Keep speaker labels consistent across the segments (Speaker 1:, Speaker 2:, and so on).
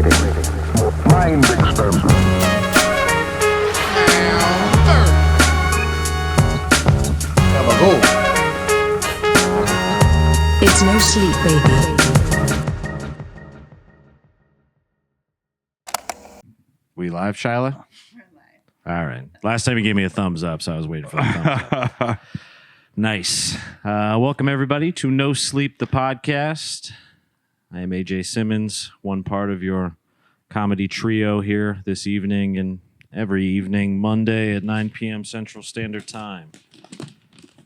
Speaker 1: Contemplating. Mind experiment.
Speaker 2: It's no sleep, baby.
Speaker 3: We live, Shyla? All right. Last time you gave me a thumbs up, so I was waiting for the thumbs up. Nice. Welcome, everybody, to No Sleep, the podcast. I am AJ Simmons, one part of your comedy trio here this evening and every evening, Monday at 9 p.m. Central Standard Time.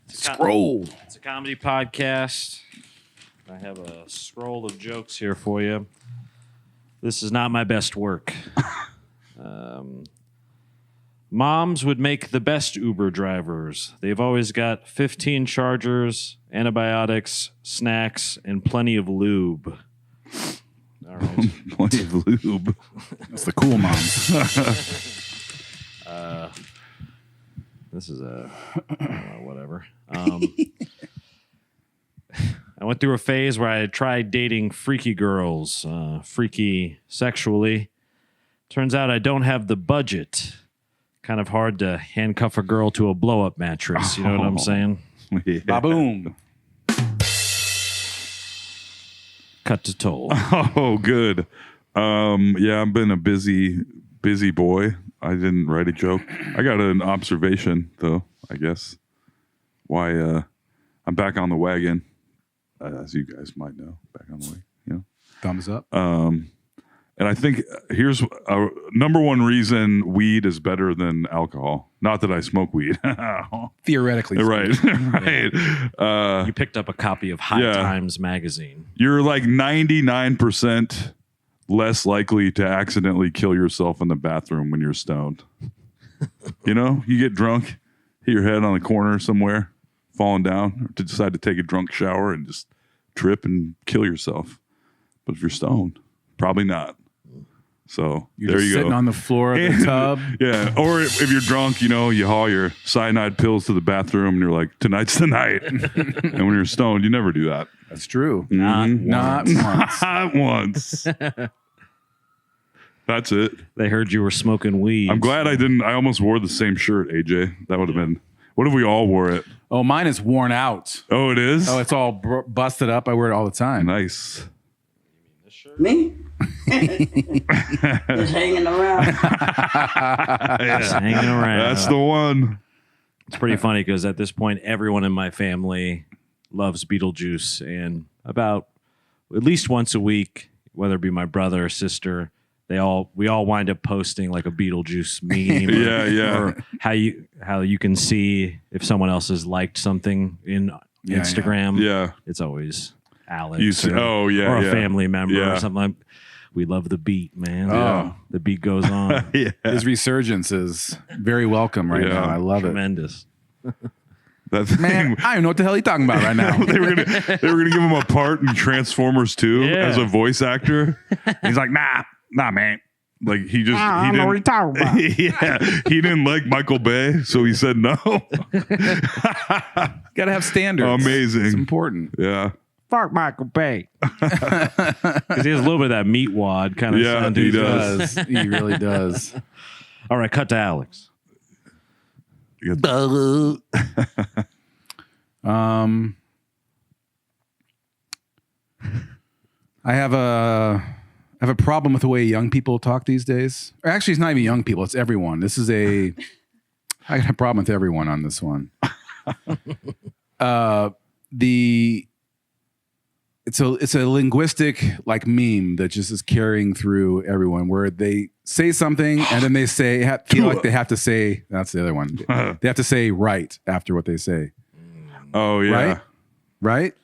Speaker 4: Scroll.
Speaker 3: It's a comedy podcast. I have a scroll of jokes here for you. This is not my best work. Moms would make the best Uber drivers. They've always got 15 chargers, antibiotics, snacks, and plenty of lube. All right.
Speaker 4: Plenty of lube. That's the cool moms.
Speaker 3: This is whatever. I went through a phase where I tried dating freaky girls, freaky sexually. Turns out I don't have the budget. Kind of hard to handcuff a girl to a blow-up mattress. You know what I'm saying?
Speaker 4: Yeah.
Speaker 5: Ba-boom.
Speaker 3: Cut to toll.
Speaker 4: Oh, good. Yeah, I've been a busy boy. I didn't write a joke. I got an observation, though, I guess. Why I'm back on the wagon, as you guys might know. Back on the wagon, you know.
Speaker 5: Thumbs up.
Speaker 4: And I think here's number one reason weed is better than alcohol. Not that I smoke weed.
Speaker 5: Theoretically.
Speaker 4: Right. Right.
Speaker 3: You picked up a copy of High
Speaker 4: Yeah.
Speaker 3: Times magazine.
Speaker 4: You're like 99% less likely to accidentally kill yourself in the bathroom when you're stoned. You know, you get drunk, hit your head on the corner somewhere, falling down, or to decide to take a drunk shower and just trip and kill yourself. But if you're stoned, probably not. So
Speaker 5: You're
Speaker 4: there
Speaker 5: just
Speaker 4: you
Speaker 5: sitting
Speaker 4: go.
Speaker 5: on the floor of the tub.
Speaker 4: Yeah. Or if you're drunk, you know, you haul your cyanide pills to the bathroom and you're like, tonight's the night. And when you're stoned, you never do that.
Speaker 5: That's true.
Speaker 4: Mhm.
Speaker 5: Not once.
Speaker 4: Not once. That's it.
Speaker 3: They heard you were smoking weed.
Speaker 4: I'm glad I didn't. I almost wore the same shirt, AJ. That would have been. What if we all wore it?
Speaker 5: Oh, mine is worn out.
Speaker 4: Oh, it is?
Speaker 5: Oh, it's all busted up. I wear it all the time.
Speaker 4: Nice.
Speaker 6: Me? Just hanging around.
Speaker 3: Just hanging around.
Speaker 4: That's the one.
Speaker 3: It's pretty funny because at this point, everyone in my family loves Beetlejuice, and about at least once a week, whether it be my brother or sister, we all wind up posting like a Beetlejuice meme.
Speaker 4: Yeah.
Speaker 3: Or how you can see if someone else has liked something in Instagram.
Speaker 4: Yeah.
Speaker 3: It's always Alex.
Speaker 4: You see,
Speaker 3: or a family member or something like. We love the beat, man.
Speaker 5: Oh.
Speaker 3: The beat goes on.
Speaker 4: Yeah.
Speaker 5: His resurgence is very welcome right now. I love
Speaker 3: Tremendous.
Speaker 4: That thing.
Speaker 5: Man, I don't know what the hell you're talking about right now.
Speaker 4: They were gonna give him a part in Transformers 2
Speaker 3: Yeah.
Speaker 4: as a voice actor. He's like, nah, man. Like he just
Speaker 5: I don't know what you're talking about.
Speaker 4: Yeah, he didn't like Michael Bay, so he said no.
Speaker 5: Gotta have standards.
Speaker 4: Amazing.
Speaker 5: It's important.
Speaker 4: Yeah.
Speaker 3: Fuck Michael Bay. Because he has a little bit of that meat wad kind of
Speaker 4: Yeah,
Speaker 3: sound.
Speaker 4: he
Speaker 3: to his
Speaker 4: does.
Speaker 3: voice.
Speaker 5: He really does.
Speaker 3: All right, cut to Alex.
Speaker 4: You got-
Speaker 5: I have a problem with the way young people talk these days. Or actually, it's not even young people; it's everyone. I got a problem with everyone on this one. It's a linguistic like meme that just is carrying through everyone, where they say something and then they feel like they have to say. That's the other one. They have to say right after what they say.
Speaker 4: Oh yeah.
Speaker 5: Right.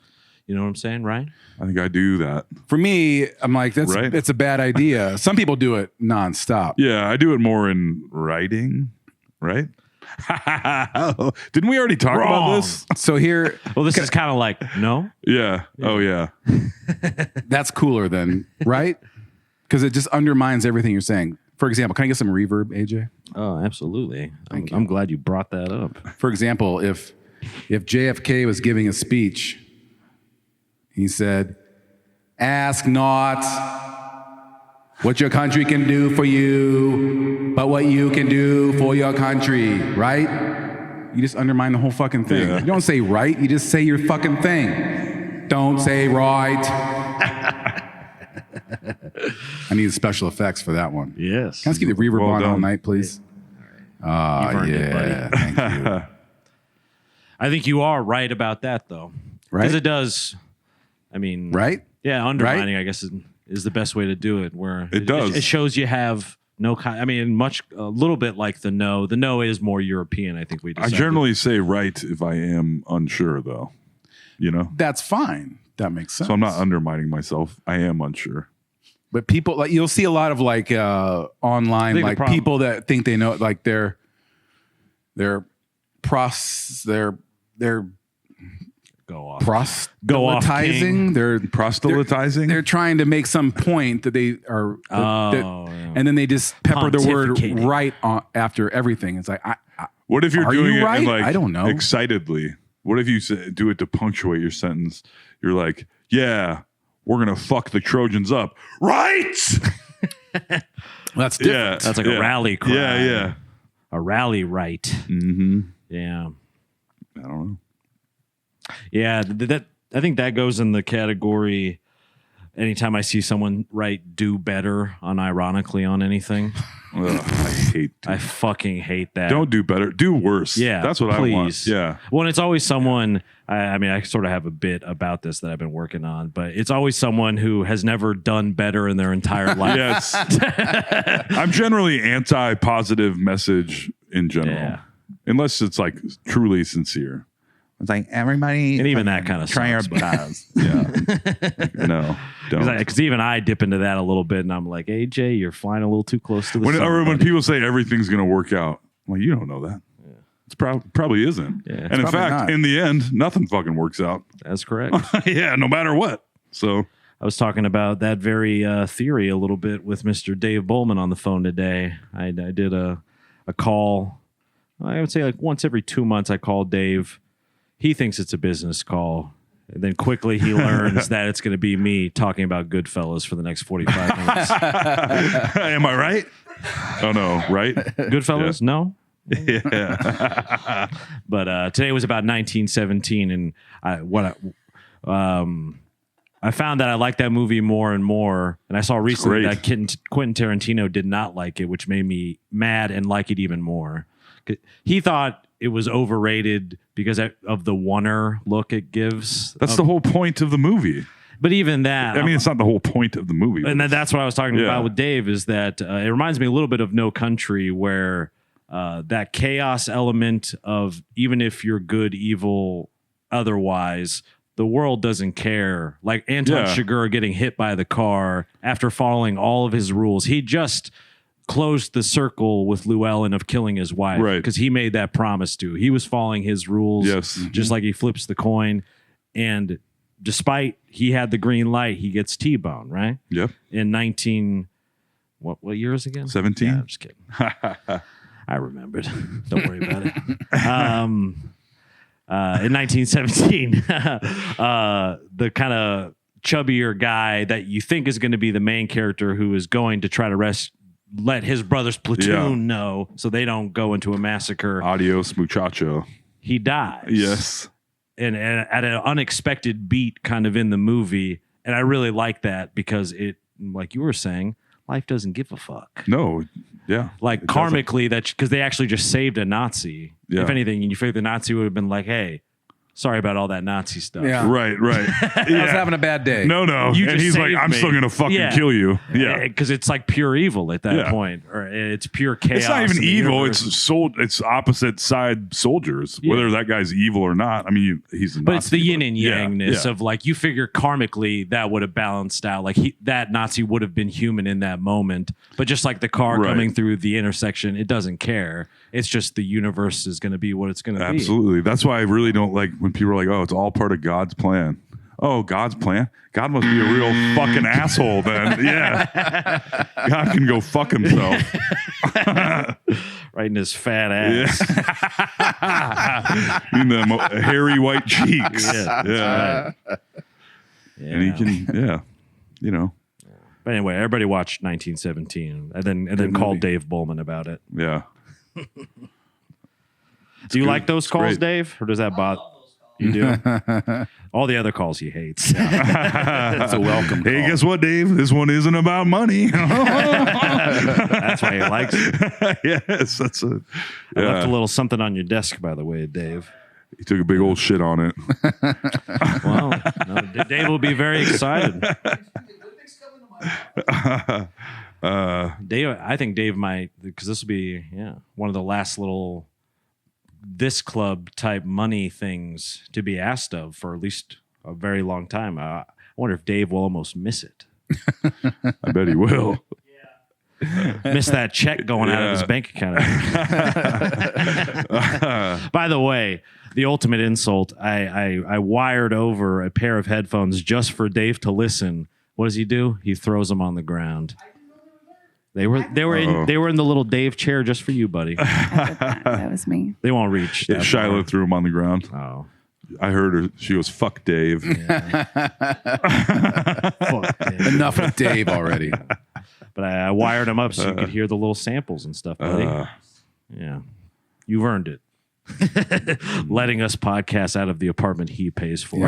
Speaker 3: You know what I'm saying, right?
Speaker 4: I think I do that.
Speaker 5: For me, I'm like,
Speaker 4: Right.
Speaker 5: it's a bad idea. Some people do it nonstop.
Speaker 4: Yeah, I do it more in writing, right? Didn't we already talk about this?
Speaker 5: So here,
Speaker 3: Well, this is kind of like, no?
Speaker 4: Yeah. Oh yeah.
Speaker 5: that's cooler than, right? Because it just undermines everything you're saying. For example, can I get some reverb, AJ?
Speaker 3: Oh, absolutely.
Speaker 5: Thank you.
Speaker 3: I'm glad you brought that up.
Speaker 5: For example, if JFK was giving a speech, he said, "Ask not what your country can do for you, but what you can do for your country, right? You just undermine the whole fucking thing.
Speaker 4: Yeah.
Speaker 5: You don't say right, you just say your fucking thing. Don't say right. I need special effects for that one.
Speaker 3: Yes.
Speaker 5: Can I just keep the reverb
Speaker 4: Well
Speaker 5: on all
Speaker 4: done.
Speaker 5: night, please?
Speaker 3: You've earned it,
Speaker 5: Yeah,
Speaker 3: buddy.
Speaker 5: thank you.
Speaker 3: I think you are right about that, though.
Speaker 5: Right?
Speaker 3: Because it does. I mean,
Speaker 5: Right?
Speaker 3: Yeah, undermining, I guess, is the best way to do it. Where
Speaker 4: It does.
Speaker 3: It shows you have no kind. I mean, a little bit like the no. The no is more European. I think we.
Speaker 4: I
Speaker 3: Decided.
Speaker 4: generally say right if I am unsure, though. You know,
Speaker 5: That's fine. That makes sense.
Speaker 4: so I'm not undermining myself. I am unsure.
Speaker 5: But people, like, you'll see a lot of like
Speaker 3: I
Speaker 5: online,
Speaker 3: think the
Speaker 5: like
Speaker 3: problem-
Speaker 5: people that think they know, like they're
Speaker 3: go off.
Speaker 5: proselytizing. They're
Speaker 4: Proselytizing?
Speaker 5: They're trying to make some point that they are,
Speaker 3: Yeah.
Speaker 5: and then they just pepper the word
Speaker 3: Pontificating.
Speaker 5: right on after everything. It's like,
Speaker 4: What if you're
Speaker 5: Are
Speaker 4: doing
Speaker 5: you
Speaker 4: it
Speaker 5: right?
Speaker 4: in like
Speaker 5: I don't know.
Speaker 4: excitedly? What if you do it to punctuate your sentence? You're like, yeah, we're gonna fuck the Trojans up, right?
Speaker 5: that's different.
Speaker 4: Yeah,
Speaker 3: That's like a rally cry.
Speaker 4: Yeah.
Speaker 3: A rally right.
Speaker 4: Mm-hmm.
Speaker 3: Yeah.
Speaker 4: I don't know.
Speaker 3: Yeah. That I think that goes in the category. Anytime I see someone write "do better" unironically on anything,
Speaker 4: Ugh,
Speaker 3: I fucking hate that.
Speaker 4: Don't do better. Do worse.
Speaker 3: Yeah,
Speaker 4: that's what
Speaker 3: please.
Speaker 4: I want. Yeah.
Speaker 3: Well, it's always someone. I mean, I sort of have a bit about this that I've been working on, but it's always someone who has never done better in their entire life.
Speaker 4: Yes. I'm generally anti-positive message in general,
Speaker 3: Yeah.
Speaker 4: unless it's like truly sincere. It's like everybody,
Speaker 3: And even that kind of
Speaker 4: try your
Speaker 3: sucks,
Speaker 4: best. Yeah. No, don't.
Speaker 3: Because even I dip into that a little bit, and I'm like, AJ, you're flying a little too close to the sun.
Speaker 4: When
Speaker 3: buddy."
Speaker 4: people say everything's going to work out, I'm like, you don't know that. It's probably isn't.
Speaker 3: Yeah, it's
Speaker 4: and in
Speaker 5: probably
Speaker 4: fact,
Speaker 5: not.
Speaker 4: in the end, nothing fucking works out.
Speaker 3: That's correct.
Speaker 4: Yeah, no matter what. So
Speaker 3: I was talking about that very theory a little bit with Mr. Dave Bowman on the phone today. I did a call. I would say like once every 2 months I call Dave. He thinks it's a business call. And then quickly he learns that it's going to be me talking about Goodfellas for the next 45 minutes.
Speaker 4: am I right? Oh no, right?
Speaker 3: Goodfellas? No?
Speaker 4: Yeah.
Speaker 3: But today was about 1917, and I found that I like that movie more and more. And I saw recently
Speaker 4: great.
Speaker 3: that Quentin Tarantino did not like it, which made me mad and like it even more. He thought it was overrated because of the oneer look it gives.
Speaker 4: That's the whole point of the movie.
Speaker 3: But even that,
Speaker 4: I mean, it's not the whole point of the movie.
Speaker 3: and that's what I was talking
Speaker 4: Yeah.
Speaker 3: about with Dave, is that it reminds me a little bit of No Country, where that chaos element of even if you're good, evil, otherwise, the world doesn't care. Like Anton
Speaker 4: Yeah.
Speaker 3: Chigurh getting hit by the car after following all of his rules. He just closed the circle with Llewellyn of killing his wife,
Speaker 4: Right.
Speaker 3: because he made that promise to. He was following his rules,
Speaker 4: Yes.
Speaker 3: just like he flips the coin. And despite he had the green light, he gets T-bone, right?
Speaker 4: Yep.
Speaker 3: In 19 what year is it again?
Speaker 4: 17?
Speaker 3: Yeah, I'm just kidding. I remembered. Don't worry about it. In 1917, the kind of chubbier guy that you think is going to be the main character, who is going to try to let his brother's platoon know so they don't go into a massacre.
Speaker 4: Adios, muchacho.
Speaker 3: He dies.
Speaker 4: Yes.
Speaker 3: And at an unexpected beat kind of in the movie. And I really like that because it, like you were saying, life doesn't give a fuck.
Speaker 4: No. Yeah.
Speaker 3: Like
Speaker 4: It doesn't.
Speaker 3: karmically, that because they actually just saved a Nazi.
Speaker 4: Yeah.
Speaker 3: If anything, you figure the Nazi would have been like, hey, sorry about all that Nazi stuff.
Speaker 5: Yeah.
Speaker 4: Right.
Speaker 5: I was having a bad day.
Speaker 4: No.
Speaker 3: You
Speaker 4: And
Speaker 3: just
Speaker 4: he's like,
Speaker 3: saved
Speaker 4: I'm
Speaker 3: me.
Speaker 4: still going to fucking
Speaker 3: Yeah.
Speaker 4: kill you. Yeah.
Speaker 3: Because it's like pure evil at that
Speaker 4: Yeah.
Speaker 3: point. Or it's pure chaos.
Speaker 4: It's not even
Speaker 3: in the
Speaker 4: evil.
Speaker 3: universe.
Speaker 4: It's opposite side soldiers,
Speaker 3: Yeah.
Speaker 4: whether that guy's evil or not. I mean, he's a
Speaker 3: But it's the
Speaker 4: Nazi,
Speaker 3: yin and
Speaker 4: yeah,
Speaker 3: yangness
Speaker 4: yeah.
Speaker 3: of like, you figure karmically that would have balanced out. Like that Nazi would have been human in that moment. But just like the car
Speaker 4: Right.
Speaker 3: coming through the intersection, it doesn't care. It's just the universe is going to be what it's going to be.
Speaker 4: Absolutely. That's why I really don't like when people are like, oh, it's all part of God's plan. Oh, God's plan? God must be a real fucking asshole then. Yeah. God can go fuck himself.
Speaker 3: Right in his fat ass.
Speaker 4: In the hairy white cheeks.
Speaker 3: Yeah,
Speaker 4: Yeah.
Speaker 3: Yeah.
Speaker 4: And he can, you know.
Speaker 3: But anyway, everybody watched 1917 and then called Dave Bowman about it.
Speaker 4: Yeah.
Speaker 3: Do you like those calls,
Speaker 4: great.
Speaker 3: Dave? Or does that bother you? Do? All the other calls he hates.
Speaker 5: That's a welcome call.
Speaker 4: Hey, guess what, Dave? This one isn't about money.
Speaker 3: That's why he likes it.
Speaker 4: Yes, that's it.
Speaker 3: I left a little something on your desk, by the way, Dave.
Speaker 4: He took a big old shit on it.
Speaker 3: Well, no, Dave will be very excited. Dave, I think Dave might, because this will be one of the last little this club type money things to be asked of for at least a very long time. I wonder if Dave will almost miss it.
Speaker 4: I bet he will.
Speaker 3: Miss that check going out of his bank account. By the way, the ultimate insult, I wired over a pair of headphones just for Dave to listen. What does he do? He throws them on the ground. They were in the little Dave chair just for you, buddy.
Speaker 7: That was me.
Speaker 3: They won't reach.
Speaker 4: Yeah,
Speaker 3: that
Speaker 4: Shiloh
Speaker 3: far.
Speaker 4: threw him on the ground.
Speaker 3: Oh,
Speaker 4: I heard her. She goes, "Fuck Dave."
Speaker 3: fuck, Dave.
Speaker 5: Enough with Dave already.
Speaker 3: But I wired them up so you could hear the little samples and stuff, buddy. Yeah, you've earned it. Letting us podcast out of the apartment he pays for.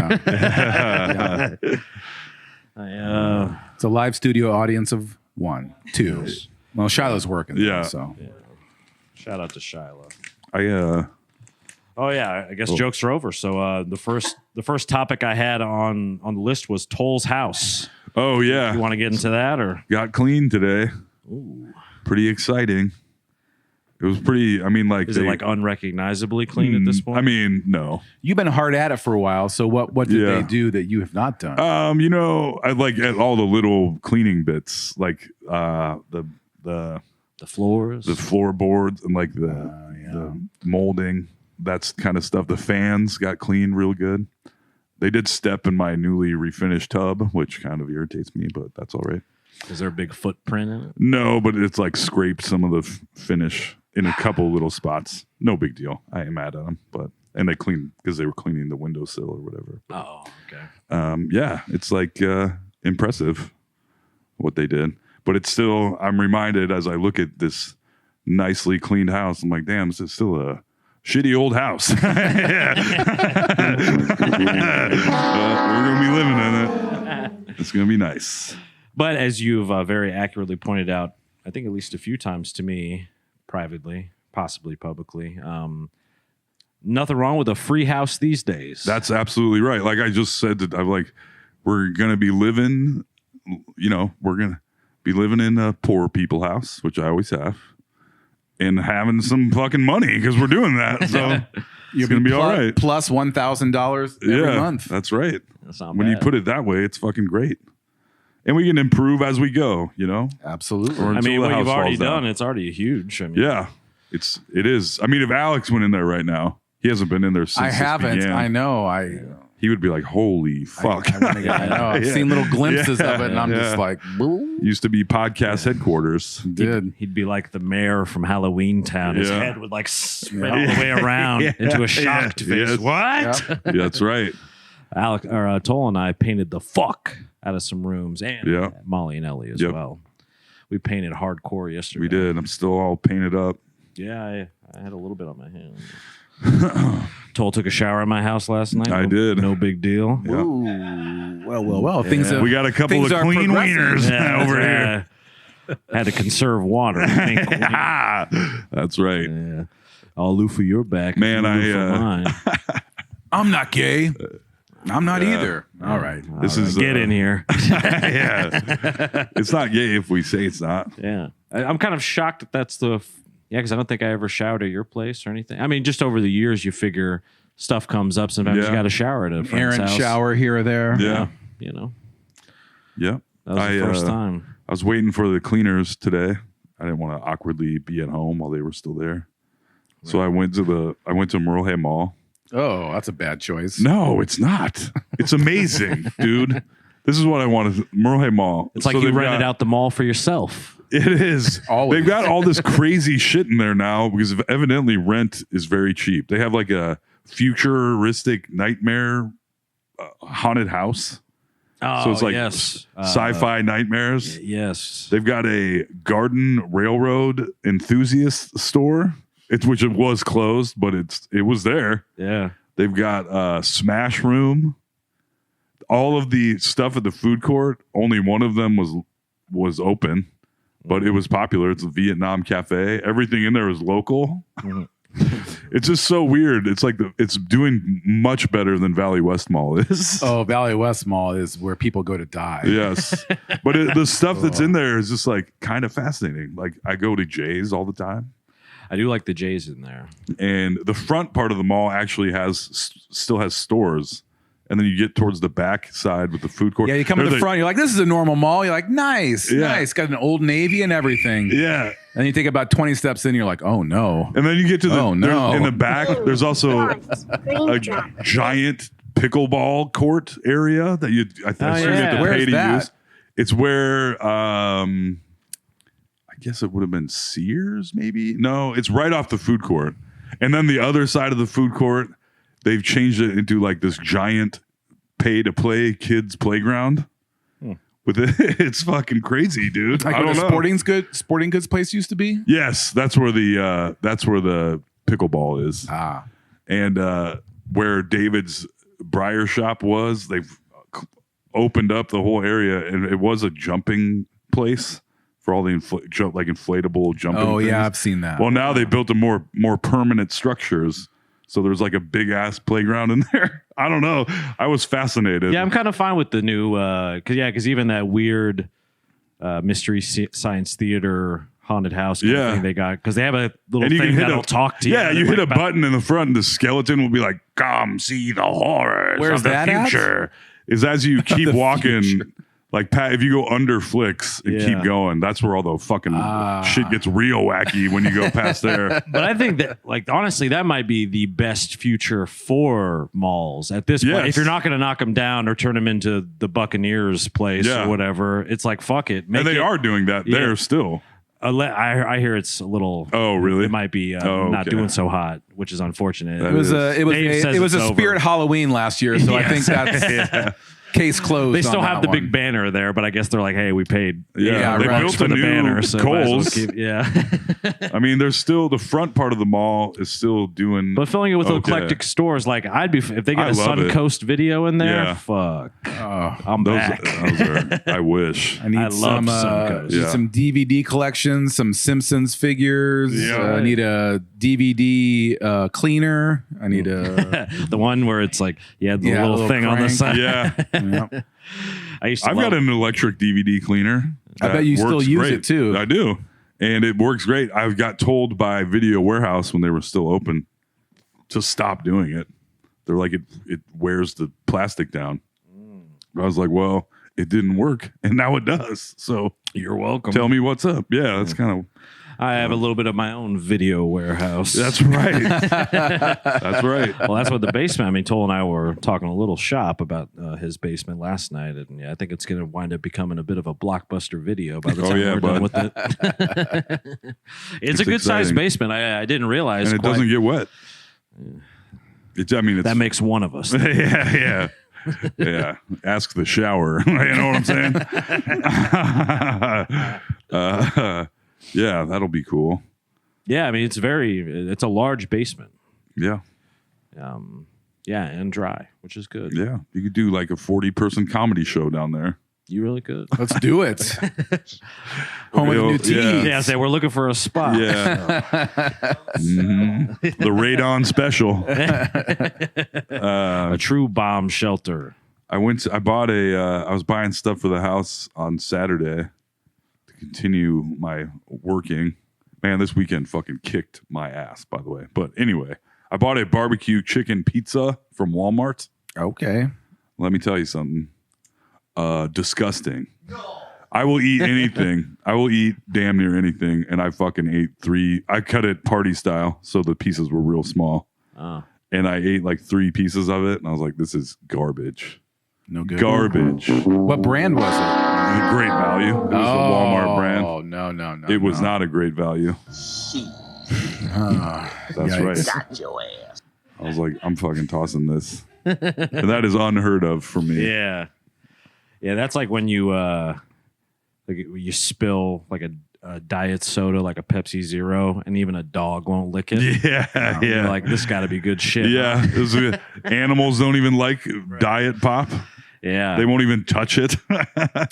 Speaker 5: Yeah. It's a live studio audience of 1, 2. Well, Shiloh's working.
Speaker 4: Yeah.
Speaker 5: So
Speaker 3: Shout out to Shiloh.
Speaker 4: I
Speaker 3: Oh yeah, I guess jokes are over. So the first topic I had on the list was Toll's house.
Speaker 4: Oh yeah,
Speaker 3: You want to get into that or?
Speaker 4: got clean today. Ooh. Pretty exciting. It was pretty. I mean, like,
Speaker 3: Is it like unrecognizably clean at this point?
Speaker 4: I mean, no.
Speaker 5: you've been hard at it for a while. So what did
Speaker 4: Yeah.
Speaker 5: they do that you have not done?
Speaker 4: I like at all the little cleaning bits, like the
Speaker 3: the floors.
Speaker 4: the floorboards and like the molding, that's kind of stuff. The fans got cleaned real good. They did step in my newly refinished tub, which kind of irritates me, but that's all right.
Speaker 3: Is there a big footprint in it?
Speaker 4: No, but it's like scraped some of the finish in a couple little spots. No big deal. I ain't mad at them, and they cleaned because they were cleaning the windowsill or whatever.
Speaker 3: Oh, okay.
Speaker 4: Yeah, it's like impressive what they did, but it's still. I'm reminded as I look at this nicely cleaned house. I'm like, damn, this is still a shitty old house. We're gonna be living in it. It's gonna be nice.
Speaker 3: But as you've very accurately pointed out, I think at least a few times to me, privately, possibly publicly, nothing wrong with a free house these days.
Speaker 4: That's absolutely right. Like I just said, that I'm like, we're gonna be living. We're gonna be living in a poor people house, which I always have, and having some fucking money because we're doing that. So it's gonna be all right.
Speaker 5: Plus $1,000 every month.
Speaker 4: That's right.
Speaker 3: That's not
Speaker 4: When you
Speaker 3: bad.
Speaker 4: put it that way, it's fucking great. And we can improve as we go,
Speaker 5: Absolutely.
Speaker 4: Or
Speaker 3: I
Speaker 4: until
Speaker 3: mean,
Speaker 4: the
Speaker 3: what you've
Speaker 4: house
Speaker 3: already
Speaker 4: falls down.
Speaker 3: done, it's already huge. I mean,
Speaker 4: Yeah, it is. I mean, if Alex went in there right now, he hasn't been in there since
Speaker 5: I
Speaker 4: this
Speaker 5: haven't.
Speaker 4: began.
Speaker 5: I know.
Speaker 4: He would be like, "Holy fuck!"
Speaker 5: I know. I've
Speaker 4: Yeah.
Speaker 5: seen little glimpses of it, and I'm
Speaker 4: Yeah.
Speaker 5: just like, boo.
Speaker 4: Used to be podcast headquarters.
Speaker 5: Did.
Speaker 3: he'd be like the mayor from Halloween Town. His
Speaker 4: Yeah.
Speaker 3: head would like spin all the way around into a shocked face.
Speaker 4: Yes.
Speaker 3: What?
Speaker 4: Yeah, that's right.
Speaker 3: Alec or Toll and I painted the fuck out of some rooms, and
Speaker 4: Yeah.
Speaker 3: Molly and Ellie as
Speaker 4: Yep.
Speaker 3: well. We painted hardcore yesterday.
Speaker 4: We did. I'm still all painted up.
Speaker 3: Yeah, I had a little bit on my hand. Toll took a shower in my house last night.
Speaker 4: I did.
Speaker 3: No big deal.
Speaker 4: Yeah.
Speaker 5: Ooh, well. Things
Speaker 4: We got a couple
Speaker 5: things
Speaker 4: of
Speaker 5: are
Speaker 4: clean
Speaker 5: progressing.
Speaker 4: wieners
Speaker 3: Yeah,
Speaker 4: over here.
Speaker 3: Had to conserve water. Wink, wink.
Speaker 4: That's right.
Speaker 3: Yeah. I'll loo for your back.
Speaker 4: Man,
Speaker 3: you loo for mine.
Speaker 5: I'm not gay. I'm not either. All right.
Speaker 4: This
Speaker 3: All right,
Speaker 4: is
Speaker 3: get in here.
Speaker 4: Yeah. It's not gay if we say it's not.
Speaker 3: Yeah, I'm kind of shocked that that's the. Because I don't think I ever showered at your place or anything. I mean, just over the years, you figure stuff comes up. Sometimes
Speaker 4: Yeah.
Speaker 3: you got to shower at a friend's
Speaker 5: Errant
Speaker 3: house.
Speaker 5: shower here or there.
Speaker 4: Yeah.
Speaker 3: You know,
Speaker 4: Yeah.
Speaker 3: that was the first time.
Speaker 4: I was waiting for the cleaners today. I didn't want to awkwardly be at home while they were still there. So I went to Merle Mall.
Speaker 5: Oh, that's a bad choice.
Speaker 4: No, it's not. It's amazing, dude. This is what I wanted. Merle Mall.
Speaker 3: It's like
Speaker 4: So
Speaker 3: you
Speaker 4: they've
Speaker 3: rented
Speaker 4: got-
Speaker 3: out the mall for yourself.
Speaker 4: It is.
Speaker 5: Always.
Speaker 4: They've got all this crazy shit in there now because evidently rent is very cheap. They have like a futuristic nightmare haunted house.
Speaker 3: Oh,
Speaker 4: So it's like
Speaker 3: yes.
Speaker 4: sci-fi nightmares.
Speaker 3: Yes.
Speaker 4: They've got a garden railroad enthusiast store, which it was closed, but it was there.
Speaker 3: Yeah.
Speaker 4: They've got a Smash Room. All of the stuff at the food court, only one of them was open, but it was popular. It's a Vietnam cafe. Everything in there is local. It's just so weird. It's like it's doing much better than Valley West Mall is.
Speaker 5: Oh, Valley West Mall is where people go to die.
Speaker 4: Yes, but the stuff that's in there is just like kind of fascinating. Like I go to Jay's all the time.
Speaker 3: I do like the J's in there.
Speaker 4: And the front part of the mall actually still has stores. And then you get towards the back side with the food court.
Speaker 5: Yeah, you come to the front, you're like, this is a normal mall. You're like, nice,
Speaker 4: Yeah.
Speaker 5: nice. Got an Old Navy and everything.
Speaker 4: Yeah.
Speaker 5: And you take about 20 steps in, you're like, oh no.
Speaker 4: And then you get to
Speaker 5: Oh, no.
Speaker 4: in the back, there's also a giant pickleball court area that I assume you have to
Speaker 5: Where's
Speaker 4: pay to
Speaker 5: that?
Speaker 4: use. It's where I guess it would have been Sears, maybe. No, it's right off the food court. And then the other side of the food court, they've changed it into like this giant pay-to-play kids playground. With it, it's fucking crazy, dude.
Speaker 5: Like
Speaker 4: I
Speaker 5: where
Speaker 4: don't
Speaker 5: the
Speaker 4: know.
Speaker 5: sporting goods place used to be?
Speaker 4: Yes, that's where the pickleball is.
Speaker 5: Ah.
Speaker 4: And where David's Briar Shop was, they've opened up the whole area, and it was a jumping place for all the inflatable jumping.
Speaker 5: Oh, yeah,
Speaker 4: things.
Speaker 5: I've seen that.
Speaker 4: Well, now they built a more permanent structures, so there's like a big ass playground in there. I don't know. I was fascinated.
Speaker 3: Yeah, I'm kind of fine with the new, because even that weird Mystery Science Theater haunted house kind of thing they got, because they have a little
Speaker 4: And you
Speaker 3: thing
Speaker 4: can hit
Speaker 3: that'll talk to you.
Speaker 4: Yeah, you hit a button in the front, and the skeleton will be like, "Come see the horrors
Speaker 5: Where's
Speaker 4: of the
Speaker 5: that at?
Speaker 4: future." Is as you keep
Speaker 5: The
Speaker 4: walking,
Speaker 5: future.
Speaker 4: like Pat, if you go under Flicks and keep going, that's where all the fucking shit gets real wacky when you go past there.
Speaker 3: But I think that, like, honestly, that might be the best future for malls at this point.
Speaker 4: Yes.
Speaker 3: If you're not going to knock them down or turn them into the Buccaneers place
Speaker 4: Yeah.
Speaker 3: or whatever, it's like, fuck it.
Speaker 4: And they are doing that there still.
Speaker 3: I hear it's a little.
Speaker 4: Oh, really?
Speaker 3: It might be not
Speaker 4: okay.
Speaker 3: doing so hot, which is unfortunate.
Speaker 4: That
Speaker 5: It was
Speaker 3: Dave says
Speaker 5: it was
Speaker 3: it's
Speaker 5: a
Speaker 3: over.
Speaker 5: Spirit Halloween last year, so I think that's case closed.
Speaker 3: They still
Speaker 5: on
Speaker 3: have
Speaker 5: that
Speaker 3: the big
Speaker 5: one.
Speaker 3: banner there, but I guess they're like, hey, we paid
Speaker 4: Yeah,
Speaker 5: they
Speaker 3: bucks
Speaker 4: built
Speaker 3: for
Speaker 4: a
Speaker 3: the
Speaker 4: new
Speaker 3: banner, so might as well
Speaker 4: Kohl's.
Speaker 3: keep- yeah.
Speaker 4: I mean, there's still the front part of the mall is still doing.
Speaker 3: But filling it with
Speaker 4: okay.
Speaker 3: eclectic stores, like I'd be if they
Speaker 4: I
Speaker 3: get a
Speaker 4: love it.
Speaker 3: Suncoast video in there.
Speaker 4: Yeah.
Speaker 3: Fuck,
Speaker 5: Oh,
Speaker 3: I'm back.
Speaker 4: Those are. I wish.
Speaker 5: I need
Speaker 3: I love
Speaker 5: some
Speaker 3: Suncoast.
Speaker 4: Yeah.
Speaker 5: some DVD collections, some Simpsons figures.
Speaker 4: Yeah.
Speaker 5: I need a DVD cleaner. I need a
Speaker 3: The one where it's like, the little thing on the
Speaker 5: crank.
Speaker 3: side.
Speaker 4: Yeah,
Speaker 5: yeah.
Speaker 3: I used to
Speaker 4: I've
Speaker 3: love
Speaker 4: got an electric DVD cleaner.
Speaker 5: I bet
Speaker 4: that
Speaker 5: you still
Speaker 4: works
Speaker 5: use
Speaker 4: great.
Speaker 5: it, too.
Speaker 4: I do, and it works great. I got told by Video Warehouse when they were still open to stop doing it. They're like, it wears the plastic down. I was like, well, it didn't work, and now it does. So
Speaker 3: You're welcome.
Speaker 4: tell me what's up. Yeah, that's kind of.
Speaker 3: I have a little bit of my own video warehouse.
Speaker 4: That's right. That's right.
Speaker 3: Well, that's what the basement. I mean, Toll and I were talking a little shop about his basement last night, and I think it's going to wind up becoming a bit of a blockbuster video by the time we're done with it. It's a good sized
Speaker 4: exciting.
Speaker 3: basement. I didn't realize,
Speaker 4: And it doesn't get wet. It's
Speaker 3: that makes one of us.
Speaker 4: yeah. Yeah. Ask the shower. You know what I'm saying? Yeah, that'll be cool.
Speaker 3: Yeah, I mean, it's a large basement.
Speaker 4: Yeah.
Speaker 3: Yeah, and dry, which is good.
Speaker 4: Yeah. You could do like a 40-person comedy show down there.
Speaker 3: You really could.
Speaker 5: Let's do it. Home of the new tea.
Speaker 3: Yeah, say we're looking for a spot.
Speaker 4: Yeah. Mhm. The Radon special.
Speaker 3: A true bomb shelter.
Speaker 4: I was buying stuff for the house on Saturday to continue my working. Man, this weekend fucking kicked my ass, by the way. But anyway, I bought a barbecue chicken pizza from Walmart.
Speaker 5: Okay.
Speaker 4: Let me tell you something. Disgusting. I will eat anything. I will eat damn near anything. And I fucking ate 3. I cut it party style, so the pieces were real small.
Speaker 3: Oh.
Speaker 4: And I ate like 3 pieces of it. And I was like, this is garbage.
Speaker 5: No good.
Speaker 4: Garbage.
Speaker 5: What brand was it?
Speaker 4: Great value. It was a Walmart brand.
Speaker 5: Oh, no.
Speaker 4: It was not a great value. That's
Speaker 5: Yikes.
Speaker 4: right. I was like, I'm fucking tossing this. And that is unheard of for me.
Speaker 3: Yeah. Yeah, that's like when you you spill like a diet soda, like a Pepsi Zero, and even a dog won't lick it.
Speaker 4: Yeah,
Speaker 3: You're like, this got to be good shit.
Speaker 4: yeah. Animals don't even like diet pop.
Speaker 3: Yeah.
Speaker 4: They won't even touch it.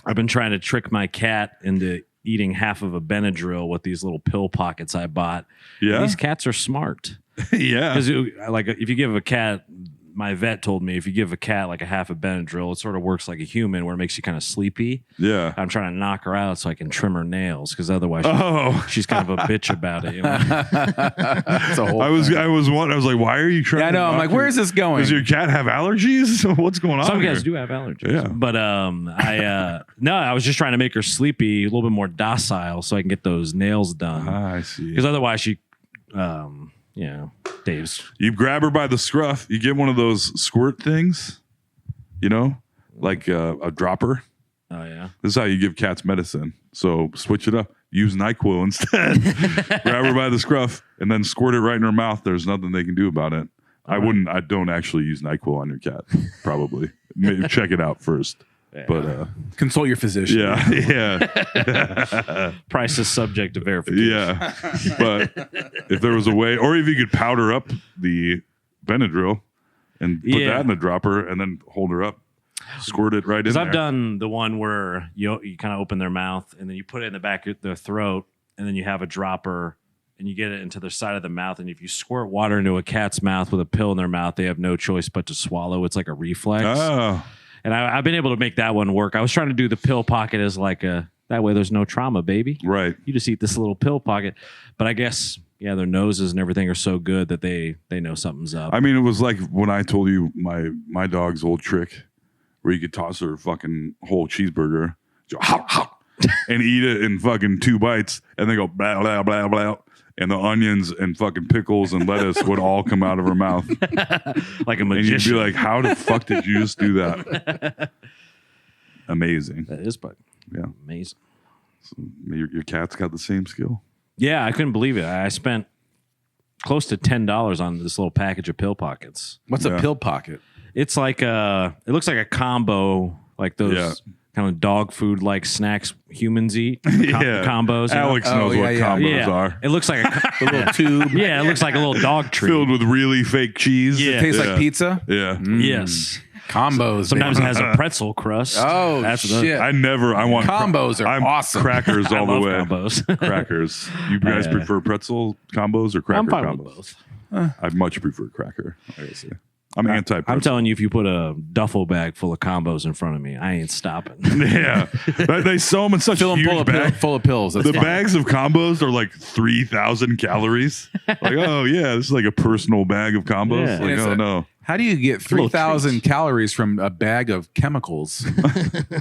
Speaker 3: I've been trying to trick my cat into eating half of a Benadryl with these little pill pockets I bought.
Speaker 4: Yeah.
Speaker 3: And these cats are smart.
Speaker 4: Yeah.
Speaker 3: Because like if you give a cat, my vet told me if you give a cat like a half a Benadryl, it sort of works like a human where it makes you kind of sleepy.
Speaker 4: Yeah.
Speaker 3: I'm trying to knock her out so I can trim her nails because otherwise she's kind of a bitch about it. You know?
Speaker 5: That's a whole
Speaker 4: I was like, why are you trying?
Speaker 5: Yeah, I know. I'm like, where is this going?
Speaker 4: Does your cat have allergies? What's going on?
Speaker 3: Some
Speaker 4: here?
Speaker 3: cats do have allergies.
Speaker 4: Yeah.
Speaker 3: But I was just trying to make her sleepy, a little bit more docile so I can get those nails done.
Speaker 4: I see.
Speaker 3: Because otherwise she Dave's.
Speaker 4: You grab her by the scruff. You get one of those squirt things, like a dropper.
Speaker 3: Oh yeah.
Speaker 4: This is how you give cats medicine. So switch it up. Use NyQuil instead. Grab her by the scruff and then squirt it right in her mouth. There's nothing they can do about it. I don't actually use NyQuil on your cat. Probably. Maybe check it out first. But
Speaker 5: consult your physician.
Speaker 4: yeah.
Speaker 3: Price is subject to verification.
Speaker 4: Yeah. But if there was a way, or if you could powder up the Benadryl and put that in the dropper and then hold her up, squirt it right in there.
Speaker 3: I've done the one where you kind of open their mouth and then you put it in the back of their throat and then you have a dropper and you get it into their side of the mouth. And if you squirt water into a cat's mouth with a pill in their mouth, they have no choice but to swallow. It's like a reflex.
Speaker 4: Oh.
Speaker 3: And I've been able to make that one work. I was trying to do the pill pocket as like that way there's no trauma, baby.
Speaker 4: Right.
Speaker 3: You just eat this little pill pocket. But I guess, their noses and everything are so good that they know something's up.
Speaker 4: I mean, it was like when I told you my dog's old trick where you could toss her a fucking whole cheeseburger and eat it in fucking 2 bites and then go blah, blah, blah, blah. And the onions and fucking pickles and lettuce would all come out of her mouth.
Speaker 3: Like a
Speaker 4: And
Speaker 3: magician.
Speaker 4: you'd be like, how the fuck did you just do that? Amazing.
Speaker 3: That is
Speaker 4: Yeah.
Speaker 3: amazing.
Speaker 4: So your cat's got the same skill.
Speaker 3: Yeah, I couldn't believe it. I spent close to $10 on this little package of pill pockets.
Speaker 5: What's a pill pocket?
Speaker 3: It's like it looks like a combo, like those kind of dog food like snacks humans eat. Combos.
Speaker 4: Alex knows what combos are.
Speaker 3: It looks like a
Speaker 5: Little tube.
Speaker 3: yeah, it looks like a little dog treat.
Speaker 4: Filled with really fake cheese.
Speaker 3: Yeah.
Speaker 5: Tastes like pizza.
Speaker 4: Yeah.
Speaker 3: Yes.
Speaker 5: Combos.
Speaker 3: Sometimes it
Speaker 5: baby.
Speaker 3: has a pretzel crust.
Speaker 5: Oh,
Speaker 3: That's the-
Speaker 5: shit.
Speaker 4: I want
Speaker 5: Combos are
Speaker 4: I'm
Speaker 5: awesome.
Speaker 4: Crackers
Speaker 3: I
Speaker 4: all the
Speaker 3: love
Speaker 4: way.
Speaker 3: combos.
Speaker 4: Crackers. You guys
Speaker 3: Yeah.
Speaker 4: prefer pretzel combos or cracker
Speaker 3: I'm fine
Speaker 4: combos?
Speaker 3: with both.
Speaker 4: I much prefer cracker. I gotta say. I'm anti-pretzel.
Speaker 3: I'm telling you, if you put a duffel bag full of combos in front of me, I ain't stopping.
Speaker 4: Yeah. They sell them in such
Speaker 5: Fill them
Speaker 4: huge bags.
Speaker 5: full of pills. That's
Speaker 4: The
Speaker 5: fine.
Speaker 4: bags of combos are like 3,000 calories. Like, oh yeah, this is like a personal bag of combos.
Speaker 3: Yeah.
Speaker 4: Like,
Speaker 5: It's
Speaker 4: oh
Speaker 5: a-
Speaker 4: no.
Speaker 5: How do you get
Speaker 3: little
Speaker 5: 3,000
Speaker 3: treat.
Speaker 5: calories from a bag of chemicals?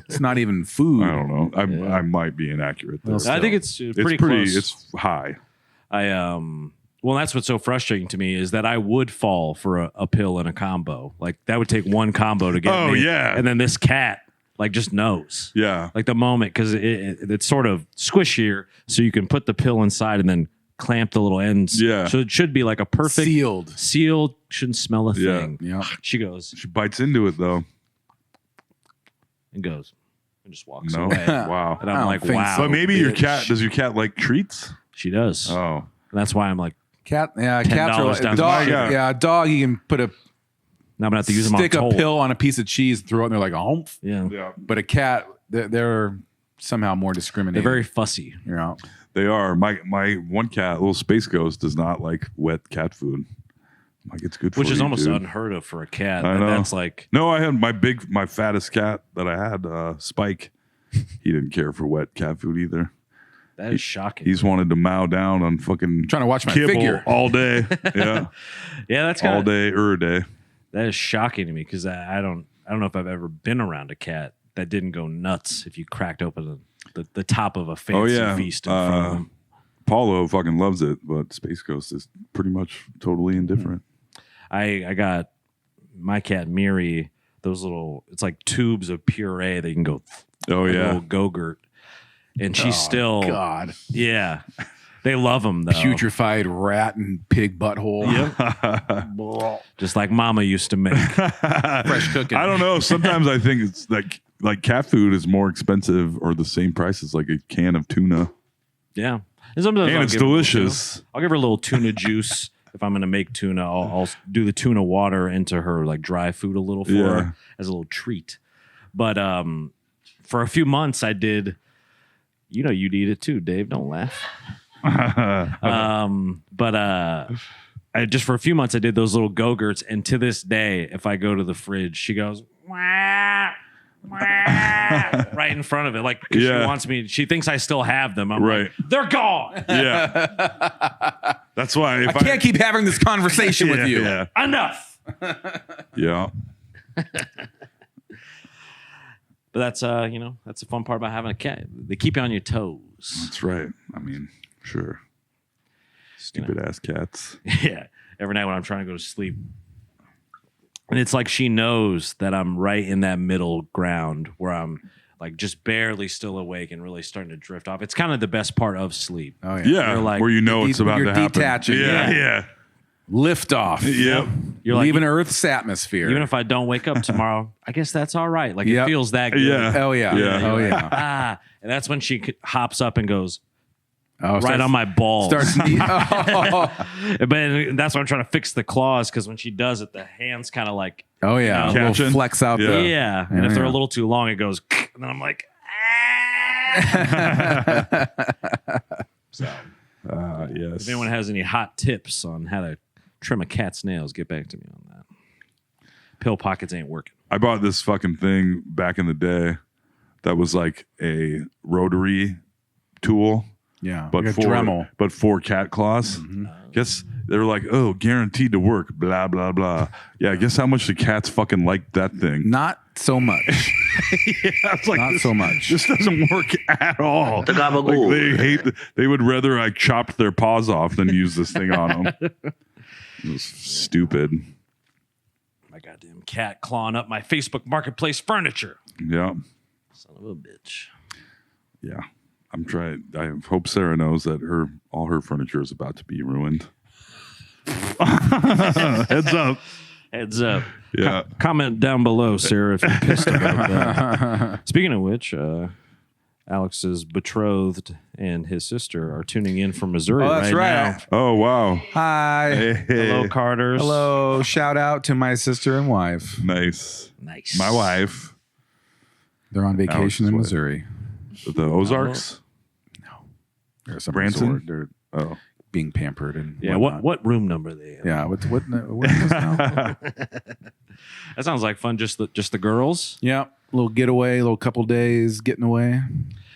Speaker 5: It's not even food.
Speaker 4: I don't know. I might be inaccurate there.
Speaker 3: I think it's pretty
Speaker 4: it's pretty.
Speaker 3: close.
Speaker 4: It's high.
Speaker 3: Well, that's what's so frustrating to me is that I would fall for a pill and a combo. Like that would take one combo to get
Speaker 4: Oh,
Speaker 3: me.
Speaker 4: yeah.
Speaker 3: And then this cat like just knows.
Speaker 4: Yeah.
Speaker 3: Like the moment because it's sort of squishier, so you can put the pill inside and then clamp the little ends.
Speaker 4: Yeah.
Speaker 3: So it should be like a perfect
Speaker 5: Sealed.
Speaker 3: Shouldn't smell a
Speaker 4: Yeah.
Speaker 3: thing.
Speaker 5: Yeah.
Speaker 3: She goes
Speaker 4: She bites into it though.
Speaker 3: and goes and just walks
Speaker 4: No.
Speaker 3: away.
Speaker 4: Wow.
Speaker 3: And
Speaker 5: I
Speaker 3: I'm
Speaker 5: don't
Speaker 3: like,
Speaker 5: think
Speaker 3: wow.
Speaker 5: so.
Speaker 4: But maybe your
Speaker 5: bitch.
Speaker 4: cat. Does your cat like treats?
Speaker 3: She does.
Speaker 4: Oh.
Speaker 3: And that's why I'm like,
Speaker 5: Cat. Yeah.
Speaker 3: $10
Speaker 5: Cats are like,
Speaker 3: down
Speaker 5: dog.
Speaker 3: the
Speaker 4: street.
Speaker 5: Yeah. Dog. You can put a
Speaker 3: now I'm gonna have to use them on
Speaker 5: stick a
Speaker 3: toll.
Speaker 5: pill on a piece of cheese, throw it, and they're like, oh.
Speaker 3: Yeah.
Speaker 4: Yeah.
Speaker 5: But a cat, they're somehow more discriminating.
Speaker 3: They're very fussy.
Speaker 5: You know.
Speaker 4: They are. My one cat, little space ghost, does not like wet cat food. I'm like, it's good for
Speaker 3: Which is
Speaker 4: you,
Speaker 3: almost
Speaker 4: dude.
Speaker 3: unheard of for a cat.
Speaker 4: I
Speaker 3: And
Speaker 4: know.
Speaker 3: that's like
Speaker 4: No, I had my fattest cat that I had, Spike. He didn't care for wet cat food either.
Speaker 3: that is shocking.
Speaker 4: He's wanted to mow down on fucking
Speaker 5: Trying to watch my
Speaker 4: kibble
Speaker 5: figure.
Speaker 4: all day. Yeah,
Speaker 3: yeah, that's
Speaker 4: all
Speaker 3: kind of
Speaker 4: day or a day.
Speaker 3: that is shocking to me because I don't know if I've ever been around a cat that didn't go nuts if you cracked open the top of a fancy feast in front of them.
Speaker 4: Paulo fucking loves it, but Space Ghost is pretty much totally indifferent.
Speaker 3: I got my cat Miri those little it's like tubes of puree that you can go
Speaker 4: Oh
Speaker 3: like a
Speaker 4: yeah,
Speaker 3: little Go-Gurt, and she's still
Speaker 5: God.
Speaker 3: yeah. They love them though.
Speaker 5: Putrefied rat and pig butthole.
Speaker 3: Just like Mama used to make.
Speaker 5: Fresh cooking.
Speaker 4: I don't know. Sometimes I think it's like like cat food is more expensive or the same price as like a can of tuna.
Speaker 3: Yeah. And sometimes
Speaker 4: And
Speaker 3: I'll
Speaker 4: it's
Speaker 3: give her a little
Speaker 4: delicious.
Speaker 3: tuna. I'll give her a little tuna juice. If I'm going to make tuna, I'll do the tuna water into her like dry food a little for her as a little treat. But for a few months I did, you'd eat it too, Dave. Don't laugh. Just for a few months I did those little Go-Gurts, and to this day, if I go to the fridge, she goes, wah, wah, right in front of it. Like, 'cause she thinks I still have them. I'm like, they're gone.
Speaker 4: Yeah. That's why
Speaker 5: I can't keep having this conversation with you.
Speaker 4: Yeah.
Speaker 3: Enough.
Speaker 4: Yeah.
Speaker 3: But that's that's the fun part about having a cat. They keep you on your toes.
Speaker 4: That's right. I mean, sure. Stupid ass cats.
Speaker 3: Yeah. Every night when I'm trying to go to sleep. And it's like she knows that I'm right in that middle ground where I'm like just barely still awake and really starting to drift off. It's kind of the best part of sleep.
Speaker 5: Oh, yeah.
Speaker 4: Yeah.
Speaker 3: You're like-
Speaker 4: where you know it's about
Speaker 5: you're
Speaker 4: to happen.
Speaker 5: detaching.
Speaker 4: Yeah.
Speaker 3: Yeah.
Speaker 4: Yeah.
Speaker 5: Lift off.
Speaker 4: Yep.
Speaker 3: You're like,
Speaker 5: Leaving Earth's atmosphere.
Speaker 3: even if I don't wake up tomorrow, I guess that's all right. Like it
Speaker 5: Yep.
Speaker 3: feels that good.
Speaker 4: Yeah.
Speaker 5: Oh, yeah.
Speaker 4: Yeah.
Speaker 5: Oh, yeah.
Speaker 3: And that's when she hops up and goes
Speaker 5: Oh,
Speaker 3: right on my balls.
Speaker 5: Starts.
Speaker 3: But that's why I'm trying to fix the claws, because when she does it, the hands kind of like,
Speaker 5: Oh, yeah. A little
Speaker 4: Catching.
Speaker 5: flex out
Speaker 4: Yeah.
Speaker 5: there.
Speaker 3: yeah. And if they're a
Speaker 5: yeah.
Speaker 3: little too long, it goes, and then I'm like, so
Speaker 4: Yes.
Speaker 3: if anyone has any hot tips on how to trim a cat's nails, get back to me on that. Pill pockets ain't working.
Speaker 4: I bought this fucking thing back in the day that was like a rotary tool,
Speaker 5: Yeah.
Speaker 4: but
Speaker 5: like a
Speaker 4: for
Speaker 5: Dremel.
Speaker 4: but for cat claws. Guess they were like, oh, guaranteed to work. Blah blah blah. Yeah, guess how much the cats fucking liked that thing.
Speaker 5: Not so much.
Speaker 4: Yeah, it's like
Speaker 5: Not
Speaker 4: this,
Speaker 5: so much.
Speaker 4: This doesn't work at all. Like, they hate. They would rather I chopped their paws off than use this thing on them. It was stupid.
Speaker 3: My goddamn cat clawing up my Facebook Marketplace furniture.
Speaker 4: Yeah,
Speaker 3: Son of a bitch.
Speaker 4: yeah. I'm trying. I hope Sarah knows that all her furniture is about to be ruined. Heads up.
Speaker 3: Heads up.
Speaker 4: Yeah.
Speaker 3: Comment down below, Sarah, if you're pissed about that. Speaking of which, Alex's betrothed and his sister are tuning in from Missouri
Speaker 5: Oh, that's right.
Speaker 4: Oh wow.
Speaker 5: Hi.
Speaker 3: now. Hello, Carters.
Speaker 5: Hello. Shout out to my sister and wife.
Speaker 4: Nice.
Speaker 3: Nice.
Speaker 4: My wife.
Speaker 5: They're on vacation
Speaker 4: Alex's
Speaker 5: in
Speaker 4: wife.
Speaker 5: Missouri.
Speaker 4: The Ozarks.
Speaker 5: They're at some
Speaker 4: Branson?
Speaker 5: resort. They're
Speaker 4: Oh.
Speaker 5: being pampered and
Speaker 3: Yeah,
Speaker 5: whatnot.
Speaker 3: what room number are they in?
Speaker 5: Yeah. What is this now?
Speaker 3: That sounds like fun. Just the girls.
Speaker 5: Yeah. Little getaway. Little couple days getting away.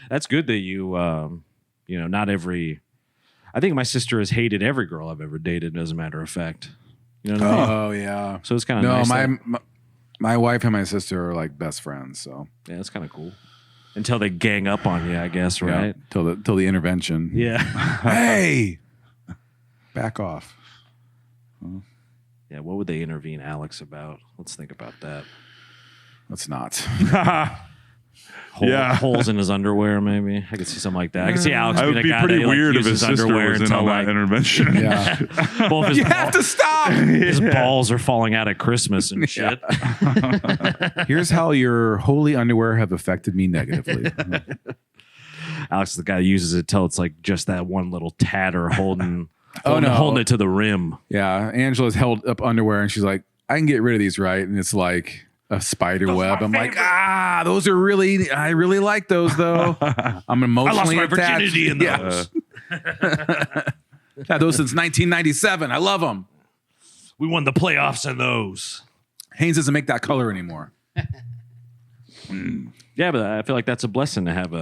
Speaker 3: That's good that you not every. I think my sister has hated every girl I've ever dated. As a matter of fact, you know what I mean?
Speaker 5: Oh yeah.
Speaker 3: So it's kind of
Speaker 5: No,
Speaker 3: nice.
Speaker 5: my wife and my sister are like best friends. So
Speaker 3: Yeah, it's kind of cool. Until they gang up on you, I guess, right?
Speaker 5: Yeah, till the intervention.
Speaker 3: Yeah.
Speaker 5: Hey, back off.
Speaker 3: Yeah. What would they intervene Alex about? Let's think about that.
Speaker 5: Let's not.
Speaker 4: Yeah.
Speaker 3: Holes in his underwear, maybe. I could see something like that. I could see Alex
Speaker 4: It
Speaker 3: being
Speaker 4: would
Speaker 3: a
Speaker 4: be
Speaker 3: guy
Speaker 4: pretty
Speaker 3: that, like,
Speaker 4: weird if
Speaker 3: uses
Speaker 4: his sister
Speaker 3: underwear
Speaker 4: was in
Speaker 3: until,
Speaker 4: on that
Speaker 3: like,
Speaker 4: intervention.
Speaker 5: Yeah.
Speaker 3: both his,
Speaker 5: You have to stop.
Speaker 3: his balls are falling out at Christmas and shit.
Speaker 5: Here's how your holy underwear have affected me negatively.
Speaker 3: Alex is the guy who uses it till it's like just that one little tatter holding
Speaker 5: no.
Speaker 3: holding it to the rim.
Speaker 5: Yeah, Angela's held up underwear and she's like, I can get rid of these, right? And it's like a spider web. I'm like, those are really, I really like those though. I'm emotionally
Speaker 3: my
Speaker 5: attached.
Speaker 3: virginity in those.
Speaker 5: Had those since 1997. I love them.
Speaker 3: We won the playoffs in those.
Speaker 5: Haynes doesn't make that color anymore.
Speaker 3: Yeah, but I feel like that's a blessing to have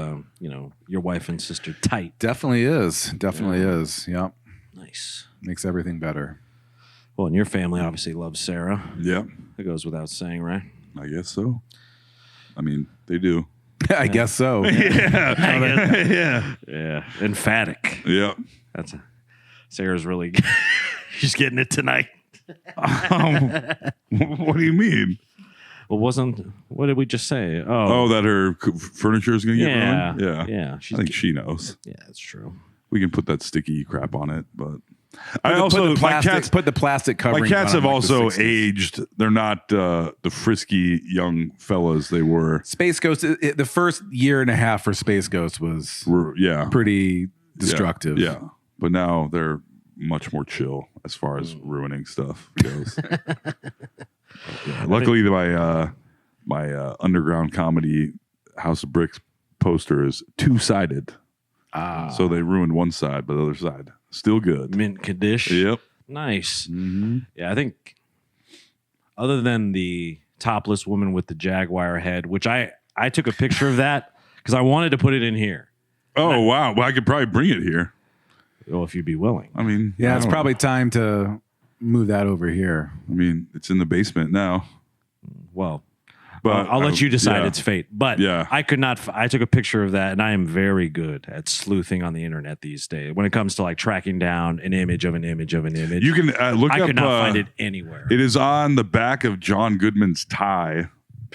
Speaker 3: your wife and sister tight.
Speaker 5: Definitely is. Definitely is. Yep.
Speaker 3: Nice.
Speaker 5: Makes everything better.
Speaker 3: Well, and your family obviously loves Sarah.
Speaker 4: Yeah,
Speaker 3: That goes without saying, right?
Speaker 4: I guess so. I mean, they do.
Speaker 5: I guess so.
Speaker 3: Yeah. Emphatic.
Speaker 4: Yeah.
Speaker 3: Sarah's really she's getting it tonight.
Speaker 4: What do you mean?
Speaker 3: Well, what did we just say?
Speaker 4: Oh, that her furniture is going to get
Speaker 3: yeah.
Speaker 4: ruined? Yeah.
Speaker 3: Yeah.
Speaker 4: I think she knows.
Speaker 3: Yeah, that's true.
Speaker 4: We can put that sticky crap on it, but I also my cats
Speaker 5: put the plastic covering.
Speaker 4: My cats
Speaker 5: on
Speaker 4: have
Speaker 5: them like the
Speaker 4: also
Speaker 5: 60s.
Speaker 4: aged. They're not the frisky young fellas they were.
Speaker 5: Space Ghost. The first year and a half for Space Ghost was
Speaker 4: Yeah,
Speaker 5: pretty destructive.
Speaker 4: Yeah, but now they're much more chill as far as ruining stuff goes. Yeah. Luckily, my underground comedy House of Bricks poster is 2-sided. So they ruined one side, but the other side still good.
Speaker 3: Mint condition.
Speaker 4: Yep.
Speaker 3: Nice.
Speaker 4: Mm-hmm.
Speaker 3: Yeah, I think other than the topless woman with the jaguar head, which I took a picture of that because I wanted to put it in here.
Speaker 4: Oh, wow. Well, I could probably bring it here.
Speaker 3: Well, if you'd be willing.
Speaker 4: I mean,
Speaker 5: Yeah,
Speaker 4: I
Speaker 5: it's
Speaker 4: don't
Speaker 5: probably
Speaker 4: know.
Speaker 5: time to move that over here.
Speaker 4: I mean, it's in the basement now.
Speaker 3: Well,
Speaker 4: But
Speaker 3: I'll let you decide.
Speaker 4: yeah.
Speaker 3: It's fate. But
Speaker 4: Yeah.
Speaker 3: I could not. I took a picture of that, and I am very good at sleuthing on the internet these days when it comes to like tracking down an image of an image of an image.
Speaker 4: You can look
Speaker 3: I
Speaker 4: up.
Speaker 3: could not find it anywhere.
Speaker 4: It is on the back of John Goodman's tie.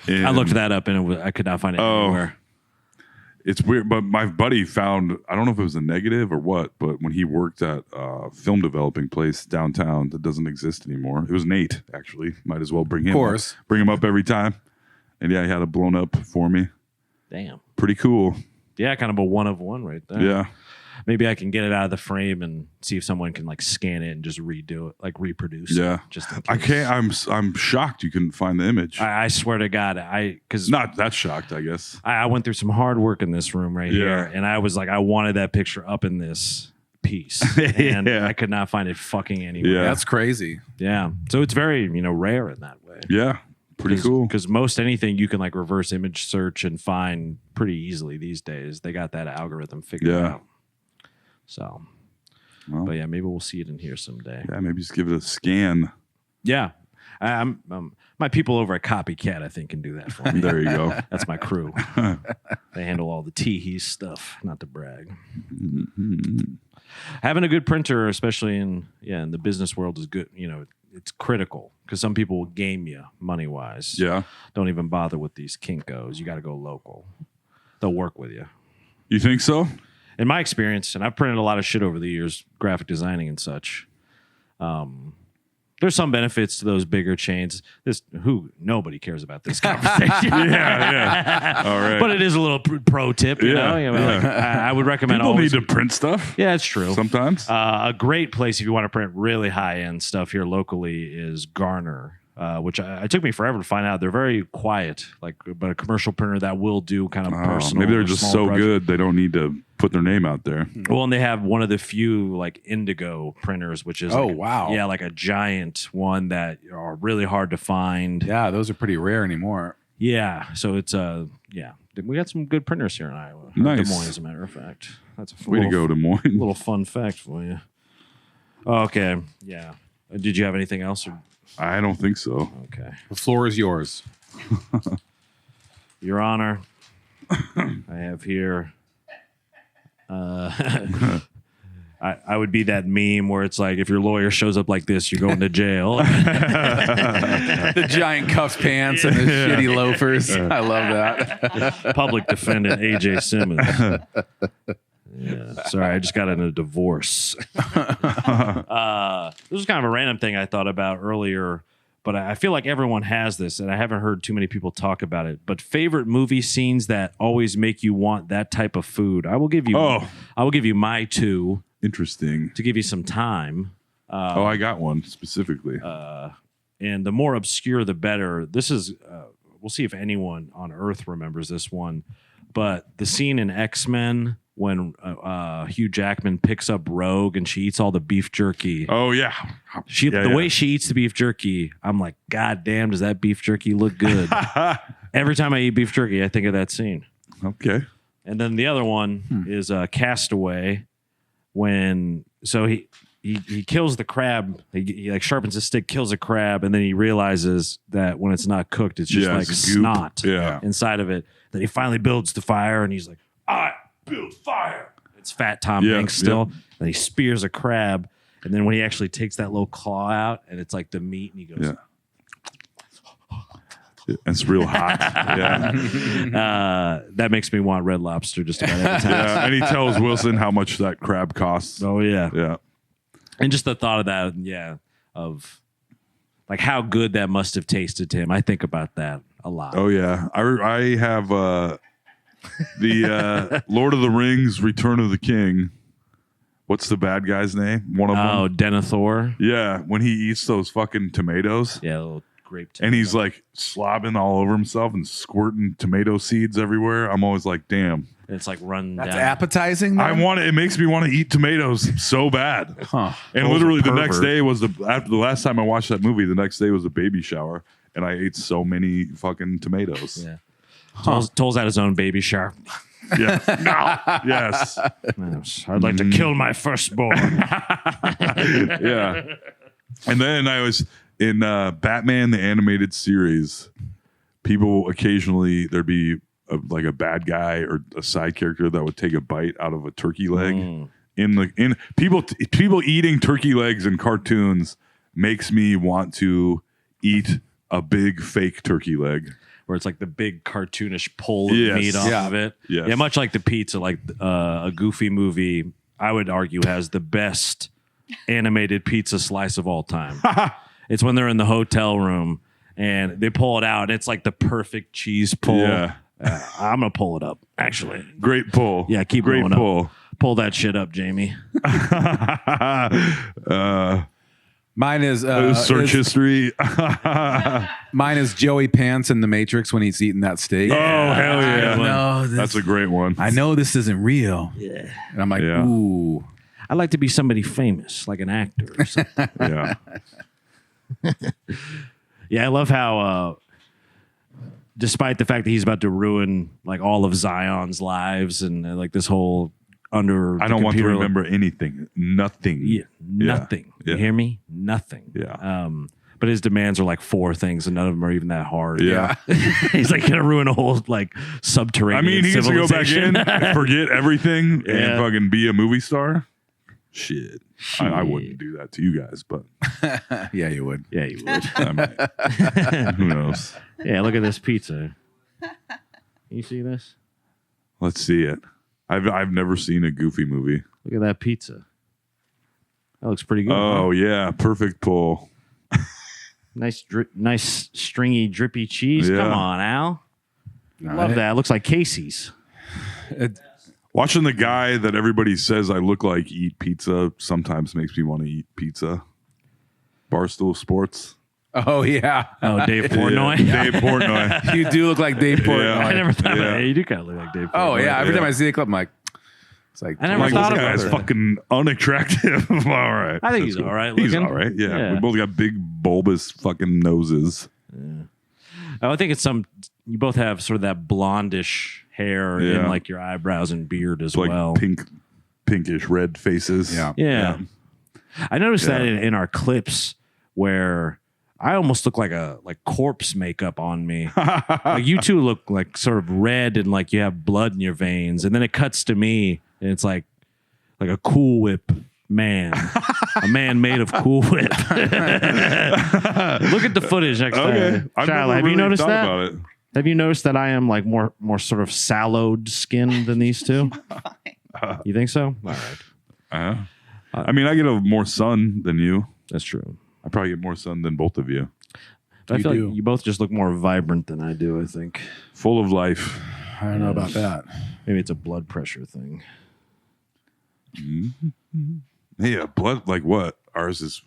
Speaker 3: I looked that up, and I could not find it anywhere.
Speaker 4: It's weird, but my buddy found, I don't know if it was a negative or what, but when he worked at a film developing place downtown that doesn't exist anymore, it was Nate, actually. Might as well bring him
Speaker 5: course.
Speaker 4: up. Bring him up every time. And yeah, he had it blown up for me.
Speaker 3: Damn.
Speaker 4: Pretty cool.
Speaker 3: Yeah, kind of a one of one right there.
Speaker 4: Yeah.
Speaker 3: Maybe I can get it out of the frame and see if someone can like scan it and just redo it, like reproduce.
Speaker 4: Yeah.
Speaker 3: It, just in
Speaker 4: I
Speaker 3: case.
Speaker 4: can't, I'm shocked you couldn't find the image.
Speaker 3: I swear to God, because
Speaker 4: Not that shocked, I guess.
Speaker 3: I went through some hard work in this room right here, and I was like, I wanted that picture up in this piece, and
Speaker 4: Yeah.
Speaker 3: I could not find it fucking anywhere.
Speaker 4: Yeah.
Speaker 5: That's crazy.
Speaker 3: Yeah. So it's very rare in that way.
Speaker 4: Yeah. Pretty cool.
Speaker 3: Because most anything you can like reverse image search and find pretty easily these days. They got that algorithm figured
Speaker 4: Yeah.
Speaker 3: out. So,
Speaker 4: Well.
Speaker 3: but yeah, maybe we'll see it in here someday.
Speaker 4: Yeah, maybe just give it a scan.
Speaker 3: Yeah. I'm my people over at Copycat, I think, can do that for me.
Speaker 4: There you go.
Speaker 3: That's my crew. They handle all the tee stuff, not to brag. Having a good printer, especially in the business world, is good. It's critical because some people will game you money wise.
Speaker 4: Yeah.
Speaker 3: Don't even bother with these Kinkos. You got to go local. They'll work with you.
Speaker 4: You think so?
Speaker 3: In my experience, and I've printed a lot of shit over the years, graphic designing and such. There's some benefits to those bigger chains. Nobody cares about this conversation.
Speaker 4: Yeah. All right.
Speaker 3: But it is a little pro tip, you know. Like, I would recommend
Speaker 4: People
Speaker 3: always.
Speaker 4: need to print stuff.
Speaker 3: Yeah, it's true.
Speaker 4: Sometimes.
Speaker 3: A great place if you want to print really high end stuff here locally is Garner, which it took me forever to find out. They're very quiet, but a commercial printer that will do kind of personal.
Speaker 4: Maybe they're
Speaker 3: or
Speaker 4: just
Speaker 3: small
Speaker 4: so
Speaker 3: project.
Speaker 4: good they don't need to put their name out there.
Speaker 3: Well, and they have one of the few like indigo printers, which is like a giant one that are really hard to find.
Speaker 5: Yeah, those are pretty rare anymore.
Speaker 3: Yeah, so it's we got some good printers here in Iowa.
Speaker 4: Nice.
Speaker 3: Des Moines, as a matter of fact. That's a
Speaker 4: Way to go, Des Moines.
Speaker 3: little fun fact for you. Okay, yeah. Did you have anything else?
Speaker 4: I don't think so.
Speaker 3: Okay,
Speaker 5: The floor is yours.
Speaker 3: Your Honor, I have here. I would be that meme where it's like if your lawyer shows up like this, you're going to jail.
Speaker 5: The giant cuffs pants and the shitty loafers. I love that.
Speaker 3: Public defendant AJ Simmons. Yeah, sorry, I just got in a divorce. This was kind of a random thing I thought about earlier, but I feel like everyone has this, and I haven't heard too many people talk about it. But favorite movie scenes that always make you want that type of food. I will give you. I will give you my two
Speaker 4: Interesting.
Speaker 3: to give you some time.
Speaker 4: I got one specifically.
Speaker 3: And the more obscure, the better. This is, we'll see if anyone on Earth remembers this one. But the scene in X-Men when Hugh Jackman picks up Rogue and she eats all the beef jerky.
Speaker 4: Oh, yeah.
Speaker 3: The way she eats the beef jerky, I'm like, God damn, does that beef jerky look good? Every time I eat beef jerky, I think of that scene.
Speaker 4: Okay.
Speaker 3: And then the other one is Castaway. He kills the crab. He like sharpens his stick, kills a crab, and then he realizes that when it's not cooked, it's just like
Speaker 4: it's goop.
Speaker 3: snot inside of it. Then he finally builds the fire, and he's like, "I build fire." It's Fat Tom Hanks still. And he spears a crab, and then when he actually takes that little claw out, and it's like the meat, and he goes,
Speaker 4: It's real hot.
Speaker 3: that makes me want Red Lobster just about every time.
Speaker 4: And he tells Wilson how much that crab costs.
Speaker 3: Oh yeah.
Speaker 4: Yeah.
Speaker 3: And just the thought of that, of like how good that must have tasted to him. I think about that a lot.
Speaker 4: Oh yeah, I have the Lord of the Rings: Return of the King. What's the bad guy's name? One of them.
Speaker 3: Denethor.
Speaker 4: Yeah, when he eats those fucking tomatoes.
Speaker 3: Yeah, a little grape.
Speaker 4: And he's like slobbing all over himself and squirting tomato seeds everywhere. I'm always like, damn.
Speaker 3: It's like run
Speaker 5: That's
Speaker 3: down.
Speaker 5: appetizing. Though?
Speaker 4: It makes me want to eat tomatoes so bad.
Speaker 5: Huh.
Speaker 4: And
Speaker 3: Those
Speaker 4: literally
Speaker 3: are
Speaker 4: the next
Speaker 3: pervert.
Speaker 4: day was after the last time I watched that movie, the next day was a baby shower. And I ate so many fucking tomatoes.
Speaker 3: Yeah. Toll's at his own baby shower.
Speaker 4: Yeah. No. Yes.
Speaker 3: I'd like to kill my firstborn.
Speaker 4: Yeah. And then I was in Batman the Animated Series. People occasionally there'd be like a bad guy or a side character that would take a bite out of a turkey leg. In people eating turkey legs in cartoons makes me want to eat a big fake turkey leg.
Speaker 3: Where it's like the big cartoonish pull of
Speaker 4: Yes.
Speaker 3: meat off
Speaker 5: Yeah.
Speaker 3: of it.
Speaker 4: Yes.
Speaker 3: Yeah, much like the pizza, like a Goofy movie, I would argue has the best animated pizza slice of all time. It's when they're in the hotel room and they pull it out. And it's like the perfect cheese pull.
Speaker 4: Yeah.
Speaker 3: I'm going to pull it up, actually.
Speaker 4: Great pull.
Speaker 3: Yeah, keep
Speaker 4: Great
Speaker 3: going
Speaker 4: pull.
Speaker 3: up. Pull that shit up, Jamie.
Speaker 5: Mine is
Speaker 4: Search history.
Speaker 5: mine is Joey Pants in The Matrix when he's eating that steak.
Speaker 4: Oh, hell yeah.
Speaker 5: No,
Speaker 4: That's a great one.
Speaker 5: I know this isn't real. Yeah, and I'm like,
Speaker 4: Yeah.
Speaker 5: ooh.
Speaker 3: I'd like to be somebody famous, like an actor or something.
Speaker 4: Yeah.
Speaker 3: Yeah, I love how, despite the fact that he's about to ruin like all of Zion's lives and like this whole under,
Speaker 4: I
Speaker 3: the
Speaker 4: don't want to
Speaker 3: computer-
Speaker 4: remember anything. Nothing.
Speaker 3: Yeah, nothing.
Speaker 4: Yeah.
Speaker 3: You hear me? Nothing.
Speaker 4: Yeah.
Speaker 3: But his demands are like 4 things, and none of them are even that hard.
Speaker 4: Yeah.
Speaker 3: He's like gonna ruin a whole like subterranean.
Speaker 4: I mean, he needs to go back in,
Speaker 3: civilization.
Speaker 4: forget everything,
Speaker 3: Yeah.
Speaker 4: and fucking be a movie star. Shit. I wouldn't do that to you guys, but
Speaker 5: Yeah, you would.
Speaker 3: Yeah, you would.
Speaker 4: I might. Who knows?
Speaker 3: Yeah, look at this pizza. You see this?
Speaker 4: Let's see it. I've never seen a Goofy movie.
Speaker 3: Look at that pizza. That looks pretty good.
Speaker 4: Oh yeah, perfect pull.
Speaker 3: Nice, nice stringy, drippy cheese.
Speaker 4: Yeah.
Speaker 3: Come on, Al. Love that. Looks like Casey's.
Speaker 4: Watching the guy that everybody says I look like eat pizza sometimes makes me want to eat pizza. Barstool Sports.
Speaker 5: Oh yeah,
Speaker 3: Oh, Dave Portnoy.
Speaker 4: Yeah, Dave Portnoy.
Speaker 5: you do look like Dave Portnoy.
Speaker 3: I never thought
Speaker 4: Yeah.
Speaker 3: about it. You do kind of look like Dave Portnoy.
Speaker 5: Oh yeah, every
Speaker 4: Yeah.
Speaker 5: time I see a clip, I'm like, it's like
Speaker 3: I never
Speaker 4: Like,
Speaker 3: thought
Speaker 4: this
Speaker 3: about
Speaker 4: guy's
Speaker 3: it.
Speaker 4: fucking unattractive. All right.
Speaker 3: I think
Speaker 4: That's
Speaker 3: he's all right
Speaker 4: He's
Speaker 3: looking.
Speaker 4: all right. Yeah.
Speaker 3: Yeah.
Speaker 4: We both got big bulbous fucking noses.
Speaker 3: Oh, I think it's you both have sort of that blondish hair
Speaker 4: Yeah.
Speaker 3: and like your eyebrows and beard as
Speaker 4: It's like
Speaker 3: well.
Speaker 4: pinkish red faces.
Speaker 5: Yeah.
Speaker 3: Yeah. I noticed that
Speaker 4: Yeah.
Speaker 3: in our clips where I almost look like corpse makeup on me. Like you two look like sort of red and like you have blood in your veins. And then it cuts to me and it's like a Cool Whip man. A man made of Cool Whip. Look at the footage next
Speaker 4: Okay.
Speaker 3: time.
Speaker 4: I've
Speaker 3: Shiloh,
Speaker 4: never
Speaker 3: have you
Speaker 4: really
Speaker 3: noticed
Speaker 4: thought
Speaker 3: that?
Speaker 4: about it.
Speaker 3: Have you noticed that I am like more sort of sallowed skinned than these two? You think so? All right.
Speaker 4: Uh-huh. I mean, I get more sun than you.
Speaker 3: That's true.
Speaker 4: I probably get more sun than both of you.
Speaker 3: I feel
Speaker 5: do.
Speaker 3: like you both just look more vibrant than I do, I think.
Speaker 4: Full of life.
Speaker 5: I don't know about that.
Speaker 3: Maybe it's a blood pressure thing.
Speaker 4: Yeah, blood. Like what? Ours is.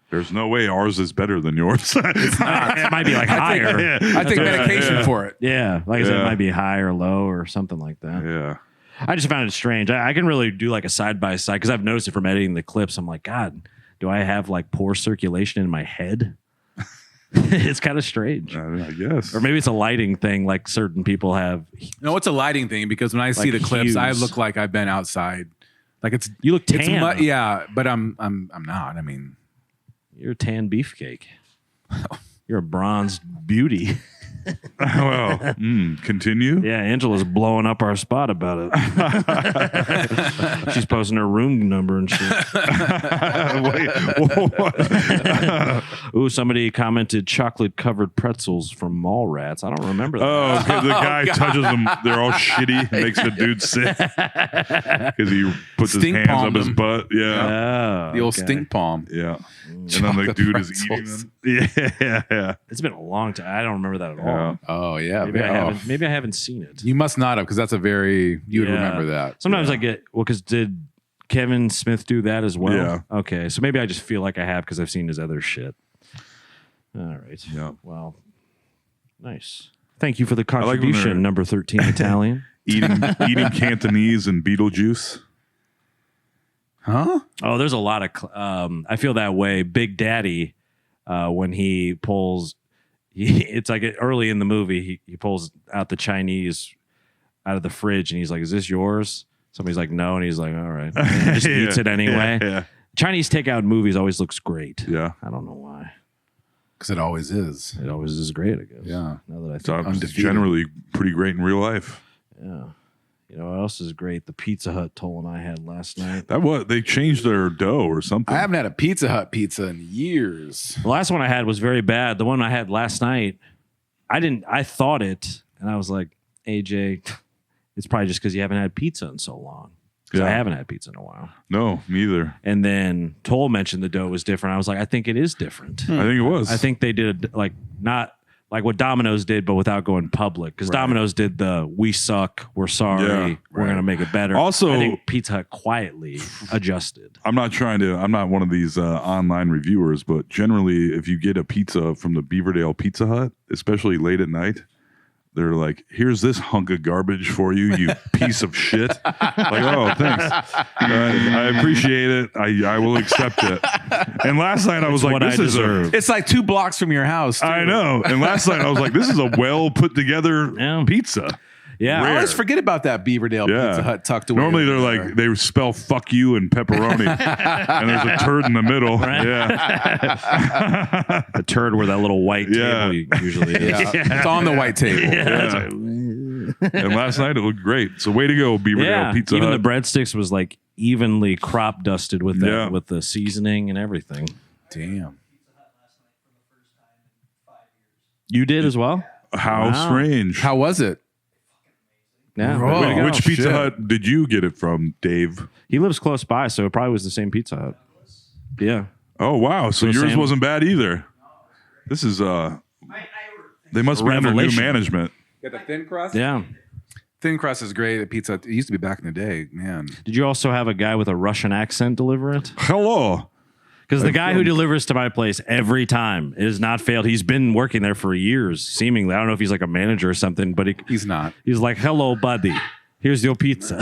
Speaker 4: There's no way ours is better than yours.
Speaker 3: It might be like higher.
Speaker 4: Yeah.
Speaker 5: I take medication for it.
Speaker 3: Yeah. Like I said, it
Speaker 4: Yeah.
Speaker 3: might be high or low or something like that.
Speaker 4: Yeah.
Speaker 3: I just found it strange. I can really do like a side by side because I've noticed it from editing the clips. I'm like, God, do I have like poor circulation in my head? It's kind of strange.
Speaker 4: I guess.
Speaker 3: Or maybe it's a lighting thing like certain people have.
Speaker 5: No, it's a lighting thing because when I see
Speaker 3: Like
Speaker 5: the clips, I
Speaker 3: hues.
Speaker 5: look like I've been outside. Like it's
Speaker 3: You look
Speaker 5: it's
Speaker 3: tan.
Speaker 5: yeah, but I'm not. I mean,
Speaker 3: You're a tan beefcake. You're a bronzed beauty.
Speaker 4: Well, continue.
Speaker 3: Yeah, Angela's blowing up our spot about it. She's posting her room number and shit.
Speaker 4: Wait, what?
Speaker 3: Ooh, somebody commented chocolate-covered pretzels from Mallrats. I don't remember that.
Speaker 4: Oh, okay. The guy touches them. They're all shitty. Makes the dude sick because he puts his
Speaker 5: Stink
Speaker 4: hands
Speaker 5: palmed
Speaker 4: up his
Speaker 5: them.
Speaker 4: butt. Yeah,
Speaker 3: Oh,
Speaker 5: The old
Speaker 3: okay.
Speaker 5: stink palm.
Speaker 4: yeah. And then the dude is eating
Speaker 5: pretzels.
Speaker 4: them. Yeah.
Speaker 3: It's been a long time. I don't remember that at all.
Speaker 4: Yeah.
Speaker 5: Oh yeah.
Speaker 3: Maybe I haven't seen it.
Speaker 5: You must not have, because that's a very you would
Speaker 3: Yeah.
Speaker 5: remember that.
Speaker 3: Sometimes I get because did Kevin Smith do that as well?
Speaker 4: Yeah.
Speaker 3: Okay, so maybe I just feel like I have because I've seen his other shit. All right.
Speaker 4: Yeah.
Speaker 3: Well, nice. Thank you for the
Speaker 4: like when
Speaker 3: contribution,
Speaker 4: they're-
Speaker 3: number 13 Italian.
Speaker 4: Eating Cantonese and Beetlejuice.
Speaker 5: Huh?
Speaker 3: Oh, there's a lot of. I feel that way. Big Daddy, when he pulls, it's like early in the movie. He pulls out the Chinese out of the fridge, and he's like, "Is this yours?" Somebody's like, "No," and he's like, "All right," and he just eats it anyway.
Speaker 4: Yeah.
Speaker 3: Chinese takeout movies always looks great.
Speaker 4: Yeah.
Speaker 3: I don't know why.
Speaker 5: Because it always is.
Speaker 3: It always is great. I guess.
Speaker 5: Yeah.
Speaker 3: Now that I
Speaker 4: It's
Speaker 3: think,
Speaker 5: Undefeated.
Speaker 4: generally pretty great in real life.
Speaker 3: yeah. You know what else is great? The Pizza Hut Toll and I had last night.
Speaker 4: They changed their dough or something.
Speaker 5: I haven't had a Pizza Hut pizza in years.
Speaker 3: The last one I had was very bad. The one I had last night, I thought it, and I was like, AJ, it's probably just because you haven't had pizza in so long. Because I
Speaker 4: Yeah.
Speaker 3: haven't had pizza in a while.
Speaker 4: No, neither.
Speaker 3: And then Toll mentioned the dough was different. I was like, I think it is different.
Speaker 4: I think it was.
Speaker 3: I think they did like not like what Domino's did, but without going public. Because Domino's did the "we suck, we're sorry,
Speaker 4: Yeah,
Speaker 3: we're gonna make it better."
Speaker 4: Also-
Speaker 3: I think Pizza Hut quietly adjusted.
Speaker 4: I'm not one of these online reviewers, but generally, if you get a pizza from the Beaverdale Pizza Hut, especially late at night, they're like, "Here's this hunk of garbage for you, you piece of shit." Like, oh, thanks. I appreciate it. I will accept it. And last night I was like,
Speaker 3: what I
Speaker 4: "This is a."
Speaker 3: deserve.
Speaker 5: It's like 2 blocks from your house. Too.
Speaker 4: I know. And last night I was like, "This is a well put together
Speaker 3: Yeah.
Speaker 4: pizza."
Speaker 3: Yeah,
Speaker 5: I
Speaker 4: Rare.
Speaker 5: always forget about that Beaverdale
Speaker 4: Yeah.
Speaker 5: Pizza Hut tucked away.
Speaker 4: Normally they're
Speaker 5: over
Speaker 4: like
Speaker 5: there.
Speaker 4: they spell "fuck you" and pepperoni, and there's a turd in the middle. Yeah,
Speaker 3: a turd where that little white
Speaker 4: Yeah.
Speaker 3: table usually is.
Speaker 5: It's on the white table.
Speaker 4: yeah. And last night it looked great. So way to go, Beaverdale
Speaker 3: Yeah,
Speaker 4: Pizza
Speaker 3: even
Speaker 4: Hut.
Speaker 3: the breadsticks was like evenly crop dusted with that,
Speaker 4: Yeah.
Speaker 3: with the seasoning and everything.
Speaker 5: Damn.
Speaker 3: You did as well.
Speaker 4: How
Speaker 3: Wow.
Speaker 4: strange.
Speaker 5: How was it?
Speaker 3: Yeah,
Speaker 5: Oh,
Speaker 3: way to go.
Speaker 4: Which Pizza
Speaker 5: shit.
Speaker 4: Hut did you get it from, Dave?
Speaker 3: He lives close by, so it probably was the same Pizza Hut. Yeah,
Speaker 4: Oh wow, so
Speaker 3: So
Speaker 4: yours
Speaker 3: Sam-
Speaker 4: wasn't bad either. This is they must be under new
Speaker 3: Revelation.
Speaker 4: management.
Speaker 5: Got the thin crust?
Speaker 3: yeah.
Speaker 5: Thin crust is great at Pizza Hut. It used to be back in the day, man.
Speaker 3: Did you also have a guy with a Russian accent deliver it?
Speaker 4: Hello.
Speaker 3: Because the guy who delivers to my place every time is not failed. He's been working there for years, seemingly. I don't know if he's like a manager or something, but
Speaker 5: He's not.
Speaker 3: he's like, "Hello, buddy. Here's your pizza."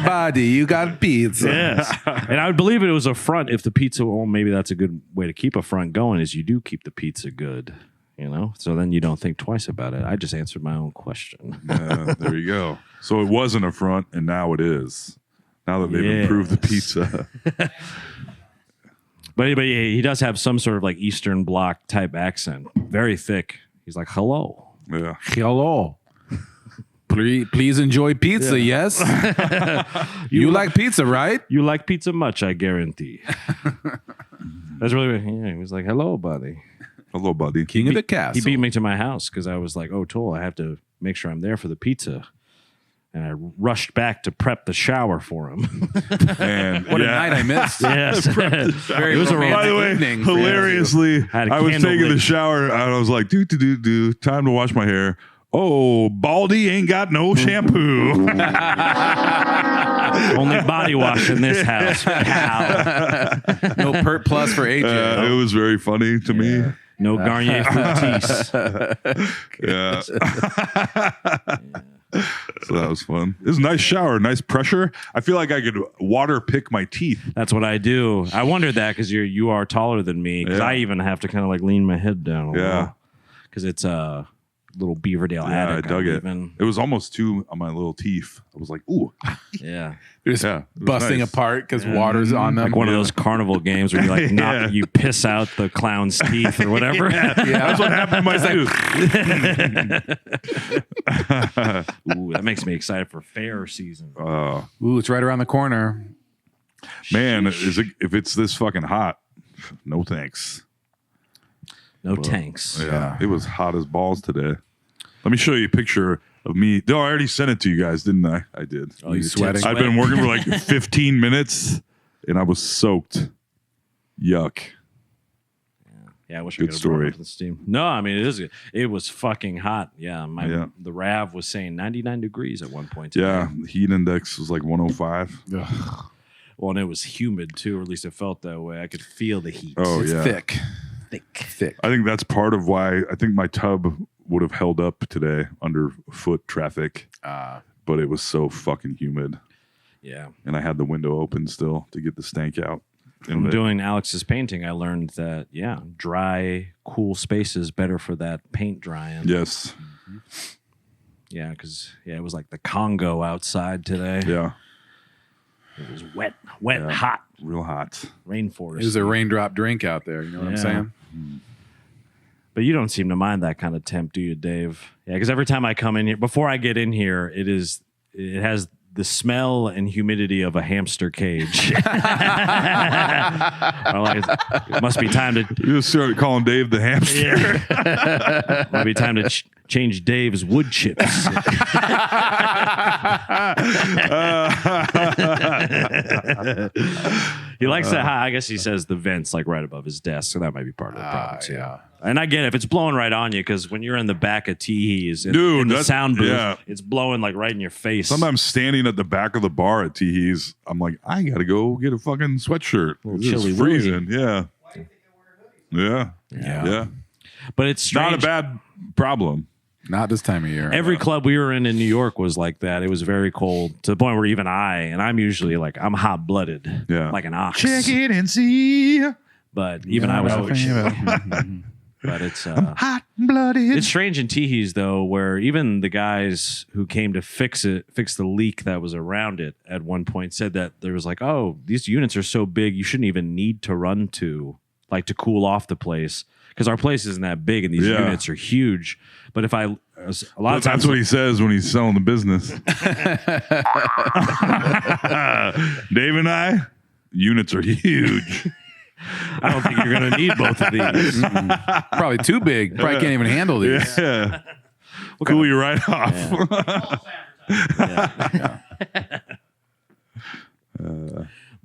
Speaker 5: Buddy, you got pizza.
Speaker 3: Yes. And I would believe it was a front if the pizza, well, maybe that's a good way to keep a front going is you do keep the pizza good, you know? So then you don't think twice about it. I just answered my own question.
Speaker 4: There you go. So it wasn't a front, and now it is. Now that they've improved the pizza.
Speaker 3: But he does have some sort of like Eastern Bloc type accent. Very thick. He's like, "Hello."
Speaker 4: Yeah.
Speaker 5: Hello. Please enjoy pizza, yes? you like pizza, right?
Speaker 3: You like pizza much, I guarantee. That's really, yeah, he was like, "Hello, buddy."
Speaker 4: Hello, buddy.
Speaker 5: King of the castle.
Speaker 3: He beat me to my house because I was like, "Oh, Toll, I have to make sure I'm there for the pizza." And I rushed back to prep the shower for him.
Speaker 4: And
Speaker 5: What a night I missed.
Speaker 3: Yes.
Speaker 5: Very
Speaker 3: It was a
Speaker 5: romantic
Speaker 4: by the way,
Speaker 5: evening for you.
Speaker 4: hilariously,
Speaker 3: Had a
Speaker 4: I was
Speaker 3: candle
Speaker 4: taking the
Speaker 3: lit.
Speaker 4: shower and I was like, do, time to wash my hair. Oh, Baldy ain't got no shampoo.
Speaker 3: Only body wash in this house. Pal.
Speaker 5: No Pert Plus for AJ.
Speaker 4: It was very funny to me.
Speaker 3: No Garnier Fructis.
Speaker 4: Yeah. So that was fun. It was a nice shower, nice pressure. I feel like I could water pick my teeth.
Speaker 3: That's what I do. I wondered that because you are taller than me. Because
Speaker 4: Yeah.
Speaker 3: I even have to kind of like lean my head down.
Speaker 4: Yeah.
Speaker 3: Because it's little Beaverdale
Speaker 4: Yeah, I
Speaker 3: attic.
Speaker 4: dug it.
Speaker 3: Even.
Speaker 4: It was almost 2 on my little teeth. I was like, ooh.
Speaker 3: Yeah.
Speaker 5: They're just
Speaker 4: Yeah, it was
Speaker 5: busting
Speaker 4: nice.
Speaker 5: apart because water's on them.
Speaker 3: Like one of those carnival games where you like knock, you piss out the clown's teeth or whatever.
Speaker 4: That's what happened to my tooth.
Speaker 3: Ooh, that makes me excited for fair season.
Speaker 5: Ooh, it's right around the corner.
Speaker 4: Man, if it's this fucking hot, no thanks.
Speaker 3: No tanks.
Speaker 4: Yeah, it was hot as balls today. Let me show you a picture of me. No, I already sent it to you guys, didn't I? I did.
Speaker 3: Oh, you
Speaker 5: sweating?
Speaker 4: I've been working for like 15 minutes, and I was soaked. Yuck.
Speaker 3: Yeah, I wish I
Speaker 4: Good
Speaker 3: could have
Speaker 4: story.
Speaker 3: brought up the steam. No, I mean it was fucking hot. Yeah, the RAV was saying 99 degrees at one point. Today.
Speaker 4: Yeah, the heat index was like 105.
Speaker 3: Well, and it was humid too, or at least it felt that way. I could feel the heat.
Speaker 4: Oh,
Speaker 5: It's
Speaker 4: yeah.
Speaker 5: thick.
Speaker 3: thick.
Speaker 4: I think that's part of why I think my tub would have held up today under foot traffic, but it was so fucking humid,
Speaker 3: Yeah.
Speaker 4: and I had the window open still to get the stank out.
Speaker 3: From
Speaker 4: And
Speaker 3: doing Alex's painting, I learned that dry, cool space is better for that paint drying.
Speaker 4: yes,
Speaker 3: Yeah, because it was like the Congo outside today.
Speaker 4: yeah,
Speaker 3: It was wet,
Speaker 4: Yeah.
Speaker 3: hot,
Speaker 4: real hot.
Speaker 3: rainforest.
Speaker 5: It was a raindrop drink out there. You know what I'm
Speaker 3: Yeah.
Speaker 5: saying?
Speaker 3: But you don't seem to mind that kind of temp, do you, Dave? Yeah, because every time I come in here, before I get in here, it has the smell and humidity of a hamster cage. I'm like, it must be time to
Speaker 4: You just started calling Dave the hamster.
Speaker 3: might be time to change Dave's wood chips. He likes that. I guess he says the vents like right above his desk, so that might be part of the problem too.
Speaker 5: Yeah.
Speaker 3: And I get it if it's blowing right on you, because when you're in the back of Teehees in
Speaker 4: Dude,
Speaker 3: the
Speaker 4: that's-
Speaker 3: sound booth,
Speaker 4: yeah.
Speaker 3: it's blowing like right in your face.
Speaker 4: Sometimes standing at the back of the bar at Teehees, I'm like, I gotta go get a fucking sweatshirt.
Speaker 3: Little
Speaker 4: This
Speaker 3: chilly
Speaker 4: is freezing. Yeah. Yeah. Yeah.
Speaker 3: But it's strange.
Speaker 4: Not a bad problem.
Speaker 5: Not this time of year.
Speaker 3: Every club we were in New York was like that. It was very cold to the point where even I'm usually like, I'm hot blooded,
Speaker 4: Yeah.
Speaker 3: like an ox.
Speaker 4: it and see.
Speaker 3: But even I was always But it's
Speaker 4: Hot blooded.
Speaker 3: it's strange in Teehees though, where even the guys who came to fix the leak that was around it at one point said that there was like, oh, these units are so big, you shouldn't even need to run to cool off the place, because our place isn't that big and these
Speaker 4: Yeah.
Speaker 3: units are huge. But if a lot of times
Speaker 4: That's what he says when he's selling the business. Dave and I, units are huge.
Speaker 3: I don't think you're going to need both of these.
Speaker 5: Probably too big. Probably can't even handle these.
Speaker 4: Yeah. Cool you right off.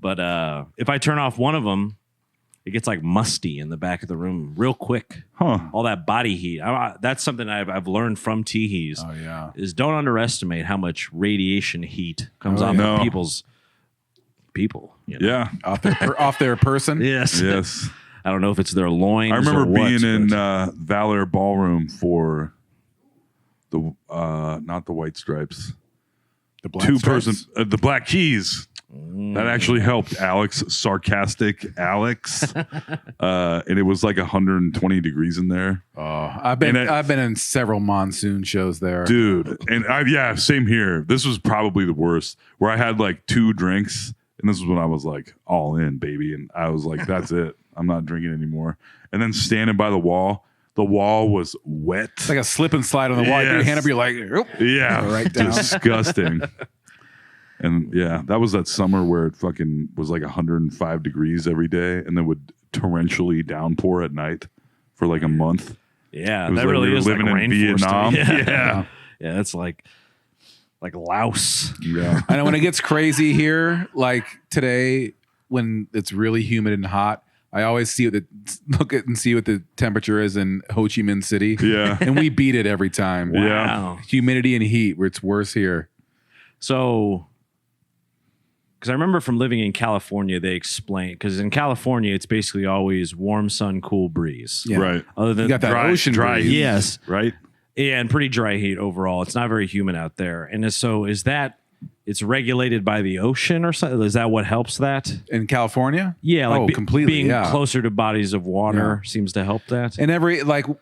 Speaker 3: But if I turn off one of them, it gets like musty in the back of the room real quick.
Speaker 4: Huh.
Speaker 3: All that body heat. That's something I've learned from Teehees.
Speaker 5: Oh, yeah.
Speaker 3: Is don't underestimate how much radiation heat comes off
Speaker 4: yeah.
Speaker 3: of people. You know?
Speaker 4: Yeah.
Speaker 5: Off their person.
Speaker 3: Yes.
Speaker 4: Yes.
Speaker 3: I don't know if it's their loins.
Speaker 4: I remember
Speaker 3: or what,
Speaker 4: being in
Speaker 3: but-
Speaker 4: Valor Ballroom for the not the White Stripes,
Speaker 5: The black
Speaker 4: two-person,
Speaker 5: stripes.
Speaker 4: the Black Keys. That actually helped Alex, sarcastic Alex, and it was like 120 degrees in there,
Speaker 5: Oh, I've been
Speaker 4: And
Speaker 5: in several monsoon shows there.
Speaker 4: dude. And same here. This was probably the worst, where I had like 2 drinks, and this was when I was like all in, baby, and I was like, that's it. I'm not drinking anymore. And then standing by the wall was wet.
Speaker 5: It's like a slip and slide on the wall. You put your
Speaker 4: Yes.
Speaker 5: hand up, you're like, "Oop."
Speaker 4: Yeah,
Speaker 5: Right down.
Speaker 4: disgusting. And yeah, that was that summer where it fucking was like 105 degrees every day, and then would torrentially downpour at night for like a month.
Speaker 3: Yeah,
Speaker 4: It was
Speaker 3: that
Speaker 4: like
Speaker 3: really
Speaker 4: we were
Speaker 3: is
Speaker 4: living
Speaker 3: like
Speaker 4: in
Speaker 3: rainforest.
Speaker 4: Vietnam.
Speaker 3: Yeah.
Speaker 4: Yeah.
Speaker 3: That's like Laos.
Speaker 4: Yeah.
Speaker 5: I know when it gets crazy here, like today, when it's really humid and hot, I always see look at and see what the temperature is in Ho Chi Minh City.
Speaker 4: Yeah.
Speaker 5: And we beat it every time.
Speaker 4: Yeah.
Speaker 3: Wow.
Speaker 5: Humidity and heat, where it's worse here.
Speaker 3: So, because I remember from living in California, they explained, because in California, it's basically always warm sun, cool breeze.
Speaker 5: Yeah.
Speaker 4: Right.
Speaker 3: Other than
Speaker 5: You got that ocean
Speaker 4: dry
Speaker 5: breeze.
Speaker 4: heat.
Speaker 3: Yes.
Speaker 4: Right.
Speaker 3: Yeah, and pretty dry heat overall. It's not very humid out there. And so is that it's regulated by the ocean or something. Is that what helps that?
Speaker 5: In California?
Speaker 3: Yeah, like
Speaker 5: completely.
Speaker 3: being
Speaker 5: yeah.
Speaker 3: closer to bodies of water seems to help that.
Speaker 5: And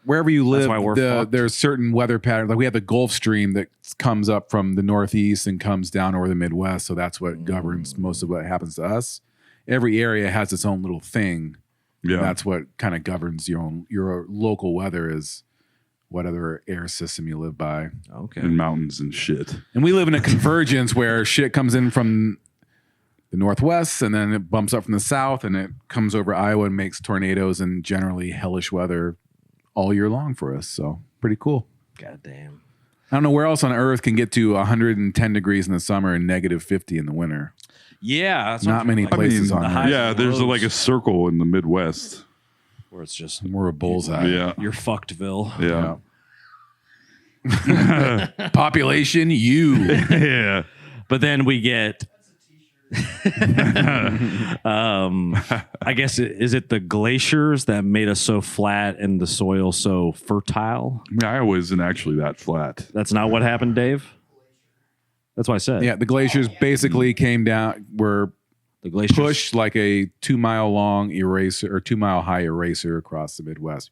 Speaker 5: wherever you live,
Speaker 3: why we're fucked.
Speaker 5: there's certain weather patterns. Like we have the Gulf Stream that comes up from the Northeast and comes down over the Midwest. So that's what governs most of what happens to us. Every area has its own little thing.
Speaker 4: Yeah.
Speaker 5: And that's what kind of governs your local weather is whatever air system you live by.
Speaker 3: Okay.
Speaker 4: And mountains and shit.
Speaker 5: And we live in a convergence where shit comes in from the Northwest and then it bumps up from the South and it comes over Iowa and makes tornadoes and generally hellish weather all year long for us. So pretty cool.
Speaker 3: God damn.
Speaker 5: I don't know where else on earth can get to 110 degrees in the summer and negative 50 in the winter.
Speaker 3: Yeah. That's
Speaker 5: Not many places on
Speaker 3: the
Speaker 5: Earth.
Speaker 3: highs
Speaker 4: Yeah,
Speaker 3: and
Speaker 4: there's
Speaker 3: lows
Speaker 4: like a circle in the Midwest.
Speaker 3: where it's just
Speaker 5: We're a bullseye.
Speaker 4: Yeah.
Speaker 3: you're fuckedville.
Speaker 4: Yeah.
Speaker 5: Population, you.
Speaker 4: Yeah.
Speaker 3: But then we get I guess is it the glaciers that made us so flat and the soil so fertile?
Speaker 4: I mean, Iowa isn't actually that flat.
Speaker 3: That's not what happened, Dave. That's what I said.
Speaker 5: Yeah, the glaciers basically came down, were
Speaker 3: The glaciers
Speaker 5: pushed like a 2 mile long eraser or 2 mile high eraser across the Midwest.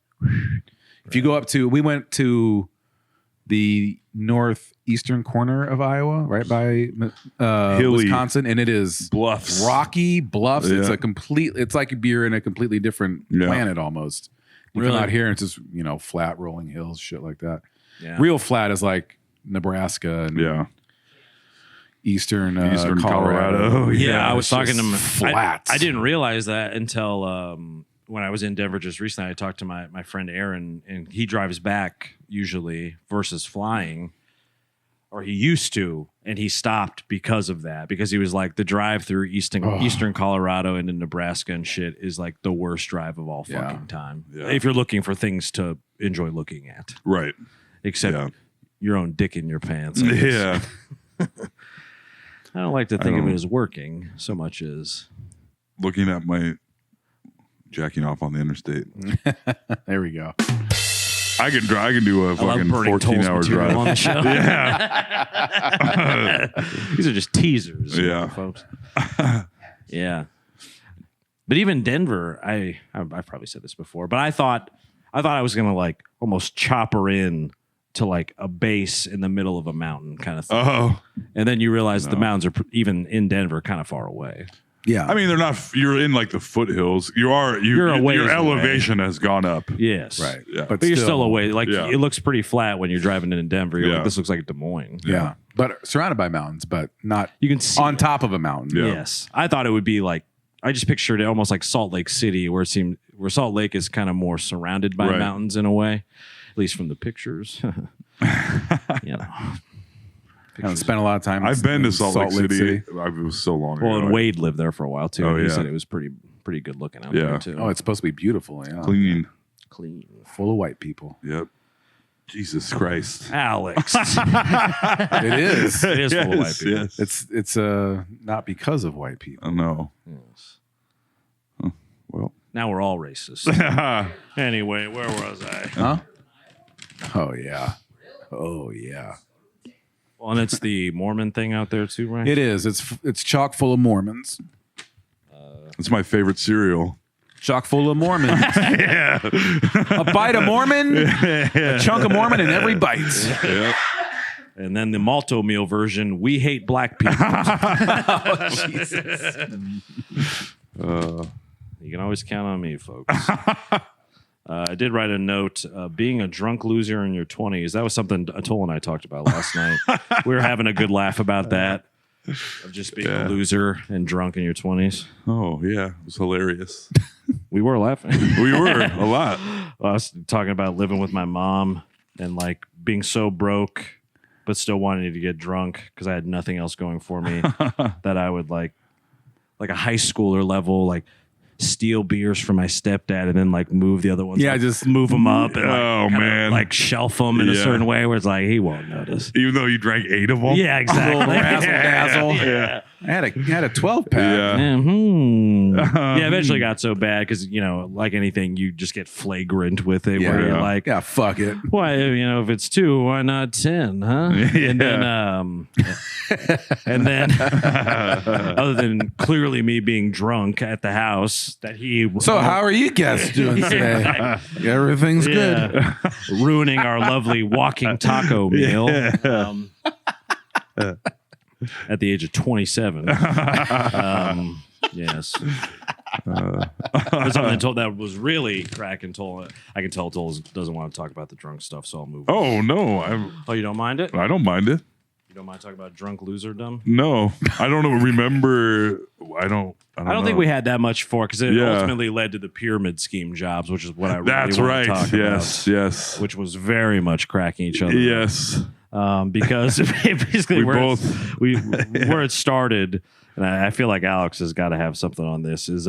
Speaker 5: If you go up to, we went to the northeastern corner of Iowa, right by
Speaker 4: Hilly.
Speaker 5: Wisconsin, and it is
Speaker 4: Bluffs.
Speaker 5: rocky bluffs.
Speaker 4: Yeah.
Speaker 5: It's like you're in a completely different
Speaker 4: Yeah.
Speaker 5: planet almost. You
Speaker 3: Really?
Speaker 5: come out here and it's just, flat rolling hills, shit like that.
Speaker 3: Yeah.
Speaker 5: Real flat is like Nebraska and
Speaker 4: Yeah.
Speaker 5: eastern
Speaker 4: Colorado.
Speaker 3: Yeah, I
Speaker 5: it's
Speaker 3: was talking to
Speaker 5: just
Speaker 3: him.
Speaker 5: flat.
Speaker 3: I didn't realize that until when I was in Denver just recently. I talked to my friend Aaron, and he drives back usually versus flying, or he used to, and he stopped because of that. Because he was like, the drive through eastern Colorado into Nebraska and shit is like the worst drive of all
Speaker 5: Yeah.
Speaker 3: fucking time.
Speaker 4: Yeah.
Speaker 3: If you're looking for things to enjoy looking at,
Speaker 4: Right.
Speaker 3: except
Speaker 4: Yeah.
Speaker 3: your own dick in your pants. I guess.
Speaker 4: Yeah.
Speaker 3: I don't like to think of
Speaker 4: don't-
Speaker 3: it as working so much as.
Speaker 4: Looking at my jacking off on the interstate.
Speaker 5: There we go.
Speaker 4: I can do a
Speaker 3: I love
Speaker 4: fucking
Speaker 3: burning
Speaker 4: 14-hour
Speaker 3: material on
Speaker 4: drive.
Speaker 3: the show. These are just teasers,
Speaker 4: Yeah.
Speaker 3: folks. Yeah, but even Denver, I've probably said this before, but I thought I was gonna like almost chopper in to like a base in the middle of a mountain kind of thing,
Speaker 4: Oh,
Speaker 3: and then you realize the mountains are even in Denver kind of far away.
Speaker 5: Yeah.
Speaker 4: I mean, they're not. You're in like the foothills.
Speaker 3: You're a ways
Speaker 4: Your
Speaker 3: away.
Speaker 4: elevation has gone up.
Speaker 3: Yes,
Speaker 5: right.
Speaker 4: Yeah.
Speaker 3: But you're still away. Like
Speaker 4: Yeah.
Speaker 3: it looks pretty flat when you're driving in Denver. You're
Speaker 4: Yeah.
Speaker 3: like, this looks like Des Moines.
Speaker 5: Yeah. But surrounded by mountains, but not
Speaker 3: You can see
Speaker 5: on
Speaker 3: it.
Speaker 5: top of a mountain.
Speaker 4: Yeah.
Speaker 3: Yes, I thought it would be like I just pictured it almost like Salt Lake City, where Salt Lake is kind of more surrounded by
Speaker 4: Right.
Speaker 3: mountains in a way, at least from the pictures. You know.
Speaker 5: I haven't spent a lot of time.
Speaker 4: I've been to
Speaker 5: in
Speaker 4: Salt Lake City. It was so long
Speaker 3: Well,
Speaker 4: ago.
Speaker 3: and Wade lived there for a while too.
Speaker 4: Oh,
Speaker 3: and he
Speaker 4: yeah.
Speaker 3: said it was pretty good looking out
Speaker 4: Yeah.
Speaker 3: there too.
Speaker 5: Oh, it's supposed to be beautiful. Yeah.
Speaker 4: Clean.
Speaker 3: clean.
Speaker 5: Full of white people.
Speaker 4: Yep. Jesus Christ.
Speaker 3: Alex,
Speaker 5: It is.
Speaker 3: it is full of white people.
Speaker 4: Yes.
Speaker 5: It's not because of white people.
Speaker 4: I know.
Speaker 3: Yes.
Speaker 4: Well.
Speaker 3: Now we're all racist. Anyway, where was I?
Speaker 5: Huh? Oh yeah. Oh yeah.
Speaker 3: Well, and it's the Mormon thing out there too, right?
Speaker 5: It is. It's chock full of Mormons.
Speaker 4: It's my favorite cereal.
Speaker 5: Chock full of Mormons. A bite of Mormon, a chunk of Mormon in every bite.
Speaker 4: Yep.
Speaker 3: And then the malto meal version, we hate black people. You can always count on me, folks. I did write a note. Being a drunk loser in your 20s, that was something Atul and I talked about last night. We were having a good laugh about that, of just being a loser and drunk in your 20s.
Speaker 4: Oh, yeah. It was hilarious.
Speaker 3: We were laughing.
Speaker 4: We were a lot.
Speaker 3: I was talking about living with my mom and like being so broke, but still wanting to get drunk because I had nothing else going for me that I would like a high schooler level, like steal beers from my stepdad and then like move the other ones.
Speaker 5: Yeah,
Speaker 3: like,
Speaker 5: just
Speaker 3: move them up and
Speaker 4: Oh,
Speaker 3: like, kinda,
Speaker 4: man.
Speaker 3: like shelf them in a
Speaker 4: Yeah.
Speaker 3: certain way where it's like he won't notice.
Speaker 4: Even though you drank 8 of them.
Speaker 3: Yeah, exactly.
Speaker 5: razzle-dazzle.
Speaker 3: Yeah.
Speaker 5: I had a 12 pack.
Speaker 4: Yeah.
Speaker 3: Yeah, eventually got so bad because like anything, you just get flagrant with it. Where you're like,
Speaker 5: Yeah, fuck it.
Speaker 3: why, if it's 2, why not 10, huh? And then, other than clearly me being drunk at the house, that he
Speaker 5: So how are you guys doing today? Everything's good.
Speaker 3: yeah, ruining our lovely walking taco meal. At the age of 27. Yes. But something that was really cracking. I can tell Toll doesn't want to talk about the drunk stuff, so I'll move on.
Speaker 4: Oh no,
Speaker 3: Oh, you don't mind it?
Speaker 4: I don't mind it.
Speaker 3: You don't mind talking about drunk loserdom?
Speaker 4: No, I don't remember. I don't
Speaker 3: think we had that much for because it
Speaker 4: Yeah.
Speaker 3: ultimately led to the pyramid scheme jobs, which is what I really
Speaker 4: That's
Speaker 3: want
Speaker 4: right.
Speaker 3: to talk
Speaker 4: Yes,
Speaker 3: about.
Speaker 4: yes,
Speaker 3: Which was very much cracking each other.
Speaker 4: yes.
Speaker 3: Because basically
Speaker 4: We
Speaker 3: where it started, and I feel like Alex has got to have something on this, is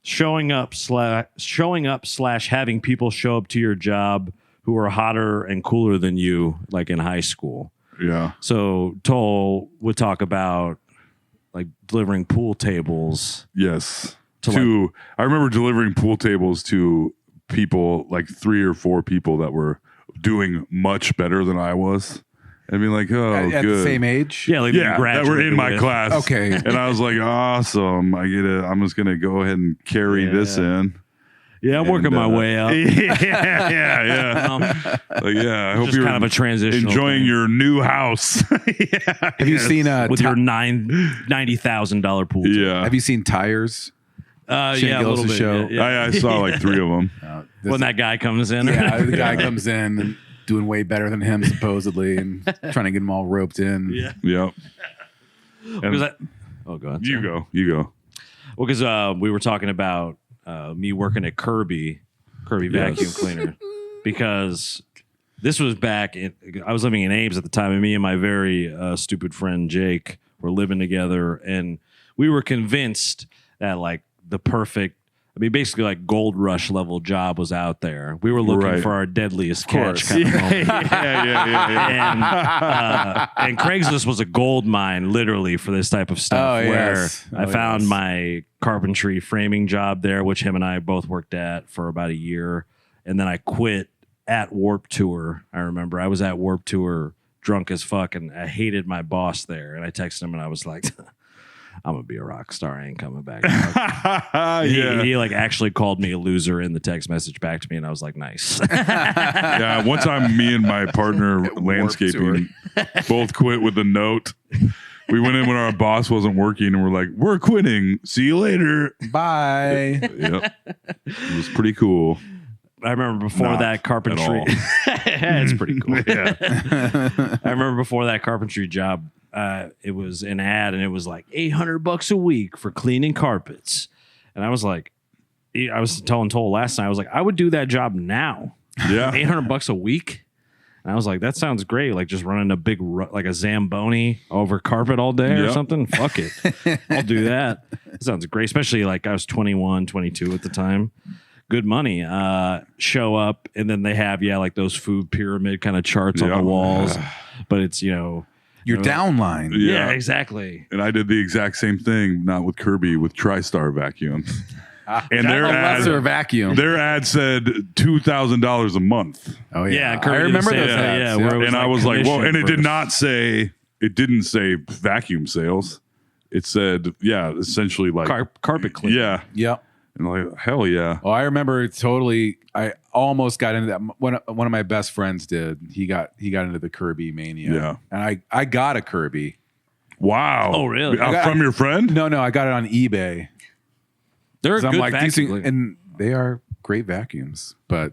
Speaker 3: showing up / having people show up to your job who are hotter and cooler than you, like in high school.
Speaker 4: Yeah.
Speaker 3: So Toll would talk about like delivering pool tables.
Speaker 4: Yes.
Speaker 3: To
Speaker 4: I remember delivering pool tables to people, like 3 or 4 people that were doing much better than I was. And being like, oh,
Speaker 5: At
Speaker 4: good.
Speaker 5: the same age?
Speaker 3: Yeah, like
Speaker 4: Yeah, that were in my class.
Speaker 5: Okay.
Speaker 4: And I was like, awesome. I'm just going to go ahead and carry this in.
Speaker 3: Yeah, I'm working
Speaker 4: And,
Speaker 3: my way up.
Speaker 4: Yeah. Like, yeah, I hope
Speaker 3: Just
Speaker 4: you're
Speaker 3: kind of a transition.
Speaker 4: enjoying your new house.
Speaker 5: Have you seen
Speaker 3: with your $90,000 pool. table.
Speaker 4: Yeah.
Speaker 5: Have you seen Tires? Shane
Speaker 3: Yeah, a little
Speaker 5: Gillis'
Speaker 3: bit.
Speaker 5: show.
Speaker 3: Yeah.
Speaker 4: I saw like 3 of them.
Speaker 3: When that guy comes in.
Speaker 5: Yeah, the guy comes in and doing way better than him supposedly, and trying to get them all roped in.
Speaker 3: Yeah.
Speaker 4: Yep.
Speaker 3: Was that? Oh, go ahead.
Speaker 4: You
Speaker 3: sorry.
Speaker 4: go. You go.
Speaker 3: Well, because we were talking about me working at Kirby Vacuum Cleaner, because this was back. I was living in Ames at the time, and me and my very stupid friend Jake were living together, and we were convinced that like the perfect. I mean, basically, like gold rush level job was out there. We were looking
Speaker 4: Right.
Speaker 3: for our deadliest catch
Speaker 4: course.
Speaker 3: kind of moment.
Speaker 4: Yeah.
Speaker 3: And Craigslist was a gold mine, literally, for this type of stuff.
Speaker 5: Oh,
Speaker 3: where
Speaker 5: yes.
Speaker 3: I
Speaker 5: Oh,
Speaker 3: found
Speaker 5: yes.
Speaker 3: my carpentry framing job there, which him and I both worked at for about a year, and then I quit at Warp Tour. I remember I was at Warp Tour drunk as fuck, and I hated my boss there. And I texted him, and I was like, I'm gonna be a rock star. I ain't coming back. He like actually called me a loser in the text message back to me, and I was like, nice.
Speaker 4: Yeah. One time, me and my partner landscaping both quit with a note. We went in when our boss wasn't working, and we're like, "We're quitting. See you later."
Speaker 5: Bye.
Speaker 4: Yep. It was pretty cool.
Speaker 3: I remember before
Speaker 4: Not
Speaker 3: that carpentry.
Speaker 4: at all.
Speaker 3: It's pretty cool.
Speaker 4: Yeah.
Speaker 3: I remember before that carpentry job, it was an ad, and it was like $800 a week for cleaning carpets. And I was like, I was telling Toll last night, I was like, I would do that job now.
Speaker 4: Yeah.
Speaker 3: $800 a week. And I was like, that sounds great. Like just running a big, like a Zamboni over carpet all day or
Speaker 4: Yep.
Speaker 3: something. Fuck it. I'll do that. That sounds great. Especially like I was 21, 22 at the time. Good money. Show up, and then they have, like those food pyramid kind of charts on
Speaker 4: Yeah.
Speaker 3: the walls. But it's,
Speaker 5: Your downline.
Speaker 3: yeah, exactly.
Speaker 4: And I did the exact same thing, not with Kirby, with TriStar vacuums. And their
Speaker 5: A lesser
Speaker 4: ad,
Speaker 5: vacuum.
Speaker 4: their ad said $2,000 a month.
Speaker 5: Oh yeah,
Speaker 3: Yeah, Kirby
Speaker 5: I remember
Speaker 3: did
Speaker 5: those
Speaker 3: say that,
Speaker 5: ads.
Speaker 3: where it was
Speaker 4: And I
Speaker 3: like
Speaker 4: was like, well, and it did
Speaker 3: commission
Speaker 4: not say, it didn't say vacuum sales. It said, essentially like,
Speaker 3: carpet clean.
Speaker 4: yeah.
Speaker 5: Yep.
Speaker 4: And like, hell yeah.
Speaker 5: Oh, I remember it totally. I almost got into that. One of my best friends did. He got into the Kirby mania.
Speaker 4: Yeah.
Speaker 5: And I got a Kirby.
Speaker 4: Wow.
Speaker 3: Oh, really?
Speaker 4: From your friend?
Speaker 5: No, I got it on eBay.
Speaker 3: They're a
Speaker 5: 'Cause
Speaker 3: good
Speaker 5: I'm like, these
Speaker 3: vacuum
Speaker 5: things,
Speaker 3: cleaner.
Speaker 5: and they are great vacuums, but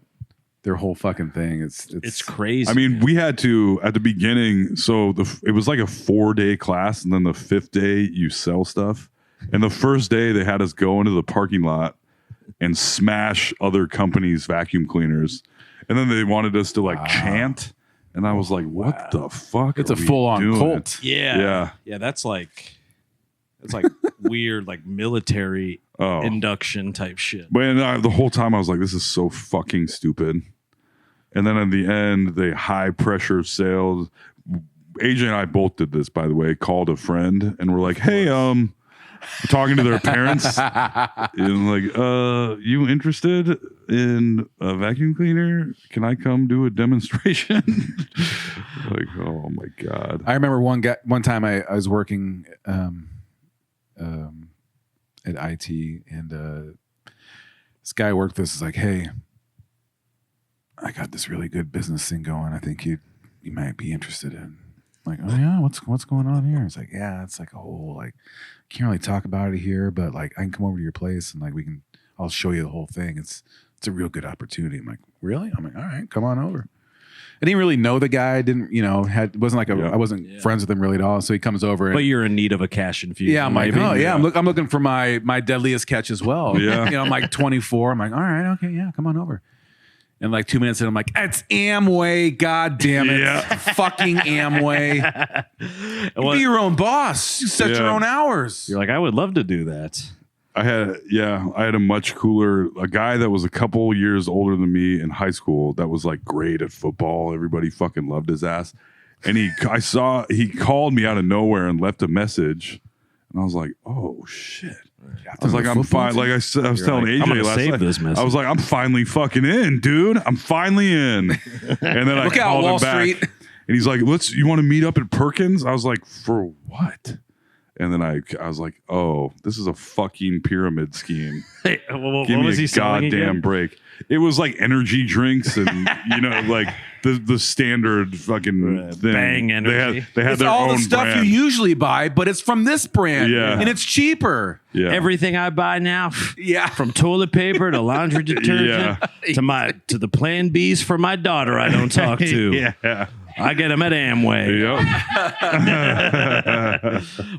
Speaker 5: their whole fucking thing
Speaker 3: It's crazy.
Speaker 4: I mean, we had to at the beginning. So it was like a 4-day class, and then the 5th day you sell stuff. And the first day they had us go into the parking lot and smash other companies' vacuum cleaners, and then they wanted us to like chant. And I was like, "What the fuck?"
Speaker 5: It's
Speaker 4: are
Speaker 5: a
Speaker 4: we
Speaker 5: full on
Speaker 4: doing?
Speaker 5: cult.
Speaker 3: yeah.
Speaker 4: Yeah.
Speaker 3: Yeah, that's like weird, like military induction type shit.
Speaker 4: But the whole time I was like, this is so fucking stupid. And then at the end, they high pressure sales. AJ and I both did this, by the way, called a friend and we're like, hey, talking to their parents and like, you interested in a vacuum cleaner? Can I come do a demonstration? Like, oh my God.
Speaker 5: I remember one time I was working at IT and this guy worked this is like, hey, I got this really good business thing going. I think you might be interested in. Like, oh yeah, what's going on here? It's like, yeah, it's like a whole like can't really talk about it here, but like I can come over to your place and like I'll show you the whole thing. It's a real good opportunity. I'm like, really? I'm like, all right, come on over. I didn't really know the guy. Wasn't like I wasn't friends with him really at all. So he comes over.
Speaker 3: But you're in need of a cash infusion.
Speaker 5: Yeah, I'm like,
Speaker 3: maybe.
Speaker 5: oh yeah, I'm looking for my deadliest catch as well.
Speaker 4: Yeah.
Speaker 5: I'm like 24. I'm like, all right, okay, yeah, come on over. And like 2 minutes in, I'm like, it's Amway. God damn it.
Speaker 4: Yeah.
Speaker 5: Fucking Amway. You be your own boss. You set your own hours.
Speaker 3: You're like, I would love to do that.
Speaker 4: I had a much cooler, a guy that was a couple years older than me in high school that was like great at football. Everybody fucking loved his ass. And he called me out of nowhere and left a message. And I was like, oh shit. I was like, I'm fine. Like I was telling AJ
Speaker 3: I'm gonna
Speaker 4: last
Speaker 3: save
Speaker 4: night,
Speaker 3: this message.
Speaker 4: I was like, I'm finally fucking in, dude. I'm finally in. And then
Speaker 5: Look
Speaker 4: I
Speaker 5: out,
Speaker 4: called
Speaker 5: Wall
Speaker 4: him back,
Speaker 5: Street.
Speaker 4: and he's like, you want to meet up at Perkins? I was like, for what? And then I was like, oh, this is a fucking pyramid scheme.
Speaker 3: Hey,
Speaker 4: Give
Speaker 3: what
Speaker 4: me
Speaker 3: was he
Speaker 4: a
Speaker 3: selling
Speaker 4: goddamn
Speaker 3: again?
Speaker 4: break. It was like energy drinks and like the standard fucking thing.
Speaker 3: Bang energy.
Speaker 4: They had
Speaker 5: It's
Speaker 4: their
Speaker 5: all
Speaker 4: own
Speaker 5: the stuff
Speaker 4: brand.
Speaker 5: you usually buy, but it's from this brand.
Speaker 4: Yeah.
Speaker 5: And it's cheaper.
Speaker 4: Yeah.
Speaker 3: Everything I buy now,
Speaker 5: Yeah.
Speaker 3: from toilet paper to laundry detergent to the Plan Bs for my daughter I don't talk to.
Speaker 4: Yeah.
Speaker 3: I get them at Amway.
Speaker 4: Yep.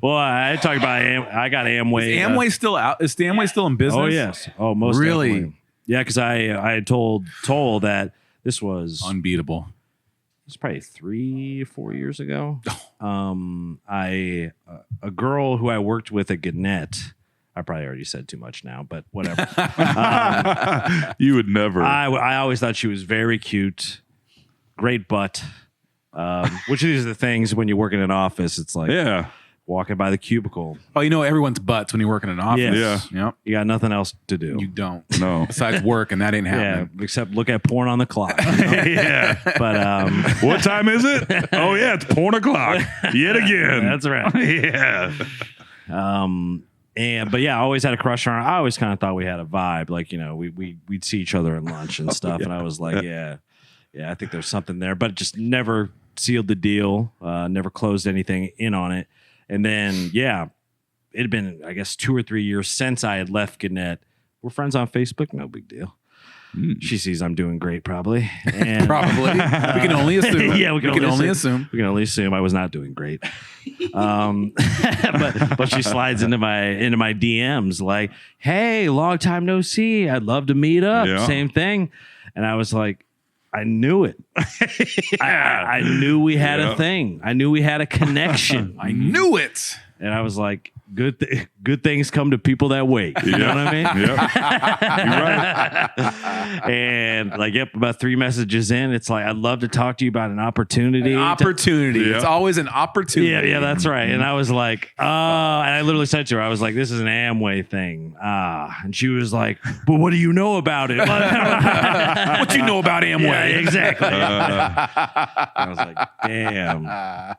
Speaker 3: Well, I talk about I got Amway.
Speaker 5: Is Amway still out? Is the Amway still in business?
Speaker 3: Oh yes. Oh, most
Speaker 5: Really?
Speaker 3: definitely. Yeah, because I had told Toll that this was
Speaker 5: Unbeatable.
Speaker 3: it's probably 3-4 years ago. A girl who I worked with at Gannett. I probably already said too much now, but whatever.
Speaker 4: You would never.
Speaker 3: I always thought she was very cute, great butt. Which of these are the things when you work in an office? It's like walking by the cubicle.
Speaker 5: Oh, you know everyone's butts when you work in an office.
Speaker 3: Yes.
Speaker 5: Yep.
Speaker 3: You got nothing else to do.
Speaker 5: You don't.
Speaker 4: No.
Speaker 5: Besides work, and that ain't
Speaker 3: Yeah,
Speaker 5: happening.
Speaker 3: except look at porn on the clock. You know?
Speaker 4: Yeah.
Speaker 3: But
Speaker 4: What time is it? Oh yeah, it's porn o'clock. Yet again.
Speaker 3: that's right.
Speaker 4: Yeah.
Speaker 3: But yeah, I always had a crush on her. I always kind of thought we had a vibe. Like, we'd see each other at lunch and stuff. And I was like, yeah, I think there's something there, but just never sealed the deal. Never closed anything in on it. And then, it had been, I guess, 2 or 3 years since I had left Gannett. We're friends on Facebook. No big deal. She sees I'm doing great, probably. And
Speaker 5: Probably. We can only assume.
Speaker 3: Yeah, we can only assume. We can only assume I was not doing great. But she slides into my DMs like, "Hey, long time no see. I'd love to meet up."
Speaker 4: Yeah.
Speaker 3: Same thing. And I was like, I knew it. I knew we had a thing. I knew we had a connection.
Speaker 5: I knew it.
Speaker 3: And I was like, good things come to people that wait. You know what I mean?
Speaker 4: Yep. You're right.
Speaker 3: And about 3 messages in, it's like, I'd love to talk to you about an opportunity.
Speaker 5: Opportunity.
Speaker 4: Yeah.
Speaker 5: It's always an opportunity.
Speaker 3: Yeah, that's right. And I was like, and I literally said to her, I was like, this is an Amway thing. And she was like, but what do you know about it?
Speaker 5: What you know about Amway?
Speaker 3: Yeah, exactly. I was like, damn.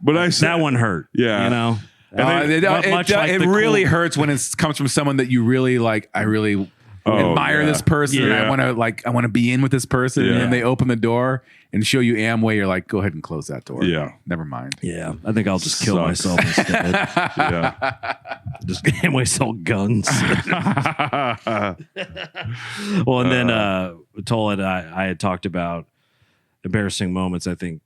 Speaker 4: But I said
Speaker 3: That one hurt.
Speaker 4: Yeah.
Speaker 3: You know?
Speaker 5: It really hurts when it comes from someone that you really like. I really admire this person.
Speaker 3: Yeah.
Speaker 5: I want to be in with this person.
Speaker 4: Yeah.
Speaker 5: And then they open the door and show you Amway. You're like, go ahead and close that door.
Speaker 4: Yeah.
Speaker 5: Never mind.
Speaker 3: Yeah, I think I'll just kill
Speaker 4: Sucks.
Speaker 3: myself instead.
Speaker 4: Yeah.
Speaker 3: Just Amway sell guns. Well, and then Toll and I had talked about embarrassing moments. I think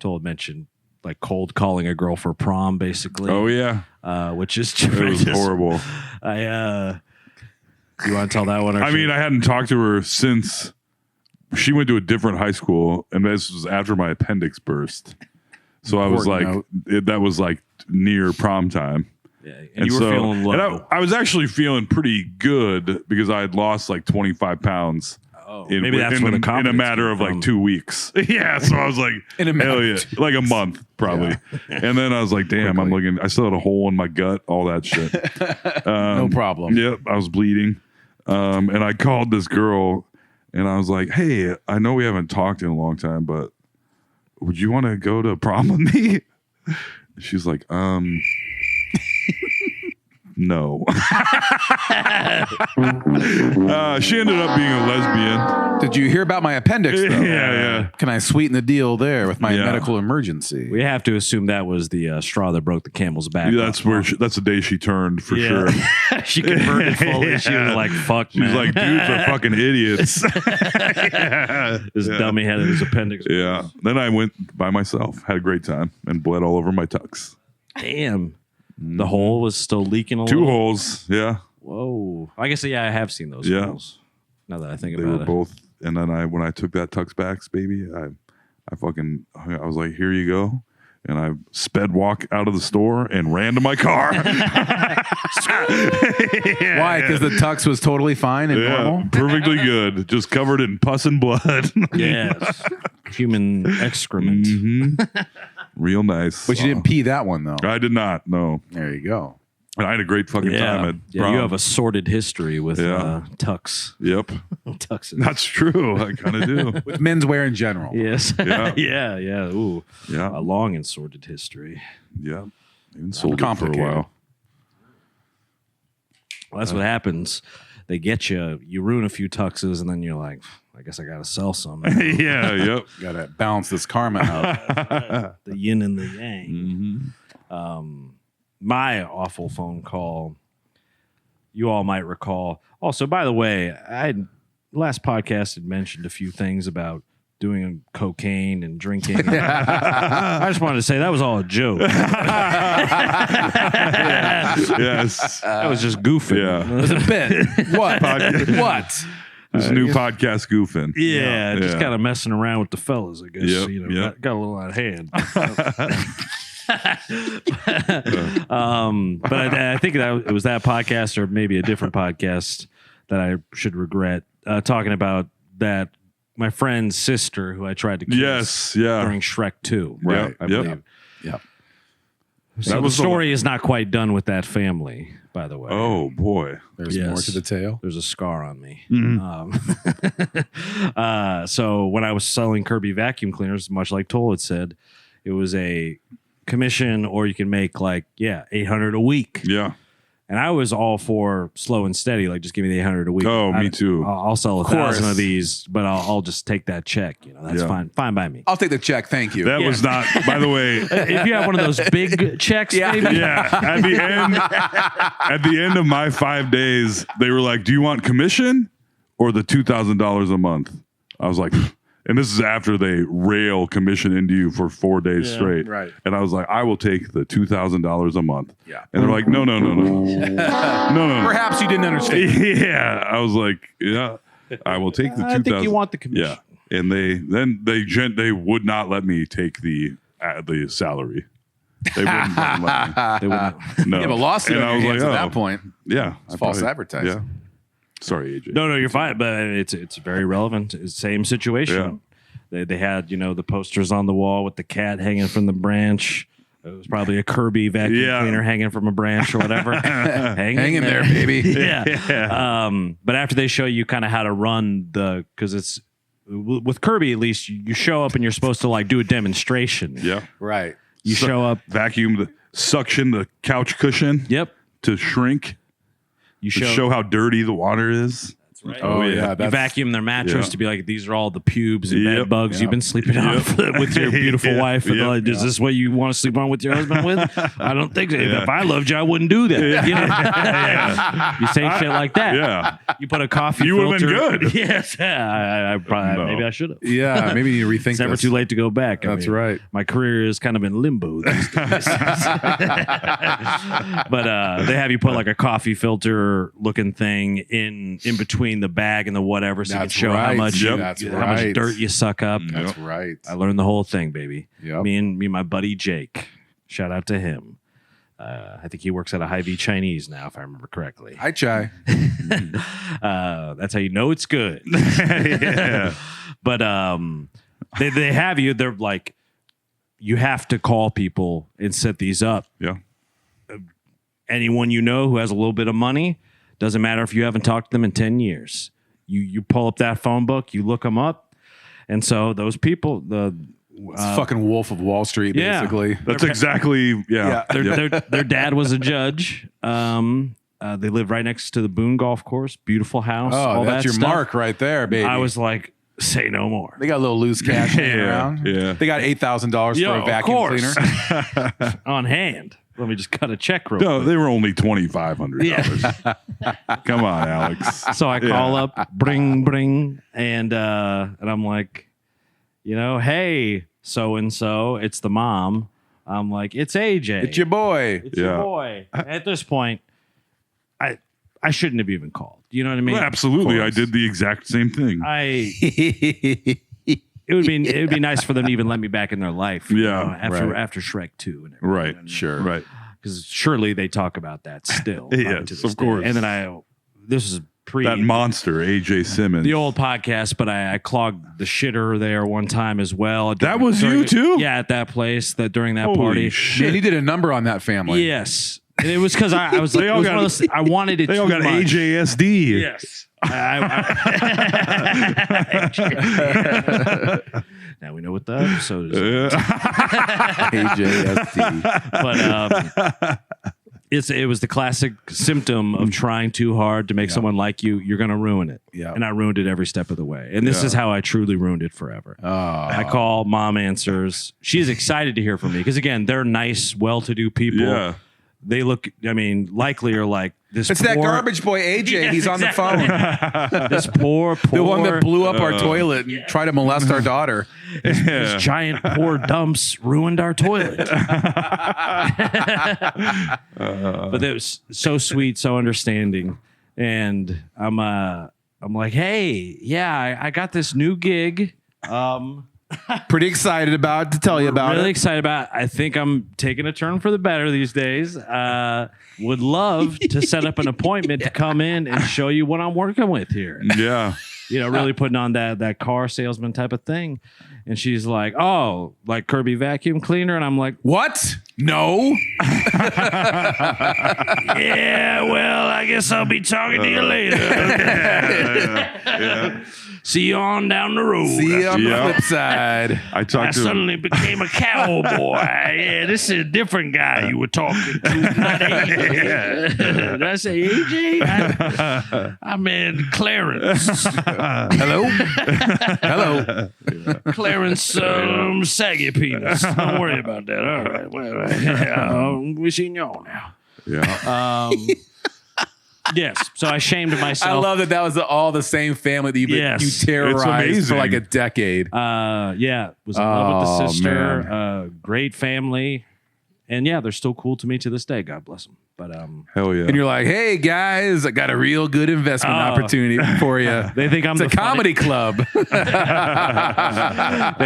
Speaker 3: Toll had mentioned like cold calling a girl for prom, basically.
Speaker 4: Oh yeah.
Speaker 3: Which is
Speaker 4: It was
Speaker 3: tremendous.
Speaker 4: horrible.
Speaker 3: You want to tell that one? Or
Speaker 4: I mean, I hadn't talked to her since she went to a different high school, and this was after my appendix burst. So I was like,
Speaker 5: Important
Speaker 4: that was like near prom time.
Speaker 3: Yeah, and you were feeling low.
Speaker 4: And I was actually feeling pretty good because I had lost like 25 pounds.
Speaker 3: Maybe that's where the
Speaker 4: in a
Speaker 3: confidence
Speaker 4: matter
Speaker 3: came
Speaker 4: of
Speaker 3: from.
Speaker 4: like 2 weeks. Yeah, so I was like,
Speaker 5: In a matter
Speaker 4: hell
Speaker 5: of
Speaker 4: yeah,
Speaker 5: 2
Speaker 4: like a month probably. And then I was like, damn, I'm looking. I still had a hole in my gut, all that shit.
Speaker 5: No problem.
Speaker 4: Yep, I was bleeding. And I called this girl, and I was like, hey, I know we haven't talked in a long time, but would you want to go to prom with me? She's like, no. She ended up being a lesbian.
Speaker 5: Did you hear about my appendix, though?
Speaker 4: Yeah.
Speaker 5: Can I sweeten the deal there with my
Speaker 4: Yeah.
Speaker 5: medical emergency?
Speaker 3: We have to assume that was the straw that broke the camel's back.
Speaker 4: That's where. That's the day she turned for sure.
Speaker 3: She converted fully.
Speaker 4: Yeah.
Speaker 3: She was like, fuck,
Speaker 4: She was
Speaker 3: man.
Speaker 4: like, dudes are fucking idiots.
Speaker 3: This dummy had his appendix.
Speaker 4: Yeah. Then I went by myself, had a great time, and bled all over my tux.
Speaker 3: Damn. The hole was still leaking a
Speaker 4: 2
Speaker 3: little.
Speaker 4: holes. Yeah.
Speaker 3: Whoa. I guess, yeah, I have seen those
Speaker 4: Yeah.
Speaker 3: holes. Now that I think
Speaker 4: They
Speaker 3: about
Speaker 4: were
Speaker 3: it.
Speaker 4: both. And then when I took that tux back, baby, I was like, here you go. And I sped walk out of the store and ran to my car.
Speaker 5: Why? Because the tux was totally fine and normal?
Speaker 4: Perfectly good. Just covered in pus and blood.
Speaker 3: Yes. Human excrement.
Speaker 4: Real nice.
Speaker 5: But you didn't pee that one, though.
Speaker 4: I did not. No.
Speaker 5: There you go.
Speaker 4: And I had a great fucking time at
Speaker 3: Yeah,
Speaker 4: prom.
Speaker 3: you have a sordid history with
Speaker 4: Yeah.
Speaker 3: tux.
Speaker 4: Yep.
Speaker 3: Tuxes.
Speaker 4: That's true. I kind of do.
Speaker 5: With menswear in general.
Speaker 3: Yes.
Speaker 4: Yeah.
Speaker 3: yeah. Ooh.
Speaker 4: Yeah.
Speaker 3: A long and sordid history.
Speaker 4: Yeah. Even sold it for a
Speaker 5: Complicated.
Speaker 4: while.
Speaker 3: Well, that's what happens. They get you, you ruin a few tuxes, and then you're like, I guess I got to sell some.
Speaker 4: Yeah. Yep.
Speaker 5: Got to balance this karma out.
Speaker 3: The yin and the yang. My awful phone call, you all might recall. Also, by the way, last podcast had mentioned a few things about doing cocaine and drinking. I just wanted to say that was all a joke.
Speaker 4: Yes.
Speaker 3: I was just goofing.
Speaker 4: Yeah.
Speaker 5: It's a bit. What? What?
Speaker 4: There's a new podcast goofing.
Speaker 3: Yeah, just
Speaker 4: Yeah.
Speaker 3: kind of messing around with the fellas, I guess.
Speaker 4: Yep,
Speaker 3: You know,
Speaker 4: yep.
Speaker 3: got a little out of hand. But I think that it was that podcast, or maybe a different podcast, that I should regret talking about that my friend's sister, who I tried to kiss
Speaker 4: Yes. Yeah.
Speaker 3: during Shrek 2.
Speaker 4: Right.
Speaker 3: I
Speaker 4: Yep.
Speaker 3: believe.
Speaker 5: Yep.
Speaker 3: So
Speaker 4: That was
Speaker 3: the
Speaker 4: the
Speaker 3: story is not quite done with that family, by the way.
Speaker 4: Oh boy.
Speaker 5: There's
Speaker 3: Yes.
Speaker 5: more to the tale.
Speaker 3: There's a scar on me.
Speaker 4: Mm-hmm.
Speaker 3: So when I was selling Kirby vacuum cleaners, much like Toll had said, it was a commission, or you can make like, $800 a week.
Speaker 4: Yeah.
Speaker 3: And I was all for slow and steady, like just give me the 800 a week.
Speaker 4: Oh, me too.
Speaker 3: I'll sell 1,000
Speaker 5: course.
Speaker 3: of these, but I'll just take that check. That's
Speaker 4: Yeah.
Speaker 3: fine by me.
Speaker 5: I'll take the check. Thank you.
Speaker 4: That was not, by the way.
Speaker 3: If you have one of those big checks, maybe.
Speaker 4: Yeah. At the end of my 5 days, they were like, do you want commission or the $2,000 a month? I was like, and this is after they rail commission into you for 4 days straight.
Speaker 5: right.
Speaker 4: And I was like, I will take the $2,000 a month.
Speaker 5: Yeah.
Speaker 4: And they're like, no. No.
Speaker 5: Perhaps you didn't understand.
Speaker 4: Yeah. I I was like, yeah, I will take the 2,000.
Speaker 3: I think you want the commission.
Speaker 4: Yeah. And they would not let me take the salary. They wouldn't let me.
Speaker 3: They wouldn't.
Speaker 4: No.
Speaker 5: You have a lawsuit
Speaker 4: And
Speaker 5: on
Speaker 4: I
Speaker 5: your
Speaker 4: was
Speaker 5: hands
Speaker 4: like,
Speaker 5: at
Speaker 4: oh,
Speaker 5: that point.
Speaker 4: yeah.
Speaker 5: It's false advertising.
Speaker 4: Yeah. Sorry, AJ.
Speaker 3: No, you're fine. But it's very relevant. It's the same situation. They had, the posters on the wall with the cat hanging from the branch. It was probably a Kirby vacuum
Speaker 4: Yeah.
Speaker 3: cleaner hanging from a branch or whatever. Hang
Speaker 5: in there, baby.
Speaker 3: Yeah. But after they show you kind of how to run because it's with Kirby, at least you show up and you're supposed to like do a demonstration.
Speaker 4: Yeah.
Speaker 5: Right.
Speaker 3: You show up.
Speaker 4: Vacuum suction the couch cushion.
Speaker 3: Yep.
Speaker 4: To shrink.
Speaker 3: You
Speaker 4: To show how dirty the water is.
Speaker 3: right.
Speaker 5: Oh, yeah.
Speaker 3: You vacuum their mattress
Speaker 4: Yeah.
Speaker 3: to be like, these are all the pubes and
Speaker 4: Yep.
Speaker 3: bed bugs you've been sleeping on with your beautiful
Speaker 4: Yeah.
Speaker 3: wife. And
Speaker 4: Yep.
Speaker 3: like, is this what you want to sleep on with your husband with? I don't think so. If I loved you, I wouldn't do that. You know? You say shit like that.
Speaker 4: Yeah.
Speaker 3: You put a coffee
Speaker 4: You would've been
Speaker 3: filter.
Speaker 4: good.
Speaker 3: Yes. I probably,
Speaker 4: No.
Speaker 3: maybe I should have.
Speaker 5: Yeah. Maybe you need to rethink
Speaker 3: It's never
Speaker 5: this.
Speaker 3: too late to go back.
Speaker 5: That's right.
Speaker 3: My career is kind of in limbo these days. But they have you put like a coffee filter looking thing in between the bag and the whatever, so you can
Speaker 5: That's
Speaker 3: show how
Speaker 5: right.
Speaker 3: much
Speaker 5: Yep. That's
Speaker 3: how much
Speaker 5: right.
Speaker 3: dirt you suck up.
Speaker 5: That's right.
Speaker 3: I learned the whole thing, baby.
Speaker 5: Yep.
Speaker 3: Me and my buddy Jake. Shout out to him. I think he works at a Hy-Vee Chinese now, if I remember correctly.
Speaker 5: Hi, Chai.
Speaker 3: That's how you know it's good.
Speaker 4: Yeah.
Speaker 3: But they have you. They're like, you have to call people and set these up.
Speaker 4: Yeah.
Speaker 3: Anyone you know who has a little bit of money, doesn't matter if you haven't talked to them in 10 years. You pull up that phone book, you look them up, and so those people,
Speaker 5: It's fucking Wolf of Wall Street,
Speaker 3: yeah.
Speaker 5: basically.
Speaker 4: That's exactly, yeah.
Speaker 3: their dad was a judge. They live right next to the Boone Golf Course. Beautiful house.
Speaker 5: Oh,
Speaker 3: all
Speaker 5: that's
Speaker 3: that
Speaker 5: your
Speaker 3: stuff.
Speaker 5: mark right there, baby.
Speaker 3: I was like, say no more.
Speaker 5: They got a little loose cash hanging around.
Speaker 4: Yeah.
Speaker 5: They got $8,000
Speaker 3: Yo,
Speaker 5: for a
Speaker 3: of
Speaker 5: vacuum
Speaker 3: course.
Speaker 5: cleaner.
Speaker 3: On hand. Let me just cut a check real
Speaker 4: No,
Speaker 3: quick.
Speaker 4: they were only $2,500.
Speaker 3: Yeah.
Speaker 4: Come on, Alex.
Speaker 3: So I call up, bring, and I'm like, hey, so and so, it's the mom. I'm like, it's AJ.
Speaker 5: It's your boy.
Speaker 3: It's your boy. At this point, I shouldn't have even called. You know what I mean?
Speaker 4: Well, absolutely.
Speaker 3: Of
Speaker 4: I
Speaker 3: course.
Speaker 4: did the exact same thing.
Speaker 3: It would be nice for them to even let me back in their life.
Speaker 4: Yeah,
Speaker 3: after Shrek 2 and everything.
Speaker 4: Right.
Speaker 5: Sure.
Speaker 4: Right.
Speaker 3: Because surely they talk about that still.
Speaker 4: Yes,
Speaker 3: to this
Speaker 4: of
Speaker 3: day.
Speaker 4: course.
Speaker 3: And then this is pre
Speaker 4: That monster, AJ Simmons.
Speaker 3: the old podcast, but I clogged the shitter there one time as well.
Speaker 4: That was you too?
Speaker 3: Yeah, at that place during that
Speaker 4: Holy
Speaker 3: party.
Speaker 5: Man,
Speaker 4: shit.
Speaker 5: he did a number on that family.
Speaker 3: Yes. And it was because I was like,
Speaker 4: They all got-
Speaker 3: I wanted it
Speaker 4: They all
Speaker 3: too
Speaker 4: got
Speaker 3: much.
Speaker 4: AJSD.
Speaker 3: Yes. Now we know what the episode is.
Speaker 5: AJSD.
Speaker 3: But it was the classic symptom of trying too hard to make someone like you. You're going to ruin it.
Speaker 5: Yeah.
Speaker 3: And I ruined it every step of the way. And this is how I truly ruined it forever. I call, mom answers. She's excited to hear from me because, again, they're nice, well-to-do people.
Speaker 4: Yeah.
Speaker 3: They look, likely are like this.
Speaker 5: It's that garbage boy, AJ.
Speaker 3: Yes,
Speaker 5: He's on the phone.
Speaker 3: This poor.
Speaker 5: The one that blew up our toilet and tried to molest our daughter.
Speaker 3: This giant poor dumps ruined our toilet. But it was so sweet, so understanding, and I'm like, hey, yeah, I got this new gig.
Speaker 5: Pretty excited to tell you about
Speaker 3: Really
Speaker 5: it.
Speaker 3: excited about it. I think I'm taking a turn for the better these days. Would love to set up an appointment to come in and show you what I'm working with here.
Speaker 4: Yeah.
Speaker 3: Really putting on that car salesman type of thing. And she's like, oh, like Kirby vacuum cleaner. And I'm like,
Speaker 5: What? No.
Speaker 3: yeah, well, I guess I'll be talking to you later.
Speaker 4: Yeah.
Speaker 3: See you on down the road.
Speaker 5: See you on the
Speaker 4: Yeah.
Speaker 5: flip side.
Speaker 4: I
Speaker 3: I
Speaker 4: talked to him.
Speaker 3: suddenly became a cowboy. Yeah, this is a different guy you were talking to. Not AJ. Did I say AJ? I meant Clarence.
Speaker 5: Hello? Hello.
Speaker 3: Clarence saggy penis. Don't worry about that. All right. Well, we seen y'all now.
Speaker 4: Yeah.
Speaker 3: Yes. So I shamed myself.
Speaker 5: I love that was all the same family that you
Speaker 3: Yes.
Speaker 5: you
Speaker 3: It's
Speaker 5: terrorized
Speaker 4: amazing.
Speaker 5: for like a decade.
Speaker 3: Yeah, was in love with the
Speaker 5: Oh,
Speaker 3: sister. Great family, and yeah, they're still cool to me to this day. God bless them. But
Speaker 4: Hell yeah.
Speaker 5: And you're like, hey guys, I got a real good investment opportunity for you.
Speaker 3: they think I'm
Speaker 5: It's a
Speaker 3: the
Speaker 5: comedy club.
Speaker 3: They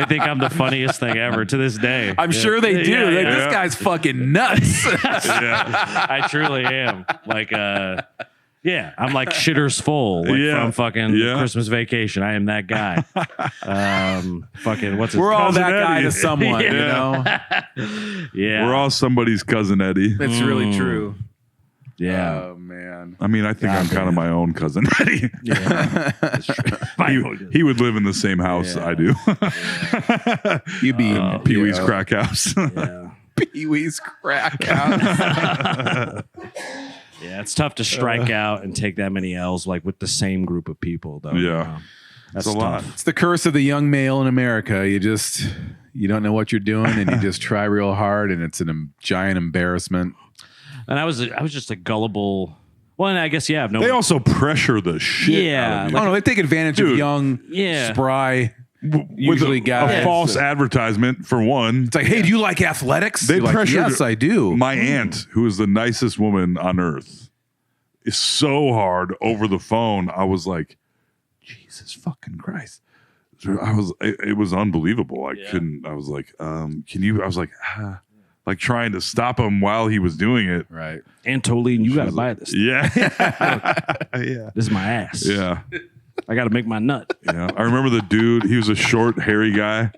Speaker 3: think I'm the funniest thing ever to this day.
Speaker 5: I'm sure they do.
Speaker 3: Yeah,
Speaker 5: Like,
Speaker 3: yeah.
Speaker 5: This guy's fucking nuts.
Speaker 3: I truly am. Like, I'm like shitters full from fucking Christmas Vacation. I am that guy. Fucking what's his
Speaker 5: We're all
Speaker 3: cousin
Speaker 5: that guy
Speaker 3: Eddie?
Speaker 5: to someone, you know?
Speaker 3: Yeah,
Speaker 4: We're all somebody's cousin Eddie.
Speaker 5: It's really true.
Speaker 3: yeah.
Speaker 5: Oh man.
Speaker 4: I mean, I think I'm kind of my own cousin Eddie. He would live in the same house I do.
Speaker 5: You be
Speaker 4: Pee Wee's Crack House.
Speaker 3: Yeah.
Speaker 5: Pee-wee's crack house.
Speaker 3: Yeah, it's tough to strike out and take that many L's like with the same group of people, though.
Speaker 4: Yeah.
Speaker 3: That's
Speaker 4: a lot.
Speaker 3: tough.
Speaker 5: It's the curse of the young male in America. You don't know what you're doing and you just try real hard and it's a giant embarrassment.
Speaker 3: And I was just a gullible. Well, and I guess I've no.
Speaker 4: They also pressure the shit out of you.
Speaker 5: Oh no, they take advantage of
Speaker 4: Dude,
Speaker 5: young, spry, usually
Speaker 4: with
Speaker 5: guys.
Speaker 4: a false advertisement for one.
Speaker 5: It's like, hey, do you like athletics?
Speaker 4: They
Speaker 5: You're like,
Speaker 4: pressured
Speaker 5: yes, I do.
Speaker 4: My aunt, who is the nicest woman on earth, is so hard over the phone. I was like, Jesus fucking Christ. So it was unbelievable. I couldn't, I was like, can you, I was like, like trying to stop him while he was doing it.
Speaker 5: Right.
Speaker 3: Antoline, you got to buy this.
Speaker 4: Yeah. Yeah.
Speaker 3: This is my ass.
Speaker 4: Yeah.
Speaker 3: I got to make my nut.
Speaker 4: Yeah. I remember the dude, he was a short, hairy guy,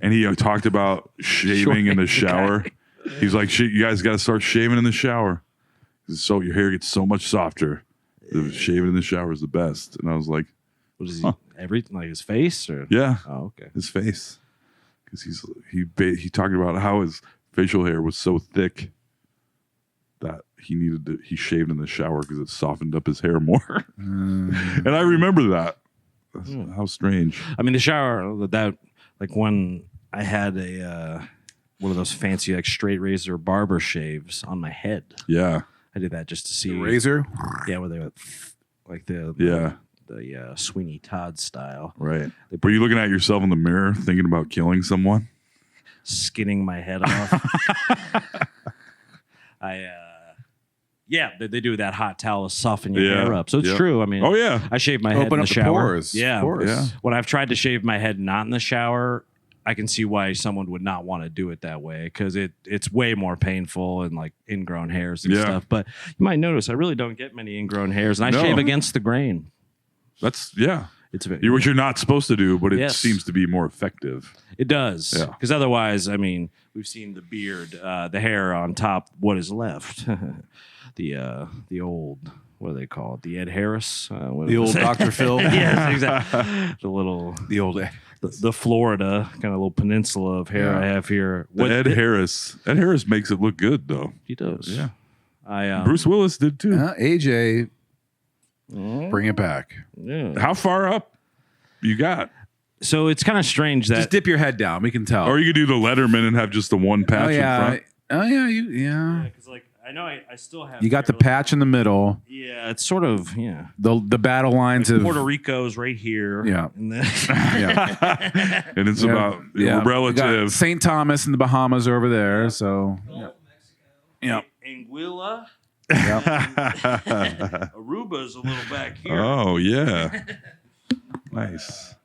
Speaker 4: and he talked about shaving in the shower. He's like, you guys got to start shaving in the shower. So your hair gets so much softer. Shaving in the shower is the best. And I was like,
Speaker 3: What is he? Everything like his face or?
Speaker 4: yeah,
Speaker 3: Oh, okay.
Speaker 4: his face. Because he talked about how his facial hair was so thick that he shaved in the shower because it softened up his hair more. And I remember that. How strange.
Speaker 3: I mean, the shower that like when I had a one of those fancy like straight razor barber shaves on my head.
Speaker 4: Yeah.
Speaker 3: I did that just to see
Speaker 5: Razor.
Speaker 3: Yeah, where they were like the Sweeney Todd style,
Speaker 4: Right. Were you looking at yourself in the mirror thinking about killing someone?
Speaker 3: skinning my head off. They do that hot towel to soften your hair up. So it's true. I mean,
Speaker 4: oh yeah,
Speaker 3: I shave my head
Speaker 5: Open
Speaker 3: in
Speaker 5: up
Speaker 3: the
Speaker 5: the
Speaker 3: shower.
Speaker 5: pores.
Speaker 3: Yeah.
Speaker 5: Of course.
Speaker 4: Yeah.
Speaker 3: When I've tried to shave my head not in the shower, I can see why someone would not want to do it that way because it's way more painful and like ingrown hairs and stuff. But you might notice I really don't get many ingrown hairs, and I shave against the grain.
Speaker 4: That's
Speaker 3: It's
Speaker 4: what you're not supposed to do, but it seems to be more effective.
Speaker 3: It does.
Speaker 4: Yeah.
Speaker 3: Because otherwise, I mean, we've seen the beard, the hair on top, what is left. the old, what do they call it? The Ed Harris?
Speaker 5: The old Dr. Phil.
Speaker 3: Yes, exactly. The old, the Florida kind of little peninsula of hair I have here.
Speaker 4: Ed Harris makes it look good, though.
Speaker 3: He does.
Speaker 4: Yeah. Bruce Willis did, too.
Speaker 5: AJ, bring it back.
Speaker 3: Yeah.
Speaker 4: How far up you got?
Speaker 3: So it's kind of strange that
Speaker 5: Just dip your head down. We can tell.
Speaker 4: Or you could do the Letterman and have just the one patch in front.
Speaker 5: Oh, yeah.
Speaker 3: because like I know I still have
Speaker 5: You got the
Speaker 3: hair,
Speaker 5: patch in the middle.
Speaker 3: Yeah, it's sort of
Speaker 5: The battle lines of
Speaker 3: Puerto Rico's right here.
Speaker 5: Yeah.
Speaker 3: And then
Speaker 5: Yeah.
Speaker 4: And it's about relative.
Speaker 5: St. Thomas in the Bahamas over there. So yeah.
Speaker 3: Anguilla.
Speaker 5: Yeah.
Speaker 3: Aruba's a little back here.
Speaker 4: Oh, yeah. Nice.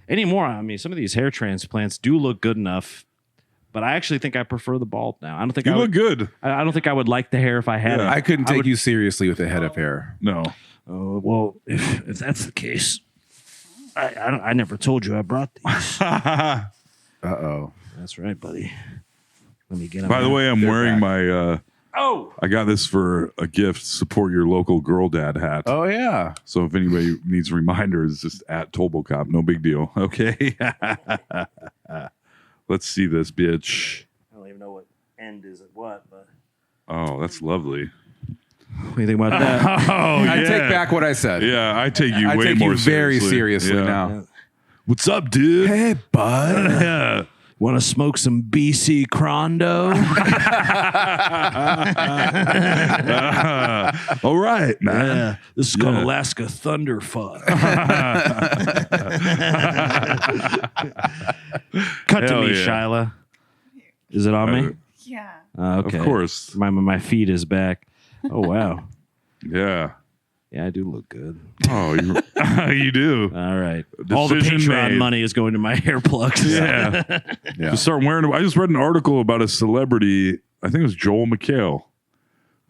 Speaker 3: Anymore, I mean, some of these hair transplants do look good enough, but I actually think I prefer the bald now. I don't think
Speaker 4: You look good.
Speaker 3: I don't think I would like the hair if I had it.
Speaker 5: I couldn't take you seriously with a head of hair.
Speaker 4: No.
Speaker 3: Well, if that's the case, I never told you I brought these.
Speaker 5: Uh-oh.
Speaker 3: That's right, buddy. Let me get them.
Speaker 4: By the way, I'm wearing my
Speaker 3: Oh,
Speaker 4: I got this for a gift. Support your local girl dad hat.
Speaker 5: Oh, yeah.
Speaker 4: So if anybody needs reminders, just at Tobocop. No big deal. Okay. Let's see this, bitch.
Speaker 3: I don't even know what end is at what, but
Speaker 4: Oh, that's lovely.
Speaker 3: what do you think about that?
Speaker 4: Oh,
Speaker 5: I take back what I said.
Speaker 4: Yeah, I take you
Speaker 5: I
Speaker 4: way
Speaker 5: take
Speaker 4: more
Speaker 5: you very
Speaker 4: seriously.
Speaker 5: seriously
Speaker 4: Yeah.
Speaker 5: now.
Speaker 4: What's up, dude?
Speaker 5: Hey, bud.
Speaker 4: Yeah.
Speaker 3: Want to smoke some BC Crondo?
Speaker 4: All right, man.
Speaker 3: This is called Alaska Thunderfuck. Cut to
Speaker 4: Hell
Speaker 3: me,
Speaker 4: yeah.
Speaker 3: Shyla. Is it on me?
Speaker 7: Yeah.
Speaker 3: Okay.
Speaker 4: Of course.
Speaker 3: My feed is back. Oh, wow.
Speaker 4: Yeah.
Speaker 3: Yeah, I do look good.
Speaker 4: Oh, you do.
Speaker 3: All right. All the
Speaker 4: Decision
Speaker 3: Patreon
Speaker 4: made.
Speaker 3: money is going to my hair plugs.
Speaker 4: Yeah. Just start wearing them. I just read an article about a celebrity. I think it was Joel McHale,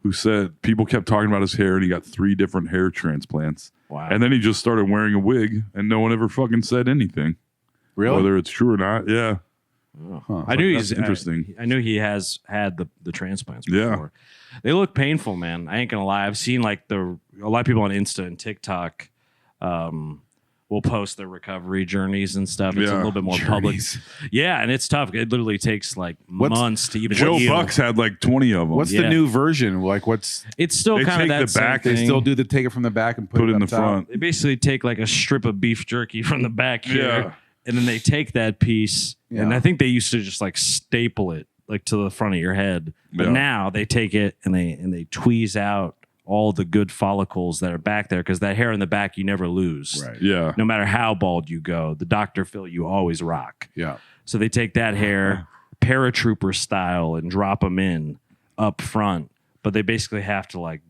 Speaker 4: who said people kept talking about his hair and he got 3 different hair transplants.
Speaker 3: Wow.
Speaker 4: And then he just started wearing a wig and no one ever fucking said anything.
Speaker 5: Really?
Speaker 4: Whether it's true or not. Yeah.
Speaker 5: Huh.
Speaker 3: I knew
Speaker 4: That's
Speaker 3: he's
Speaker 4: interesting.
Speaker 3: I knew he has had the transplants
Speaker 4: Yeah.
Speaker 3: before. They look painful, man. I ain't gonna lie. I've seen like a lot of people on Insta and TikTok will post their recovery journeys and stuff. It's a
Speaker 4: Yeah.
Speaker 3: little bit more
Speaker 5: Journeys.
Speaker 3: public. Yeah, and it's tough. It literally takes like months to even
Speaker 4: Joe
Speaker 3: heal.
Speaker 4: Buck's had like 20 of them.
Speaker 5: What's the
Speaker 3: Yeah.
Speaker 5: new version? Like, what's
Speaker 3: It's still
Speaker 4: They
Speaker 3: kind of
Speaker 4: take
Speaker 3: that
Speaker 4: the
Speaker 3: same
Speaker 4: back,
Speaker 5: they
Speaker 3: thing.
Speaker 5: still do the take it from the back and put
Speaker 4: Put it in
Speaker 5: up
Speaker 4: the
Speaker 5: top?
Speaker 4: front.
Speaker 3: They basically take like a strip of beef jerky from the back here,
Speaker 4: Yeah.
Speaker 3: and then they take that piece, and
Speaker 5: Yeah.
Speaker 3: I think they used to just like staple it like to the front of your head. But
Speaker 4: Yeah.
Speaker 3: now they take it and they tweeze out all the good follicles that are back there because that hair in the back you never lose.
Speaker 5: Right.
Speaker 4: Yeah.
Speaker 3: No matter how bald you go, the Dr. Phil you always rock.
Speaker 5: Yeah.
Speaker 3: So they take that hair paratrooper style and drop them in up front, but they basically have to like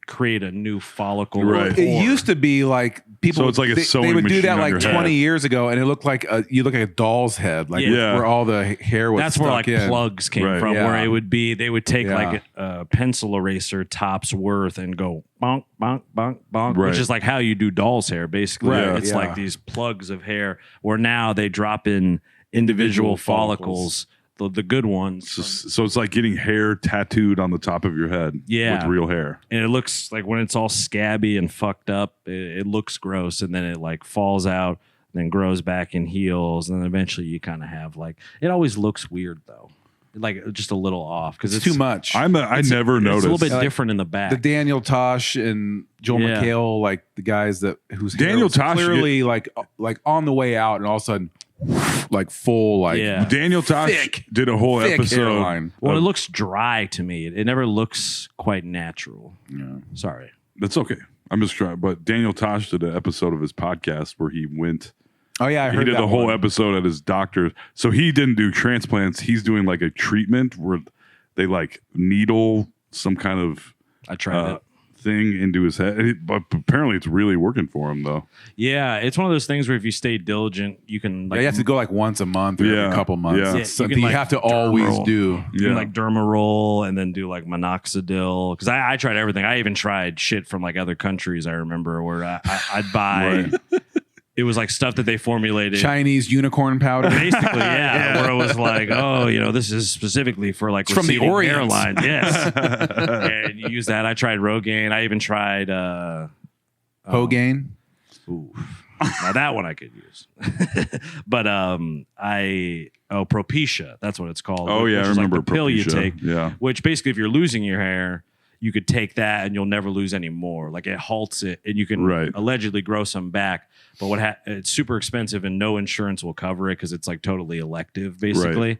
Speaker 3: create a new follicle.
Speaker 4: Right.
Speaker 3: or
Speaker 5: It used to be like people.
Speaker 4: So it's like a
Speaker 5: they
Speaker 4: sewing
Speaker 5: would do
Speaker 4: machine
Speaker 5: that
Speaker 4: on
Speaker 5: like
Speaker 4: your
Speaker 5: 20
Speaker 4: head.
Speaker 5: years ago, and it looked like you look like a doll's head, like
Speaker 3: Yeah.
Speaker 5: where all the hair was.
Speaker 3: That's where
Speaker 5: stuck
Speaker 3: like
Speaker 5: in.
Speaker 3: plugs came
Speaker 4: Right.
Speaker 3: from,
Speaker 5: Yeah.
Speaker 3: where it would be they would take
Speaker 5: Yeah.
Speaker 3: like a pencil eraser top's worth and go bonk, bonk, bonk, bonk,
Speaker 4: Right.
Speaker 3: which is like how you do doll's hair. Basically,
Speaker 5: Right,
Speaker 3: it's
Speaker 5: yeah.
Speaker 3: like these plugs of hair. Where now they drop in individual follicles, the good ones.
Speaker 4: So it's like getting hair tattooed on the top of your head
Speaker 3: Yeah.
Speaker 4: with real hair.
Speaker 3: And it looks like when it's all scabby and fucked up, it looks gross, and then it like falls out, then grows back and heals, and then eventually you kind of have like it always looks weird though, like just a little off because
Speaker 5: It's too much.
Speaker 4: I never
Speaker 3: It's
Speaker 4: noticed.
Speaker 3: a little bit
Speaker 5: Like,
Speaker 3: different in the back.
Speaker 5: The Daniel Tosh and Joel
Speaker 3: Yeah.
Speaker 5: McHale, like the guys whose hair
Speaker 4: Daniel
Speaker 5: was
Speaker 4: Tosh,
Speaker 5: clearly like on the way out, and all of a sudden, like full, like
Speaker 3: Yeah.
Speaker 4: Daniel Tosh
Speaker 5: Thick-
Speaker 4: did a whole
Speaker 5: thick
Speaker 4: episode.
Speaker 5: hairline.
Speaker 3: Well, it looks dry to me. It never looks quite natural.
Speaker 5: Yeah.
Speaker 3: Sorry.
Speaker 4: That's okay. I'm just trying. But Daniel Tosh did an episode of his podcast where he went.
Speaker 5: Oh yeah, I
Speaker 4: He
Speaker 5: heard
Speaker 4: did
Speaker 5: that
Speaker 4: the whole
Speaker 5: one.
Speaker 4: episode at his doctor. So he didn't do transplants. He's doing like a treatment where they like needle some kind of
Speaker 3: I tried it.
Speaker 4: thing into his head. But apparently it's really working for him though.
Speaker 3: Yeah, it's one of those things where if you stay diligent, you can like
Speaker 5: Yeah, you have to go like once a month or
Speaker 4: Yeah.
Speaker 5: every couple months.
Speaker 4: Yeah.
Speaker 5: It's
Speaker 3: Yeah,
Speaker 5: something
Speaker 3: you can,
Speaker 5: you
Speaker 3: like,
Speaker 5: have to always
Speaker 3: dermal.
Speaker 5: do.
Speaker 3: You can like dermaroll and then do like minoxidil. Because I tried everything. I even tried shit from like other countries. I remember where I'd buy. It was like stuff that they formulated.
Speaker 5: Chinese unicorn powder.
Speaker 3: Basically, yeah, where it was like, oh, this is specifically for like
Speaker 5: from the
Speaker 3: receding
Speaker 5: Orient.
Speaker 3: hairline. Yes, and you use that. I tried Rogaine. I even tried
Speaker 5: Rogaine.
Speaker 3: Ooh, now that one I could use. But Propecia. That's what it's called.
Speaker 4: Oh, yeah,
Speaker 3: which
Speaker 4: I
Speaker 3: is like
Speaker 4: remember
Speaker 3: the pill you
Speaker 4: Propecia.
Speaker 3: take.
Speaker 4: Yeah.
Speaker 3: Which basically, if you're losing your hair, you could take that and you'll never lose any more. Like it halts it, and you can
Speaker 4: Right.
Speaker 3: allegedly grow some back. But it's super expensive, and no insurance will cover it because it's like totally elective, basically.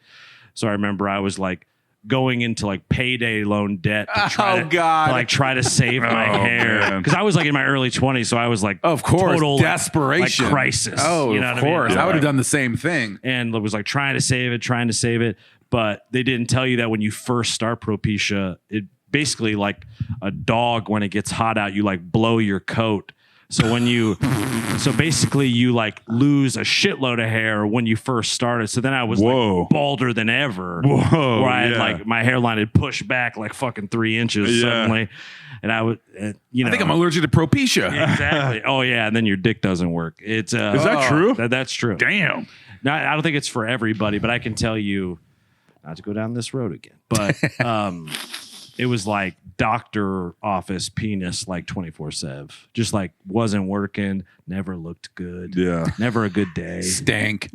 Speaker 3: So I remember I was like going into like payday loan debt to try try to save my hair
Speaker 4: man.
Speaker 3: because I was like in my early 20s, so I was like
Speaker 5: Of course,
Speaker 3: total like,
Speaker 5: desperation,
Speaker 3: like crisis.
Speaker 5: Oh,
Speaker 3: you know
Speaker 5: of
Speaker 3: what I mean?
Speaker 5: course,
Speaker 3: Yeah.
Speaker 5: I would have done the same thing.
Speaker 3: And it was like trying to save it, but they didn't tell you that when you first start Propecia, it basically like a dog when it gets hot out, you like blow your coat. So when so basically you like lose a shitload of hair when you first started. So then I was
Speaker 4: Whoa.
Speaker 3: like balder than ever.
Speaker 4: Whoa,
Speaker 3: Where I had
Speaker 4: yeah.
Speaker 3: like my hairline had pushed back like fucking 3 inches
Speaker 4: Yeah.
Speaker 3: suddenly. And I would,
Speaker 5: I think I'm allergic to Propecia.
Speaker 3: exactly. Oh yeah. And then your dick doesn't work. It's,
Speaker 4: Is that true?
Speaker 3: That's true.
Speaker 4: Damn.
Speaker 3: No, I don't think it's for everybody, but I can tell you not to go down this road again. But it was like doctor office penis like 24/7. Just like wasn't working, never looked good.
Speaker 4: Yeah.
Speaker 3: Never a good day.
Speaker 5: Stank.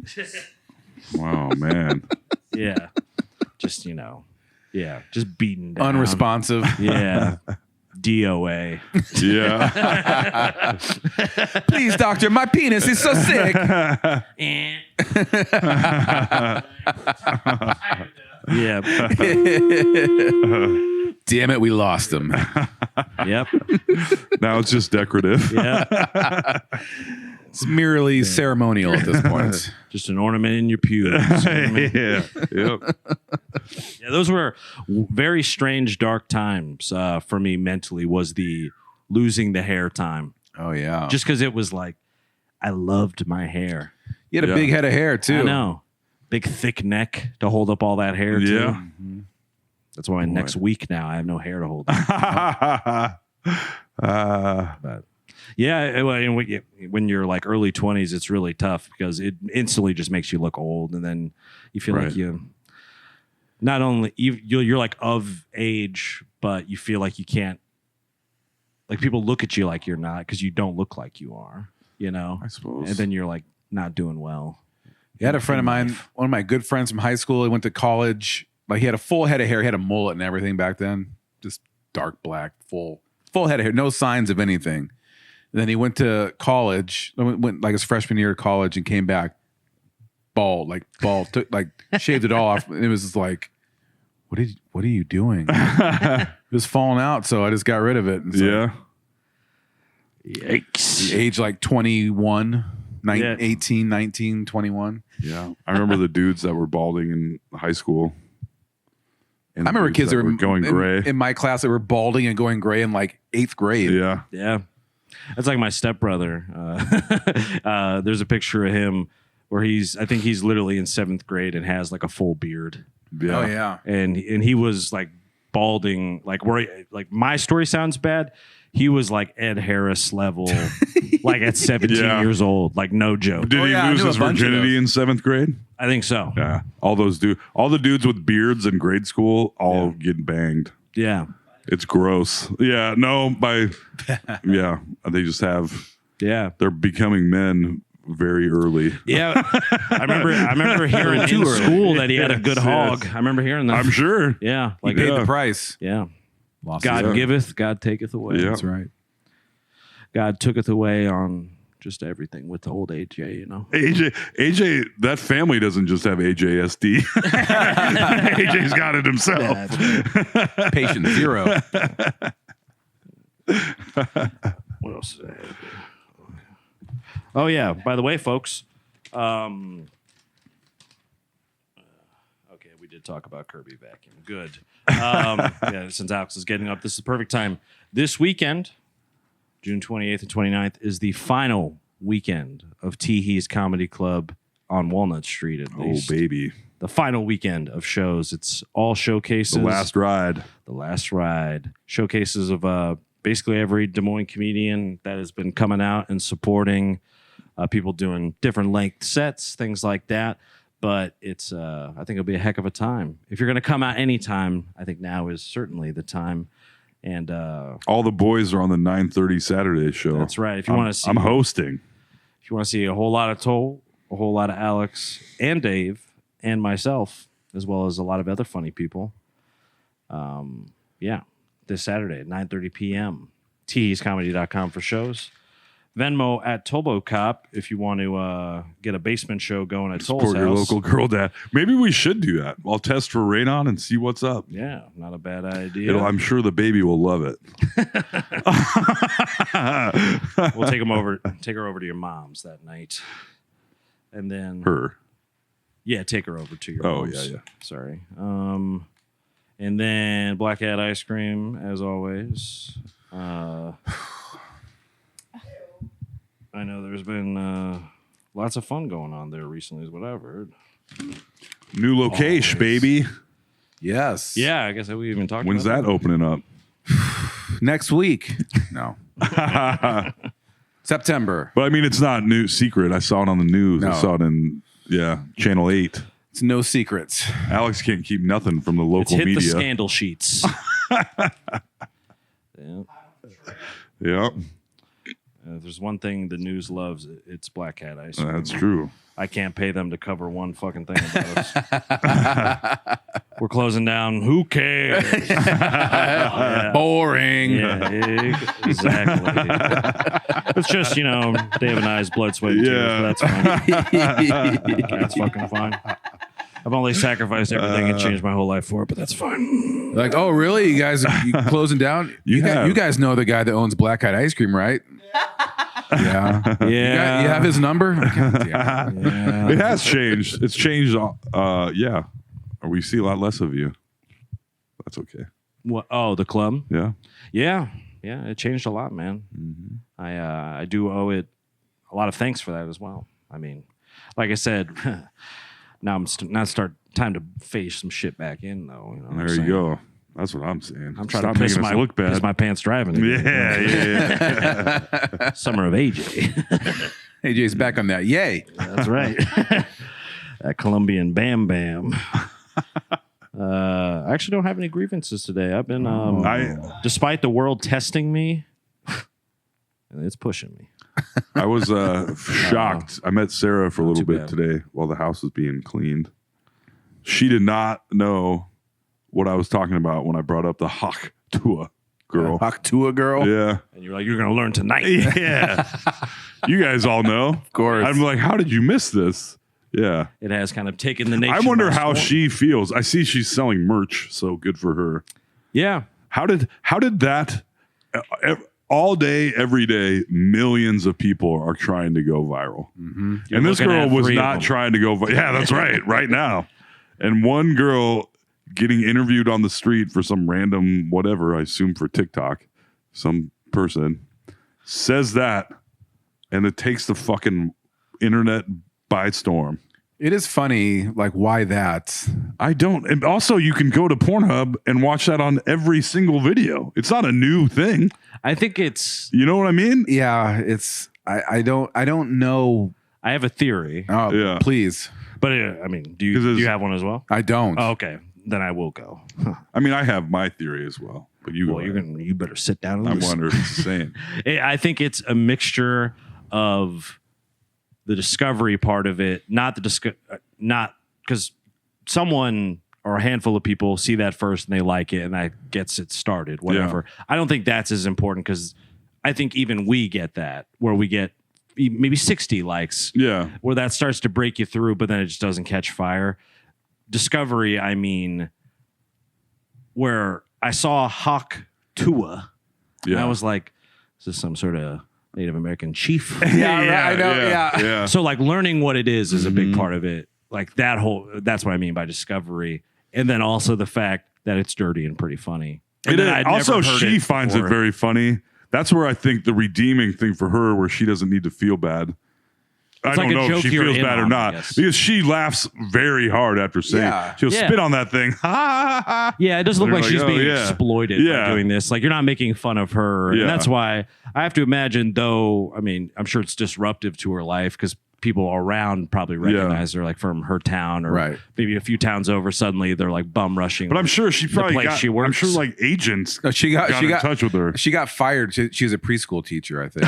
Speaker 4: Wow, man.
Speaker 3: Yeah. Just, just beaten down.
Speaker 5: Unresponsive.
Speaker 3: Yeah. DOA.
Speaker 4: Yeah.
Speaker 5: Please, doctor, my penis is so sick.
Speaker 3: Yeah.
Speaker 5: Damn it, we lost him.
Speaker 3: Yep.
Speaker 4: Now it's just decorative.
Speaker 3: Yeah.
Speaker 5: It's merely ceremonial at this point.
Speaker 3: Just an ornament in your pubes. You know what I mean?
Speaker 4: Yeah. Yep.
Speaker 3: Yeah, those were very strange, dark times for me mentally. Was the losing the hair time,
Speaker 5: Oh yeah,
Speaker 3: just because it was like I loved my hair.
Speaker 5: you had a
Speaker 4: Yeah.
Speaker 5: big head of hair too.
Speaker 3: I know, big thick neck to hold up all that hair. Too.
Speaker 4: Yeah.
Speaker 3: That's why next week now I have no hair to hold. But yeah, when you're like early 20s, it's really tough because it instantly just makes you look old, and then you feel
Speaker 4: Right.
Speaker 3: like you. Not only you're like of age, but you feel like you can't. Like people look at you like you're not because you don't look like you are.
Speaker 4: I suppose.
Speaker 3: And then you're like not doing well.
Speaker 5: You had a friend of mine, one of my good friends from high school. He went to college. Like he had a full head of hair. He had a mullet and everything back then. Just dark black, full head of hair. No signs of anything. And then he went to college. Went like his freshman year of college and came back bald. Took like shaved it all off. And it was just like, what are you doing? It was falling out, so I just got rid of it. And so
Speaker 4: Yeah.
Speaker 3: Yikes!
Speaker 5: he aged like 21,
Speaker 3: Yeah.
Speaker 5: 18, 19, 21.
Speaker 4: Yeah. I remember the dudes that were balding in high school.
Speaker 5: I remember kids that were
Speaker 4: going gray.
Speaker 5: in my class that were balding and going gray in like 8th grade.
Speaker 4: Yeah.
Speaker 3: Yeah. That's like my stepbrother. There's a picture of him where I think he's literally in 7th grade and has like a full beard.
Speaker 4: Yeah.
Speaker 5: Oh yeah.
Speaker 3: And he was like balding, like like my story sounds bad. He was like Ed Harris level, like at 17 years old, like no joke.
Speaker 4: Did he
Speaker 5: I
Speaker 4: lose
Speaker 5: knew a
Speaker 4: his
Speaker 5: bunch of
Speaker 4: virginity in 7th grade?
Speaker 3: I think so.
Speaker 4: Yeah. All the dudes with beards in grade school all getting banged.
Speaker 3: Yeah.
Speaker 4: It's gross. Yeah. No, yeah. They just they're becoming men very early.
Speaker 3: Yeah. I remember hearing in school that he had a good hog. I remember hearing that.
Speaker 4: I'm sure.
Speaker 3: Yeah.
Speaker 5: He
Speaker 3: Like,
Speaker 5: paid the price.
Speaker 3: yeah.
Speaker 5: Lost
Speaker 3: God
Speaker 5: his-
Speaker 3: giveth, God taketh away.
Speaker 4: Yeah.
Speaker 5: That's right.
Speaker 3: God tooketh away on just everything with the old AJ, you know.
Speaker 4: AJ, that family doesn't just have AJSD. AJ's got it himself.
Speaker 5: Patient 0.
Speaker 3: What else did I have? Oh yeah, by the way, folks. Okay, we did talk about Kirby vacuum. Good. Yeah, since Alex is getting up, this is the perfect time. This weekend, June 28th and 29th, is the final weekend of Teehee's Comedy Club on Walnut Street, at least.
Speaker 4: Oh, baby.
Speaker 3: The final weekend of shows. It's all showcases.
Speaker 4: The last ride.
Speaker 3: The last ride. Showcases of basically every Des Moines comedian that has been coming out and supporting people doing different length sets, things like that. But it's, I think it'll be a heck of a time. If you're going to come out anytime, I think now is certainly the time. And
Speaker 4: All the boys are on the 9:30 Saturday show.
Speaker 3: that's right. If you want to see,
Speaker 4: I'm hosting.
Speaker 3: if you want to see a whole lot of Toll, a whole lot of Alex and Dave and myself, as well as a lot of other funny people, yeah, this Saturday at 9:30 p.m. teescomedy.com for shows. Venmo at Tobocop if you want to get a basement show going at Toll's
Speaker 4: Support your
Speaker 3: house.
Speaker 4: local girl dad. Maybe we should do that. I'll test for Radon and see what's up.
Speaker 3: Yeah, not a bad idea.
Speaker 4: I'm sure the baby will love it.
Speaker 3: We'll take her over to your mom's that night, and then
Speaker 4: Her.
Speaker 3: yeah, take her over to your.
Speaker 4: Oh,
Speaker 3: mom's.
Speaker 4: yeah.
Speaker 3: Sorry. And then Black Hat ice cream as always. I know there's been lots of fun going on there recently, is what I've heard.
Speaker 4: New location, baby.
Speaker 5: Yes.
Speaker 3: Yeah, I guess we even talked.
Speaker 4: When's
Speaker 3: about
Speaker 4: that opening up?
Speaker 5: Next week. No. September.
Speaker 4: But I mean, it's not new secret. I saw it on the news.
Speaker 5: No.
Speaker 4: I saw it in Channel 8.
Speaker 5: It's no secrets.
Speaker 4: Alex can't keep nothing from the
Speaker 3: It's
Speaker 4: local
Speaker 3: hit
Speaker 4: media.
Speaker 3: the scandal sheets. Yeah.
Speaker 4: Yeah,
Speaker 3: If there's one thing the news loves, it's Black Hat ice cream.
Speaker 4: that's true.
Speaker 3: I can't pay them to cover one fucking thing about us. We're closing down. Who cares? Yeah.
Speaker 5: Boring.
Speaker 3: Yeah, exactly. It's just, Dave and I's blood, sweat, and tears. But that's fine. That's fucking fine. I've only sacrificed everything and changed my whole life for it, but that's fine.
Speaker 5: Like, oh, really? You guys you closing down?
Speaker 4: You have.
Speaker 5: You guys know the guy that owns Black Hat Ice Cream, right? Yeah.
Speaker 3: Yeah.
Speaker 5: You have his number? God damn it.
Speaker 3: Yeah.
Speaker 4: It has changed. It's changed. Yeah. We see a lot less of you. That's okay.
Speaker 3: What? Oh, the club?
Speaker 4: Yeah.
Speaker 3: Yeah. Yeah. It changed a lot, man.
Speaker 4: Mm-hmm.
Speaker 3: I do owe it a lot of thanks for that as well. I mean, like I said, now time to phase some shit back in, though. You know what I'm
Speaker 4: There you
Speaker 3: saying?
Speaker 4: go. That's what I'm saying.
Speaker 3: I'm trying
Speaker 4: Stop
Speaker 3: to piss
Speaker 4: making us look bad.
Speaker 3: my pants driving. again.
Speaker 4: Yeah.
Speaker 3: Summer of AJ.
Speaker 5: AJ's back on that. Yay.
Speaker 3: That's right. That Colombian Bam Bam. I actually don't have any grievances today. I've been, despite the world testing me, it's pushing me.
Speaker 4: I was shocked. I met Sarah for a little
Speaker 3: too
Speaker 4: bit
Speaker 3: bad.
Speaker 4: today while the house was being cleaned. She did not know what I was talking about when I brought up the Hawk Tua girl.
Speaker 5: Haktua girl.
Speaker 4: Yeah.
Speaker 3: And you're like, you're going to learn tonight.
Speaker 4: Yeah. You guys all know. Of
Speaker 5: course.
Speaker 4: I'm like, how did you miss this? Yeah.
Speaker 3: It has kind of taken the nation.
Speaker 4: I wonder
Speaker 3: by
Speaker 4: how
Speaker 3: storm.
Speaker 4: she feels. I see she's selling merch, so good for her.
Speaker 3: Yeah.
Speaker 4: How did that all day, every day, millions of people are trying to go viral.
Speaker 5: Mm-hmm.
Speaker 3: You're
Speaker 4: And this
Speaker 3: looking
Speaker 4: girl
Speaker 3: at
Speaker 4: was
Speaker 3: 3 of
Speaker 4: not
Speaker 3: them.
Speaker 4: trying to go viral. Yeah, that's right. Right now. And one girl getting interviewed on the street for some random whatever, I assume for TikTok, some person says that, and it takes the fucking internet by storm.
Speaker 5: It is funny, like why that?
Speaker 4: I don't. And also, you can go to Pornhub and watch that on every single video. It's not a new thing.
Speaker 3: I think it's.
Speaker 4: You know what I mean?
Speaker 5: Yeah, it's. I don't know.
Speaker 3: I have a theory,
Speaker 5: Oh,
Speaker 4: Yeah.
Speaker 5: please.
Speaker 3: but I mean, do
Speaker 4: 'Cause
Speaker 3: you
Speaker 4: it's-
Speaker 3: have one as well?
Speaker 5: I don't.
Speaker 3: Oh, okay, then I will go.
Speaker 4: I mean, I have my theory as well, but you.
Speaker 3: Well, you better sit down and
Speaker 4: I
Speaker 3: listen.
Speaker 4: wonder if it's the same.
Speaker 3: I think it's a mixture of the discovery part of it, not because someone or a handful of people see that first and they like it and that gets it started, whatever. I don't think that's as important because I think even we get that where we get maybe 60 likes
Speaker 4: Yeah.
Speaker 3: where that starts to break you through, but then it just doesn't catch fire. Discovery, I mean, where I saw Hawk Tua, and I was like, is this some sort of Native American chief?
Speaker 5: Yeah, I know. Yeah.
Speaker 4: Yeah.
Speaker 3: So like learning what it is a big part of it. Like that's what I mean by discovery. And then also the fact that it's dirty and pretty funny. And
Speaker 4: It
Speaker 3: then
Speaker 4: is.
Speaker 3: I'd
Speaker 4: Also,
Speaker 3: never heard
Speaker 4: she
Speaker 3: it
Speaker 4: finds it
Speaker 3: before.
Speaker 4: very funny. That's where I think the redeeming thing for her, where she doesn't need to feel bad. I
Speaker 3: It's
Speaker 4: don't
Speaker 3: like a
Speaker 4: know if
Speaker 3: joke
Speaker 4: she
Speaker 3: you're
Speaker 4: feels
Speaker 3: in
Speaker 4: bad or
Speaker 3: on, I
Speaker 4: not
Speaker 3: guess.
Speaker 4: because she laughs very hard after saying
Speaker 5: Yeah.
Speaker 4: she'll
Speaker 3: Yeah.
Speaker 4: spit on that thing. Ha, ha, ha.
Speaker 3: Yeah, it doesn't look
Speaker 4: They're
Speaker 3: like
Speaker 4: like,
Speaker 3: she's
Speaker 4: oh,
Speaker 3: being
Speaker 4: yeah.
Speaker 3: exploited
Speaker 4: Yeah.
Speaker 3: by doing this. Like you're not making fun of her.
Speaker 4: Yeah.
Speaker 3: And that's why I have to imagine, though, I mean, I'm sure it's disruptive to her life because people around probably recognize her like from her town or
Speaker 5: Right.
Speaker 3: maybe a few towns over. Suddenly they're like bum rushing.
Speaker 4: But I'm sure she
Speaker 3: the
Speaker 4: probably
Speaker 3: place
Speaker 4: got.
Speaker 3: she
Speaker 4: I'm
Speaker 3: works.
Speaker 4: sure like agents
Speaker 5: No, she got
Speaker 4: in touch with her.
Speaker 5: She got fired. She's a preschool teacher, I think.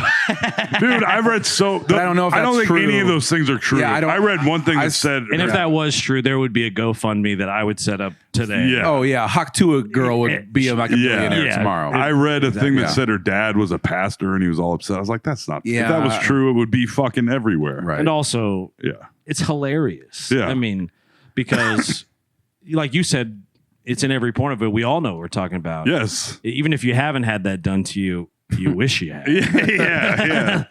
Speaker 4: Dude, I've read so.
Speaker 5: I don't know if
Speaker 4: I don't
Speaker 5: that's
Speaker 4: think any
Speaker 5: true.
Speaker 4: of those things are true.
Speaker 5: Yeah,
Speaker 4: I read one thing
Speaker 5: I
Speaker 4: that
Speaker 5: s-
Speaker 4: said.
Speaker 3: And if that was true, there would be a GoFundMe that I would set up today.
Speaker 4: Yeah.
Speaker 5: Oh yeah, Hawk Tua girl would be like a
Speaker 4: Yeah.
Speaker 5: millionaire
Speaker 3: Yeah.
Speaker 5: tomorrow.
Speaker 4: I read a thing that
Speaker 5: Yeah.
Speaker 4: said her dad was a pastor and he was all upset. I was like, that's not.
Speaker 5: Yeah.
Speaker 4: If that was true, it would be fucking everywhere.
Speaker 5: right.
Speaker 3: And also,
Speaker 4: Yeah.
Speaker 3: it's hilarious.
Speaker 4: Yeah.
Speaker 3: I mean, because like you said, it's in every point of it. We all know what we're talking about.
Speaker 4: Yes.
Speaker 3: Even if you haven't had that done to you, you wish you had.
Speaker 4: Yeah.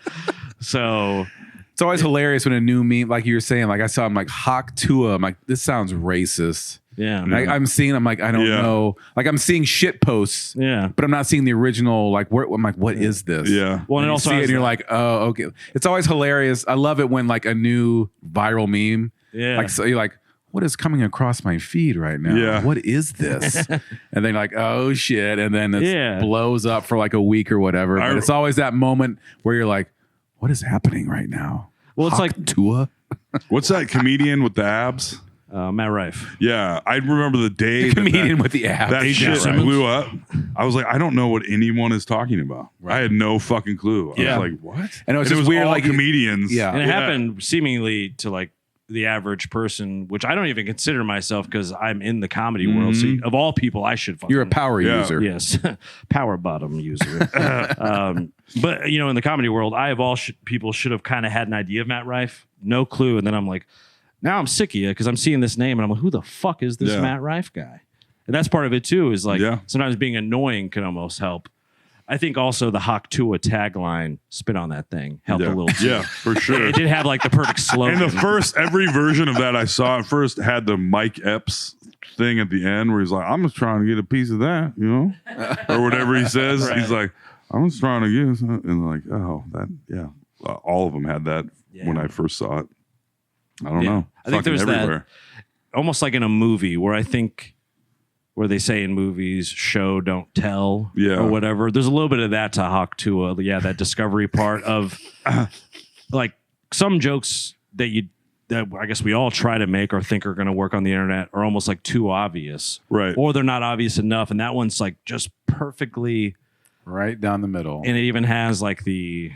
Speaker 3: So
Speaker 5: It's always hilarious when a new meme, like you were saying, like I saw him like Hawk Tua. I'm like, this sounds racist.
Speaker 3: yeah.
Speaker 5: Like, I'm seeing, I'm like, I don't
Speaker 4: Yeah.
Speaker 5: know. Like I'm seeing shit posts,
Speaker 3: Yeah.
Speaker 5: but I'm not seeing the original. Like, I'm like, what is this?
Speaker 4: Yeah.
Speaker 3: Well, and
Speaker 5: And
Speaker 3: it also
Speaker 5: see it
Speaker 3: has
Speaker 5: and you're
Speaker 3: that-
Speaker 5: like, oh, okay. It's always hilarious. I love it when like a new viral meme,
Speaker 3: Yeah.
Speaker 5: like so you're like, what is coming across my feed right now?
Speaker 4: Yeah.
Speaker 5: What is this? And then like, oh shit, and then it
Speaker 3: Yeah.
Speaker 5: blows up for like a week or whatever. But it's always that moment where you're like, what is happening right now?
Speaker 3: Well, it's
Speaker 5: Hawk
Speaker 3: like
Speaker 5: Tua.
Speaker 4: What's that comedian with the abs?
Speaker 3: Matt Rife.
Speaker 4: Yeah. I remember the day
Speaker 5: Comedian with the abs.
Speaker 4: that
Speaker 3: AJ
Speaker 4: shit
Speaker 3: Simmons.
Speaker 4: blew up. I was like, I don't know what anyone is talking about. I had no fucking clue. I
Speaker 3: Yeah.
Speaker 4: was like, what?
Speaker 5: And it was
Speaker 4: And
Speaker 5: just weird,
Speaker 4: all
Speaker 5: like
Speaker 4: comedians.
Speaker 5: Yeah.
Speaker 3: And it happened seemingly to like the average person, which I don't even consider myself because I'm in the comedy world. So of all people, I should fucking
Speaker 5: you're a power
Speaker 4: Yeah.
Speaker 5: user.
Speaker 3: Yes, power bottom user. But you know, in the comedy world, I of all people should have kind of had an idea of Matt Rife, no clue, and then I'm like, now I'm sick of you because I'm seeing this name and I'm like, who the fuck is this
Speaker 4: Yeah.
Speaker 3: Matt Rife guy? And that's part of it too. Is like
Speaker 4: Yeah.
Speaker 3: sometimes being annoying can almost help. I think also the Hawk Tua tagline, "Spit on that thing," helped a little too.
Speaker 4: Yeah, for sure.
Speaker 3: It did have like the perfect slogan.
Speaker 4: And the first, every version of that I saw at first had the Mike Epps thing at the end where he's like, I'm just trying to get a piece of that, you know? Or whatever he says.
Speaker 3: Right.
Speaker 4: He's like, I'm just trying to get some. And like, oh, that, yeah. All of them had that when I first saw it. I don't know.
Speaker 3: I think
Speaker 4: Fucking
Speaker 3: there's
Speaker 4: everywhere.
Speaker 3: that almost like in a movie where I think where they say in movies, show, don't tell,
Speaker 4: Yeah.
Speaker 3: or whatever. There's a little bit of that to Hawk Tua. Yeah, that discovery part of like some jokes that I guess we all try to make or think are going to work on the internet are almost like too obvious.
Speaker 4: Right.
Speaker 3: Or they're not obvious enough. And that one's like just perfectly,
Speaker 5: Right down the middle.
Speaker 3: and it even has like the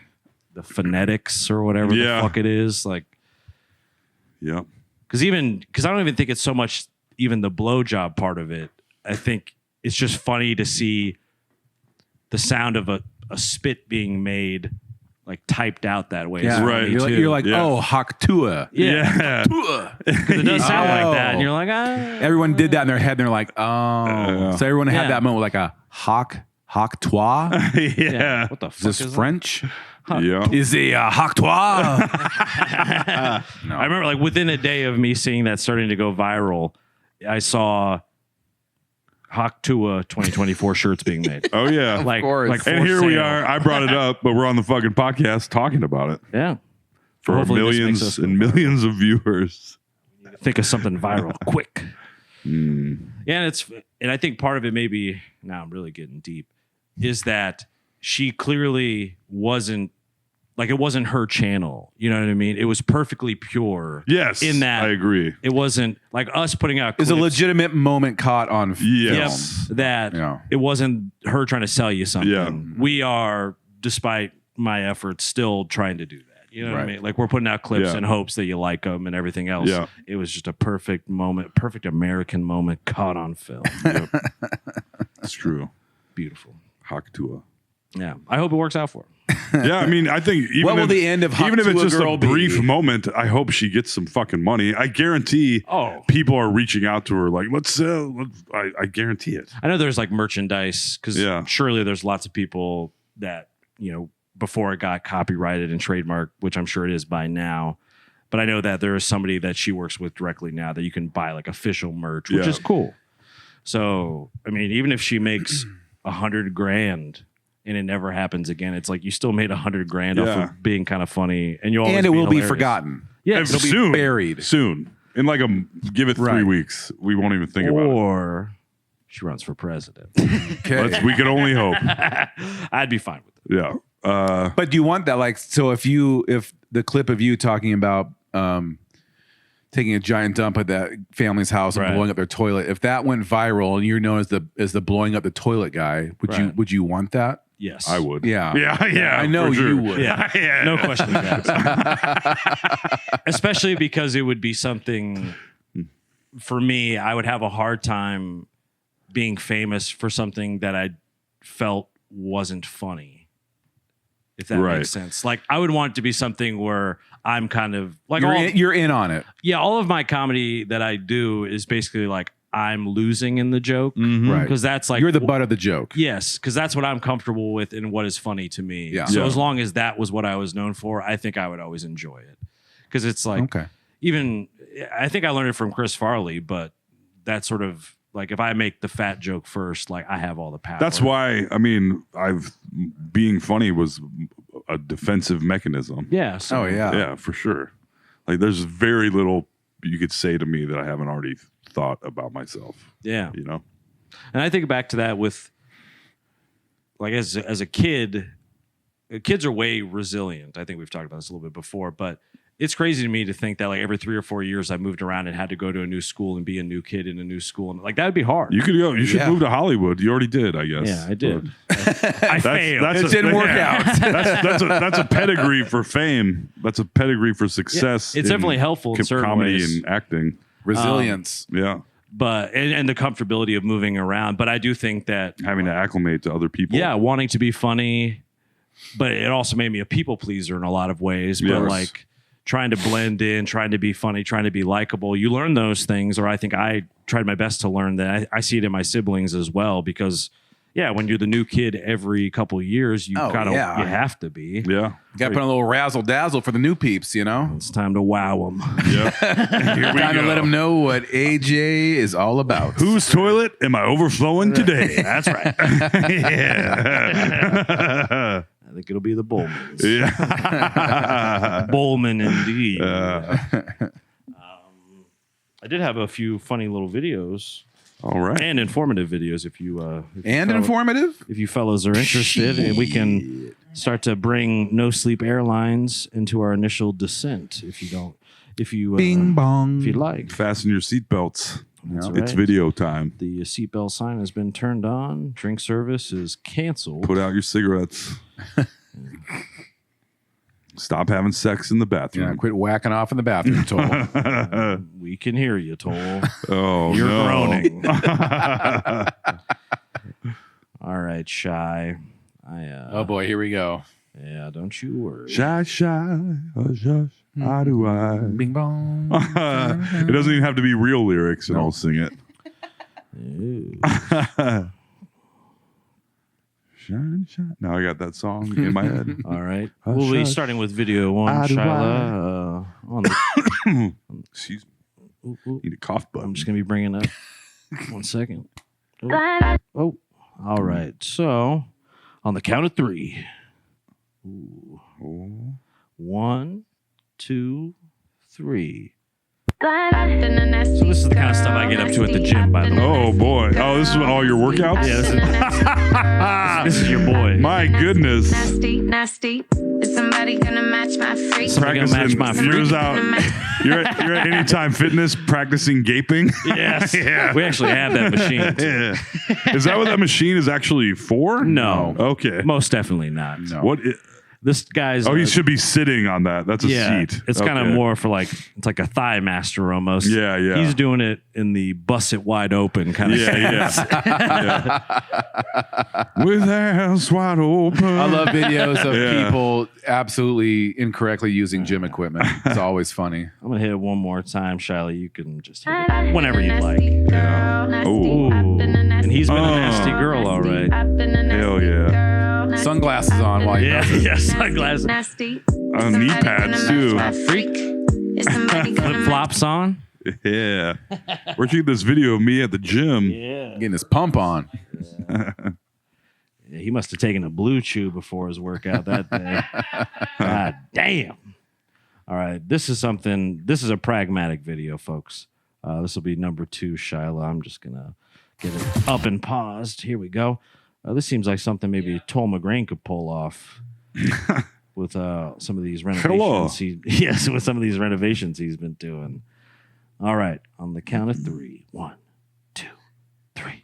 Speaker 3: phonetics or whatever
Speaker 4: Yeah.
Speaker 3: the fuck it is. Like,
Speaker 4: Yeah.
Speaker 3: because I don't even think it's so much even the blowjob part of it. I think it's just funny to see the sound of a spit being made, like typed out that way.
Speaker 5: Yeah.
Speaker 3: It's
Speaker 4: Right.
Speaker 3: funny,
Speaker 5: You're like,
Speaker 3: too.
Speaker 5: you're like,
Speaker 4: Yeah.
Speaker 5: oh, Hawk Tua.
Speaker 3: yeah,
Speaker 4: Yeah.
Speaker 3: 'Cause it does sound like that, and
Speaker 5: Oh.
Speaker 3: you're like, ah.
Speaker 5: Everyone did that in their head, and they're like, oh. So everyone had
Speaker 3: Yeah.
Speaker 5: that moment with like a Hawk Tua.
Speaker 4: Yeah.
Speaker 3: What the
Speaker 5: Is
Speaker 3: fuck
Speaker 5: this
Speaker 3: is
Speaker 5: French?
Speaker 4: Yeah.
Speaker 5: Is it Hawk Tua?
Speaker 3: I remember like within a day of me seeing that starting to go viral, I saw Hawk Tua 2024 shirts being made.
Speaker 4: Oh yeah.
Speaker 3: Like,
Speaker 5: course.
Speaker 3: like
Speaker 4: And
Speaker 3: for
Speaker 4: here we
Speaker 3: sale.
Speaker 4: are. I brought it up, but we're on the fucking podcast talking about it
Speaker 3: Yeah.
Speaker 4: for
Speaker 3: Hopefully this makes
Speaker 4: millions
Speaker 3: us
Speaker 4: and millions of viewers.
Speaker 3: think of something viral quick. Yeah, and I think part of it maybe, now I'm really getting deep, is that she clearly wasn't, like, it wasn't her channel. You know what I mean? It was perfectly pure.
Speaker 4: Yes,
Speaker 3: In that
Speaker 4: I agree.
Speaker 3: it wasn't like us putting out
Speaker 5: It's a
Speaker 3: clips.
Speaker 5: legitimate moment caught on film.
Speaker 4: Yes.
Speaker 3: Yep, that
Speaker 5: Yeah.
Speaker 3: it wasn't her trying to sell you something.
Speaker 4: Yeah.
Speaker 3: We are, despite my efforts, still trying to do that. You know what I
Speaker 5: Right.
Speaker 3: mean? Like, we're putting out clips
Speaker 4: Yeah.
Speaker 3: in hopes that you like them and everything else.
Speaker 4: Yeah.
Speaker 3: It was just a perfect moment, perfect American moment caught on film.
Speaker 4: It's true.
Speaker 3: Beautiful.
Speaker 4: Hawk Tua.
Speaker 3: Yeah. I hope it works out for her.
Speaker 4: Yeah, I mean, I think even
Speaker 5: What will
Speaker 4: if,
Speaker 5: the end of Hawk
Speaker 4: even if it's
Speaker 5: Tua
Speaker 4: just
Speaker 5: Girl
Speaker 4: a
Speaker 5: be?
Speaker 4: brief moment, I hope she gets some fucking money. I guarantee
Speaker 3: Oh.
Speaker 4: people are reaching out to her like, let's I guarantee it.
Speaker 3: I know there's like merchandise because
Speaker 4: Yeah.
Speaker 3: surely there's lots of people that, you know, before it got copyrighted and trademarked, which I'm sure it is by now. But I know that there is somebody that she works with directly now that you can buy like official merch, which
Speaker 4: Yeah.
Speaker 3: is cool. So, I mean, even if she makes $100,000 and it never happens again, it's like you still made $100,000 off
Speaker 4: Yeah.
Speaker 3: of being kind of funny, and you always
Speaker 5: And it will be
Speaker 3: hilarious.
Speaker 5: forgotten.
Speaker 3: Yeah,
Speaker 4: And
Speaker 5: it'll be
Speaker 4: soon,
Speaker 5: buried.
Speaker 4: soon. In like give it 3
Speaker 5: Right.
Speaker 4: weeks. We won't even think about it.
Speaker 3: or she runs for president.
Speaker 5: Okay.
Speaker 4: We can only hope.
Speaker 3: I'd be fine with it.
Speaker 4: Yeah.
Speaker 5: But do you want that? Like, so if the clip of you talking about taking a giant dump at that family's house and
Speaker 3: Right.
Speaker 5: blowing up their toilet, if that went viral and you're known as the blowing up the toilet guy,
Speaker 3: Right.
Speaker 5: would you want that?
Speaker 3: Yes,
Speaker 4: I would.
Speaker 5: Yeah.
Speaker 4: Yeah.
Speaker 5: I know
Speaker 4: for sure.
Speaker 5: you would.
Speaker 3: Yeah,
Speaker 4: Yeah.
Speaker 3: no question about it. Especially because it would be something for me. I would have a hard time being famous for something that I felt wasn't funny. If that
Speaker 4: Right.
Speaker 3: makes sense. Like, I would want it to be something where I'm kind of like,
Speaker 5: You're in on it.
Speaker 3: all of my comedy that I do is basically like I'm losing in the joke,
Speaker 5: Right.
Speaker 3: because that's like
Speaker 5: You're the butt of the joke.
Speaker 3: Yes, because that's what I'm comfortable with and what is funny to me.
Speaker 5: Yeah.
Speaker 3: So
Speaker 4: Yeah.
Speaker 3: as long as that was what I was known for, I think I would always enjoy it. Because it's like,
Speaker 5: Okay.
Speaker 3: even, I think I learned it from Chris Farley, but that sort of, like, if I make the fat joke first, like, I have all the power.
Speaker 4: That's why, I mean, being funny was a defensive mechanism.
Speaker 3: Yeah. So,
Speaker 5: Oh yeah.
Speaker 4: Yeah, for sure. Like, there's very little you could say to me that I haven't already thought about myself,
Speaker 3: Yeah.
Speaker 4: you know?
Speaker 3: And I think back to that with, like, as a kid, kids are way resilient. I think we've talked about this a little bit before, but it's crazy to me to think that like every 3 or 4 years I moved around and had to go to a new school and be a new kid in a new school. And like, that would be hard.
Speaker 4: You could go, you should
Speaker 5: Yeah.
Speaker 4: move to Hollywood. You already did, I guess.
Speaker 3: Yeah, I did.
Speaker 4: But
Speaker 3: I failed.
Speaker 5: It didn't work out.
Speaker 4: That's a pedigree for fame. That's a pedigree for success.
Speaker 3: it's
Speaker 4: in
Speaker 3: definitely helpful in certain
Speaker 4: comedy
Speaker 3: ways.
Speaker 4: and acting.
Speaker 5: Resilience.
Speaker 4: Yeah.
Speaker 3: But and the comfortability of moving around. But I do think that,
Speaker 4: Having to acclimate to other people.
Speaker 3: yeah, wanting to be funny, but it also made me a people pleaser in a lot of ways. But
Speaker 4: Yes.
Speaker 3: like trying to blend in, trying to be funny, trying to be likable, you learn those things, or I think I tried my best to learn that. I see it in my siblings as well, because yeah, when you're the new kid every couple of years, you
Speaker 5: Oh,
Speaker 3: kind of
Speaker 5: yeah.
Speaker 3: you have to be.
Speaker 4: Yeah.
Speaker 5: Got to put on a little razzle dazzle for the new peeps, you know?
Speaker 3: It's time to wow them.
Speaker 4: Yeah. Here we
Speaker 5: Time to
Speaker 4: go.
Speaker 5: let them know what AJ is all about.
Speaker 4: Whose toilet am I overflowing today?
Speaker 3: That's right.
Speaker 4: Yeah.
Speaker 3: I think it'll be the Bowmans.
Speaker 4: Yeah.
Speaker 3: Bowman indeed. I did have a few funny little videos
Speaker 4: All right.
Speaker 3: and informative videos if you
Speaker 5: And informative?
Speaker 3: if you fellows are interested, and we can start to bring No Sleep Airlines into our initial descent if you
Speaker 5: Bing bong.
Speaker 3: if you'd like.
Speaker 4: Fasten your seatbelts.
Speaker 3: That's
Speaker 4: It's
Speaker 3: right.
Speaker 4: video time.
Speaker 3: The seatbelt sign has been turned on. Drink service is canceled.
Speaker 4: Put out your cigarettes. Stop having sex in the
Speaker 5: Yeah,
Speaker 4: bathroom.
Speaker 5: quit whacking off in the bathroom, Toll.
Speaker 3: We can hear you, Toll.
Speaker 4: Oh,
Speaker 3: You're
Speaker 4: no.
Speaker 3: groaning. All right, Shy.
Speaker 5: Oh boy, here we go.
Speaker 3: Yeah, don't you worry.
Speaker 4: Shy, shy, hush, hush, how do I?
Speaker 5: Bing bong.
Speaker 4: It doesn't even have to be real lyrics, and I'll sing it.
Speaker 3: Ooh.
Speaker 4: Shine, shine. Now I got that song in my head.
Speaker 3: All right.
Speaker 4: Hush,
Speaker 3: We'll be
Speaker 4: hush.
Speaker 3: starting with video one,
Speaker 4: How do
Speaker 3: Shyla. On the,
Speaker 4: Excuse me.
Speaker 3: ooh, ooh.
Speaker 4: Need a cough button.
Speaker 3: I'm just going to be bringing up 1 second. Oh, all right. So, on the count of 3. Ooh. 1, 2, 3. So this is the kind of stuff I get up to at the gym, by the way.
Speaker 4: Oh boy! Oh, this is when all your workouts.
Speaker 3: Yeah, this is your boy.
Speaker 4: My goodness!
Speaker 8: Nasty. Is somebody gonna match my freak?
Speaker 3: Somebody gonna match my
Speaker 4: You're
Speaker 3: freak?
Speaker 4: out. You're at Anytime Fitness practicing gaping.
Speaker 3: Yes. We actually have that machine.
Speaker 4: Yeah. Is that what that machine is actually for?
Speaker 3: No.
Speaker 4: Okay.
Speaker 3: Most definitely not.
Speaker 5: No.
Speaker 4: What?
Speaker 3: This guy's.
Speaker 4: Oh, he should be sitting on that. That's a
Speaker 3: yeah,
Speaker 4: seat.
Speaker 3: it's kind of
Speaker 4: Okay.
Speaker 3: more for like, it's like a thigh master almost.
Speaker 4: Yeah, yeah.
Speaker 3: He's doing it in the bust it wide open kind of
Speaker 4: Yeah, yeah. With hands wide open.
Speaker 5: I love videos of
Speaker 4: Yeah.
Speaker 5: people absolutely incorrectly using gym equipment. It's always funny.
Speaker 3: I'm going to hit it one more time, Shiley. You can just hit it whenever you like.
Speaker 4: Yeah. Ooh.
Speaker 3: And he's been a nasty girl, all right.
Speaker 4: Hell yeah.
Speaker 5: Sunglasses on while you're
Speaker 3: Yeah, sunglasses.
Speaker 8: Nasty.
Speaker 4: Knee pads too.
Speaker 3: Flip flops on.
Speaker 4: Yeah. Where'd you get this video of me at the gym?
Speaker 3: Yeah.
Speaker 5: getting his pump on.
Speaker 3: He must have taken a blue chew before his workout that day. God damn. All right. This is a pragmatic video, folks. This will be number 2, Shiloh. I'm just going to get it up and paused. Here we go. This seems like something maybe Toll McGrain could pull off with some of these renovations. With some of these renovations he's been doing. All right. On the count of 3. 1, 2, 3.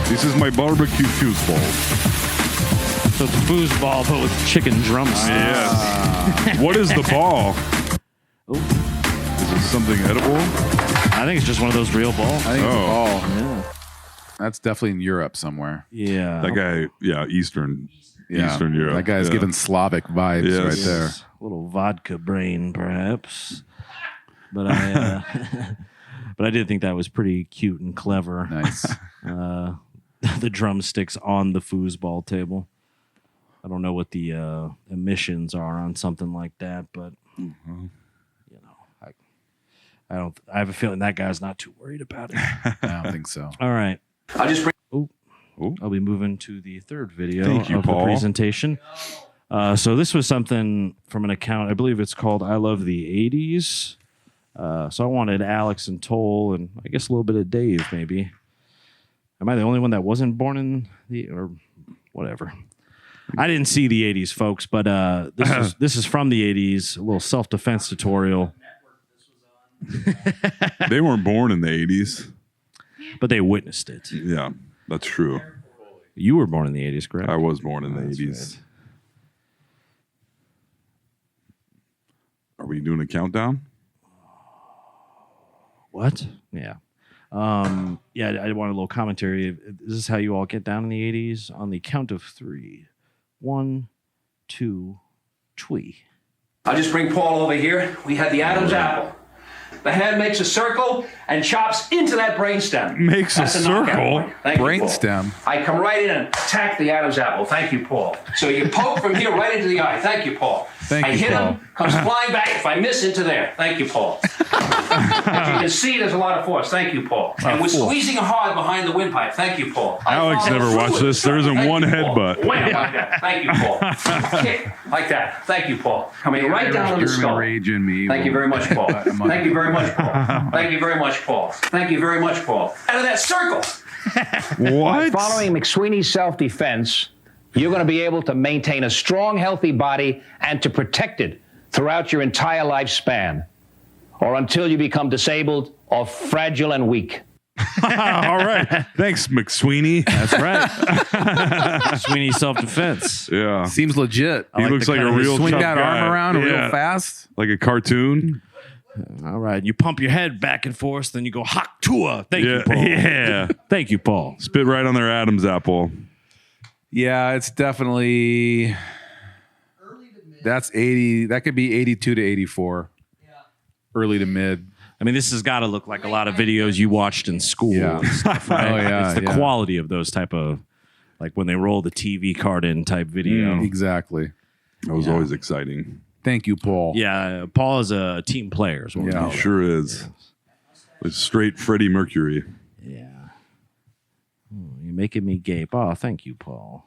Speaker 4: This is my barbecue foosball.
Speaker 3: So it's a foosball, but with chicken drumsticks.
Speaker 4: Yes. What is the ball?
Speaker 3: Oh,
Speaker 4: Is it something edible?
Speaker 3: I think it's just one of those real balls.
Speaker 5: I think it's a
Speaker 4: Oh.
Speaker 5: ball.
Speaker 3: Yeah.
Speaker 5: That's definitely in Europe somewhere.
Speaker 3: Yeah.
Speaker 4: That guy, yeah, Eastern
Speaker 5: Yeah.
Speaker 4: Europe.
Speaker 5: That guy's
Speaker 4: yeah.
Speaker 5: giving Slavic vibes
Speaker 4: Yes.
Speaker 5: right there.
Speaker 3: A little vodka brain, perhaps. But I, but I did think that was pretty cute and clever.
Speaker 5: Nice.
Speaker 3: The drumsticks on the foosball table. I don't know what the emissions are on something like that, but you know, I have a feeling that guy's not too worried about it.
Speaker 5: I don't think so.
Speaker 3: All right.
Speaker 6: I'll just bring.
Speaker 3: I'll be moving to the third video
Speaker 4: Thank you,
Speaker 3: of the
Speaker 4: Paul.
Speaker 3: presentation. So this was something from an account, I believe it's called I Love the 80s. So I wanted Alex and Toll and I guess a little bit of Dave maybe. Am I the only one that wasn't born in or whatever? I didn't see the 80s, folks, but this is from the 80s, a little self-defense tutorial.
Speaker 4: They weren't born in the 80s.
Speaker 3: But they witnessed it.
Speaker 4: Yeah, that's true.
Speaker 3: You were born in the 80s, correct?
Speaker 4: I was born in the
Speaker 3: That's
Speaker 4: 80s.
Speaker 3: right.
Speaker 4: Are we doing a countdown?
Speaker 3: What? Yeah. Yeah, I want a little commentary. Is this how you all get down in the 80s? On the count of 3. 1, 2, twee.
Speaker 9: I'll just bring Paul over here. We had the Adam's apple. The hand makes a circle and chops into that brainstem.
Speaker 4: Makes a
Speaker 9: That's knockout
Speaker 4: circle?
Speaker 9: point. Thank you, Paul.
Speaker 5: Brainstem.
Speaker 9: I come right in and attack the Adam's apple. Thank you, Paul. So you poke from here right into the eye. Thank you, Paul.
Speaker 5: Thank
Speaker 9: I
Speaker 5: you,
Speaker 9: hit
Speaker 5: Paul.
Speaker 9: him, comes flying back. If I miss, into there. Thank you, Paul. As you can see, there's a lot of force. Thank you, Paul. And we're squeezing hard behind the windpipe. Thank you, Paul.
Speaker 4: Alex
Speaker 9: I
Speaker 4: never
Speaker 9: follow
Speaker 4: watched
Speaker 9: through
Speaker 4: this.
Speaker 9: it.
Speaker 4: There isn't
Speaker 9: Thank
Speaker 4: one
Speaker 9: you, Paul.
Speaker 4: headbutt.
Speaker 9: Wham, like that. Thank you, Paul. Kick like that. Thank you, Paul. Coming right down on the skull.
Speaker 5: rage in me.
Speaker 9: Thank you very much, Paul. Thank you very much, Paul. Thank you very much, Paul. Thank you very much, Paul. Out of that circle.
Speaker 4: What?
Speaker 10: Following McSweeney's self-defense, you're going to be able to maintain a strong, healthy body and to protect it throughout your entire lifespan, or until you become disabled or fragile and weak.
Speaker 4: All right. Thanks, McSweeney.
Speaker 3: That's right. Sweeney self-defense.
Speaker 4: Yeah.
Speaker 5: Seems legit.
Speaker 4: He
Speaker 3: like
Speaker 4: looks
Speaker 3: the
Speaker 4: like a
Speaker 3: kind of
Speaker 4: real
Speaker 5: Swing
Speaker 4: tough
Speaker 5: that
Speaker 4: guy.
Speaker 5: arm around
Speaker 4: Yeah.
Speaker 5: real fast.
Speaker 4: Like a cartoon.
Speaker 3: All right. You pump your head back and forth, then you go hak tua. Thank you,
Speaker 4: Yeah.
Speaker 3: Paul.
Speaker 4: Yeah.
Speaker 3: Thank you, Paul.
Speaker 4: Spit right on their Adam's apple.
Speaker 5: Yeah, it's definitely that's 80. That could be 82 to 84. Early to mid.
Speaker 3: I mean, this has got to look like a lot of videos you watched in school.
Speaker 5: Yeah.
Speaker 3: And stuff, right?
Speaker 5: Oh, yeah,
Speaker 3: It's the
Speaker 5: yeah.
Speaker 3: quality of those type of, like when they roll the TV card in type video.
Speaker 5: Exactly.
Speaker 4: That was always exciting.
Speaker 5: Thank you, Paul.
Speaker 3: Yeah, Paul is a team player. Is what
Speaker 5: Yeah.
Speaker 3: we
Speaker 4: He
Speaker 3: call
Speaker 4: sure is. It's straight Freddie Mercury.
Speaker 3: Yeah. You're making me gape. Oh, thank you, Paul.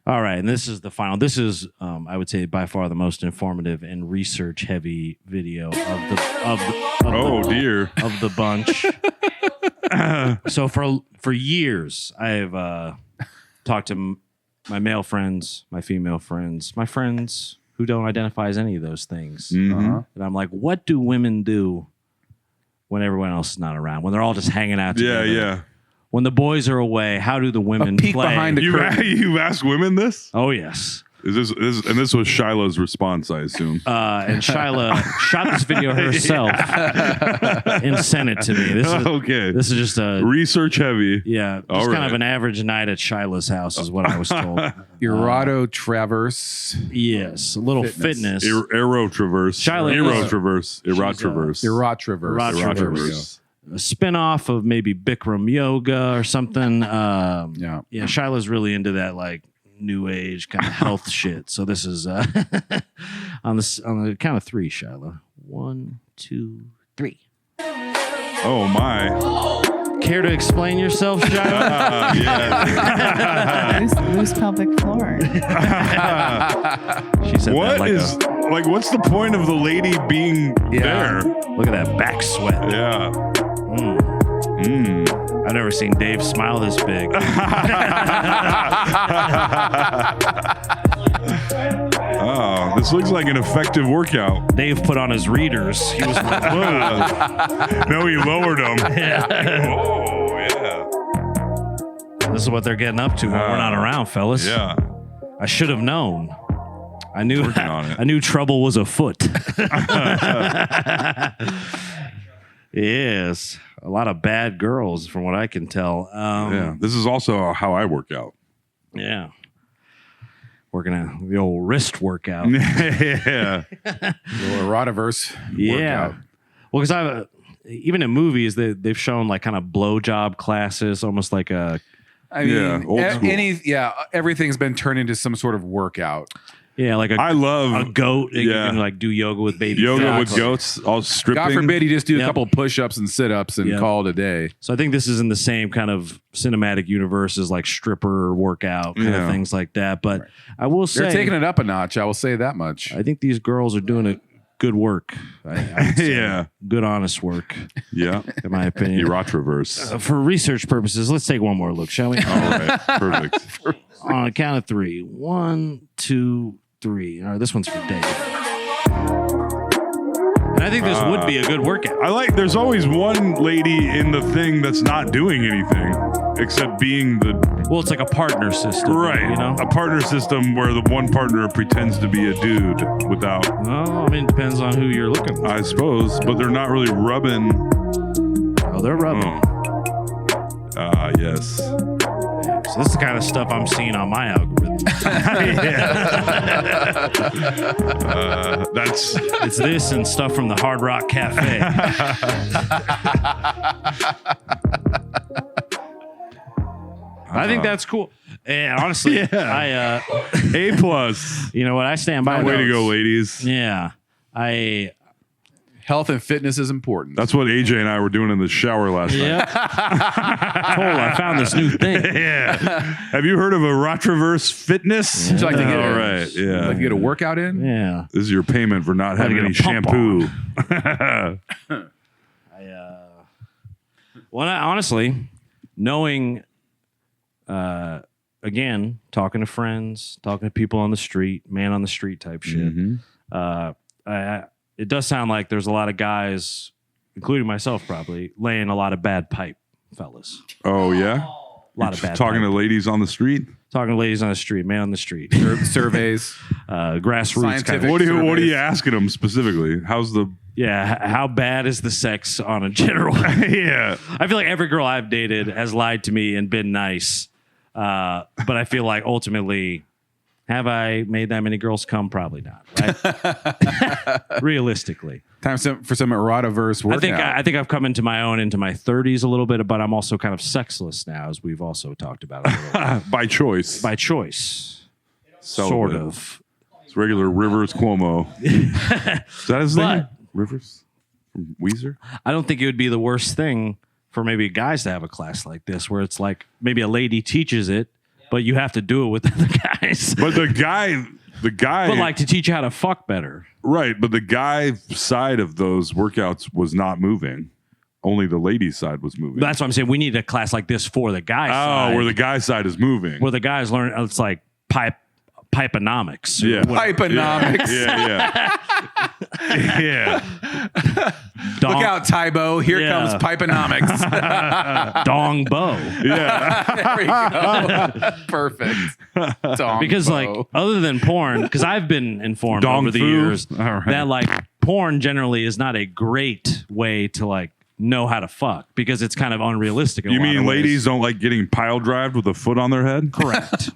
Speaker 3: All right, and this is the final. This is, I would say, by far the most informative and research-heavy video
Speaker 4: Dear.
Speaker 3: of the bunch. So for years, I've talked to my male friends, my female friends, my friends who don't identify as any of those things, and I'm like, what do women do when everyone else is not around? When they're all just hanging out together?
Speaker 4: Yeah.
Speaker 3: When the boys are away, how do the women
Speaker 5: peek
Speaker 3: play?
Speaker 5: behind the
Speaker 4: You asked women this?
Speaker 3: Oh yes.
Speaker 4: Is this was Shiloh's response, I assume.
Speaker 3: And Shyla shot this video herself and sent it to me. This is just a
Speaker 4: research heavy.
Speaker 3: just kind of an average night at Shyla's house is what I was told.
Speaker 5: Eroto Traverse.
Speaker 3: Yes, a little fitness.
Speaker 4: Aero Traverse.
Speaker 3: Shyla
Speaker 4: Aero
Speaker 3: is-
Speaker 4: Traverse. Erot Traverse.
Speaker 5: Erot Traverse.
Speaker 3: Erot
Speaker 5: There we
Speaker 3: Traverse. A spin-off of maybe Bikram yoga or something.
Speaker 5: Yeah.
Speaker 3: Shyla's really into that like new age kind of health shit. So this is on the count of three, Shyla. 1, 2, 3.
Speaker 4: Oh my.
Speaker 3: Care to explain yourself, Shyla?
Speaker 7: Loose pelvic floor.
Speaker 3: She said
Speaker 4: What
Speaker 3: that
Speaker 4: is what's the point of the lady being there?
Speaker 3: Look at that back sweat.
Speaker 4: Yeah.
Speaker 3: I've never seen Dave smile this big.
Speaker 4: Oh, this looks like an effective workout.
Speaker 3: Dave put on his readers. He was like, whoa.
Speaker 4: No, he lowered them.
Speaker 3: Oh,
Speaker 4: yeah.
Speaker 3: This is what they're getting up to when we're not around, fellas.
Speaker 4: Yeah.
Speaker 3: I should have known. I knew
Speaker 4: Working on it.
Speaker 3: I knew trouble was afoot. Yes. A lot of bad girls from what I can tell.
Speaker 4: Yeah. This is also how I work out.
Speaker 3: Yeah. Working out the old wrist workout.
Speaker 4: Yeah.
Speaker 5: Little Erotiverse.
Speaker 3: Yeah.
Speaker 5: Workout.
Speaker 3: Well, because even in movies, they've shown like kind of blowjob classes, almost like a.
Speaker 5: I mean,
Speaker 4: Yeah, old school.
Speaker 5: everything's been turned into some sort of workout.
Speaker 3: Yeah, like
Speaker 4: I love
Speaker 3: a goat. You
Speaker 4: yeah.
Speaker 3: can like do yoga with baby.
Speaker 4: yoga
Speaker 3: goats.
Speaker 4: with goats, all stripping.
Speaker 5: God forbid you just do a
Speaker 3: Yep.
Speaker 5: couple push-ups and sit-ups and
Speaker 3: Yep.
Speaker 5: call it a day.
Speaker 3: So I think this is in the same kind of cinematic universe as like stripper workout kind
Speaker 4: Yeah.
Speaker 3: of things like that. But I will say,
Speaker 5: They're taking it up a notch. I will say that much.
Speaker 3: I think these girls are doing a good work. I would say
Speaker 4: Yeah.
Speaker 3: good, honest work,
Speaker 4: Yeah.
Speaker 3: in my opinion.
Speaker 4: Erot reverse.
Speaker 3: For research purposes, let's take one more look, shall we?
Speaker 4: All right. Perfect.
Speaker 3: On a count of 3. 1, 2, 3. All right, this one's for Dave. And I think this would be a good workout.
Speaker 4: I like there's always one lady in the thing that's not doing anything except being the
Speaker 3: Well, it's like a partner system,
Speaker 4: right,
Speaker 3: You know,
Speaker 4: a partner system where the one partner pretends to be a dude without,
Speaker 3: well, I mean, it depends on who you're looking for.
Speaker 4: I suppose, but they're not really rubbing.
Speaker 3: Oh, they're rubbing.
Speaker 4: Yes.
Speaker 3: So this is the kind of stuff I'm seeing on my algorithm.
Speaker 4: That's
Speaker 3: It's this and stuff from the Hard Rock Cafe. I think that's cool. And honestly,
Speaker 4: Yeah.
Speaker 3: I
Speaker 4: A plus.
Speaker 3: you know what, I stand by
Speaker 4: Way to
Speaker 3: those.
Speaker 4: go, ladies.
Speaker 3: Yeah.
Speaker 5: Health and fitness is important.
Speaker 4: That's what AJ and I were doing in the shower last night.
Speaker 3: Yep. I found this new thing.
Speaker 4: Yeah. Have you heard of a Reverse Fitness?
Speaker 5: Would you like to get
Speaker 4: All
Speaker 5: a,
Speaker 4: right. Yeah.
Speaker 5: like to get a workout in?
Speaker 3: Yeah.
Speaker 4: This is your payment for not having
Speaker 3: get a
Speaker 4: any
Speaker 3: pump
Speaker 4: shampoo.
Speaker 3: Well, honestly, knowing, again, talking to friends, talking to people on the street, man on the street type shit. It does sound like there's a lot of guys, including myself probably, laying a lot of bad pipe, fellas.
Speaker 4: Oh, yeah?
Speaker 3: A lot of bad
Speaker 4: Talking
Speaker 3: pipe.
Speaker 4: to ladies on the street?
Speaker 3: Talking to ladies on the street, man on the street.
Speaker 5: Surveys.
Speaker 3: Grassroots kind
Speaker 5: Scientific.
Speaker 3: of.
Speaker 4: What are you
Speaker 5: Surveys.
Speaker 4: asking them specifically? How's the...
Speaker 3: Yeah, how bad is the sex on a general?
Speaker 4: Yeah.
Speaker 3: I feel like every girl I've dated has lied to me and been nice. But I feel like ultimately, have I made that many girls come? Probably not. Right? Realistically,
Speaker 5: Time for some erotiverse workout.
Speaker 3: I think I've come into my own into my 30s a little bit, but I'm also kind of sexless now, as we've also talked about a little bit.
Speaker 4: By choice.
Speaker 3: By choice,
Speaker 4: Celibate.
Speaker 3: sort of.
Speaker 4: It's regular Rivers Cuomo. Is that his name?
Speaker 3: But
Speaker 4: Rivers? Weezer?
Speaker 3: I don't think it would be the worst thing for maybe guys to have a class like this, where it's like maybe a lady teaches it, but you have to do it with other guys.
Speaker 4: But the guy,
Speaker 3: but like to teach you how to fuck better.
Speaker 4: right? But the guy side of those workouts was not moving. Only the lady side was moving.
Speaker 3: That's what I'm saying. We need a class like this for the guy side.
Speaker 4: Where the guy side is moving.
Speaker 3: Where the guys learn, it's like pipeonomics.
Speaker 4: Yeah.
Speaker 5: Pipeonomics.
Speaker 4: Yeah. Yeah.
Speaker 5: Look out, Tybo. Here comes Pipeonomics.
Speaker 3: Dong Bo.
Speaker 5: There we go. Perfect. Dong
Speaker 3: Because
Speaker 5: Bo.
Speaker 3: like other than porn, because I've been informed
Speaker 4: Dong
Speaker 3: over the
Speaker 4: fu?
Speaker 3: years
Speaker 4: All right.
Speaker 3: that like porn generally is not a great way to like know how to fuck because it's kind of unrealistic. In a
Speaker 4: You
Speaker 3: lot of
Speaker 4: mean
Speaker 3: ways.
Speaker 4: ladies don't like getting pile drived with a foot on their head?
Speaker 3: Correct.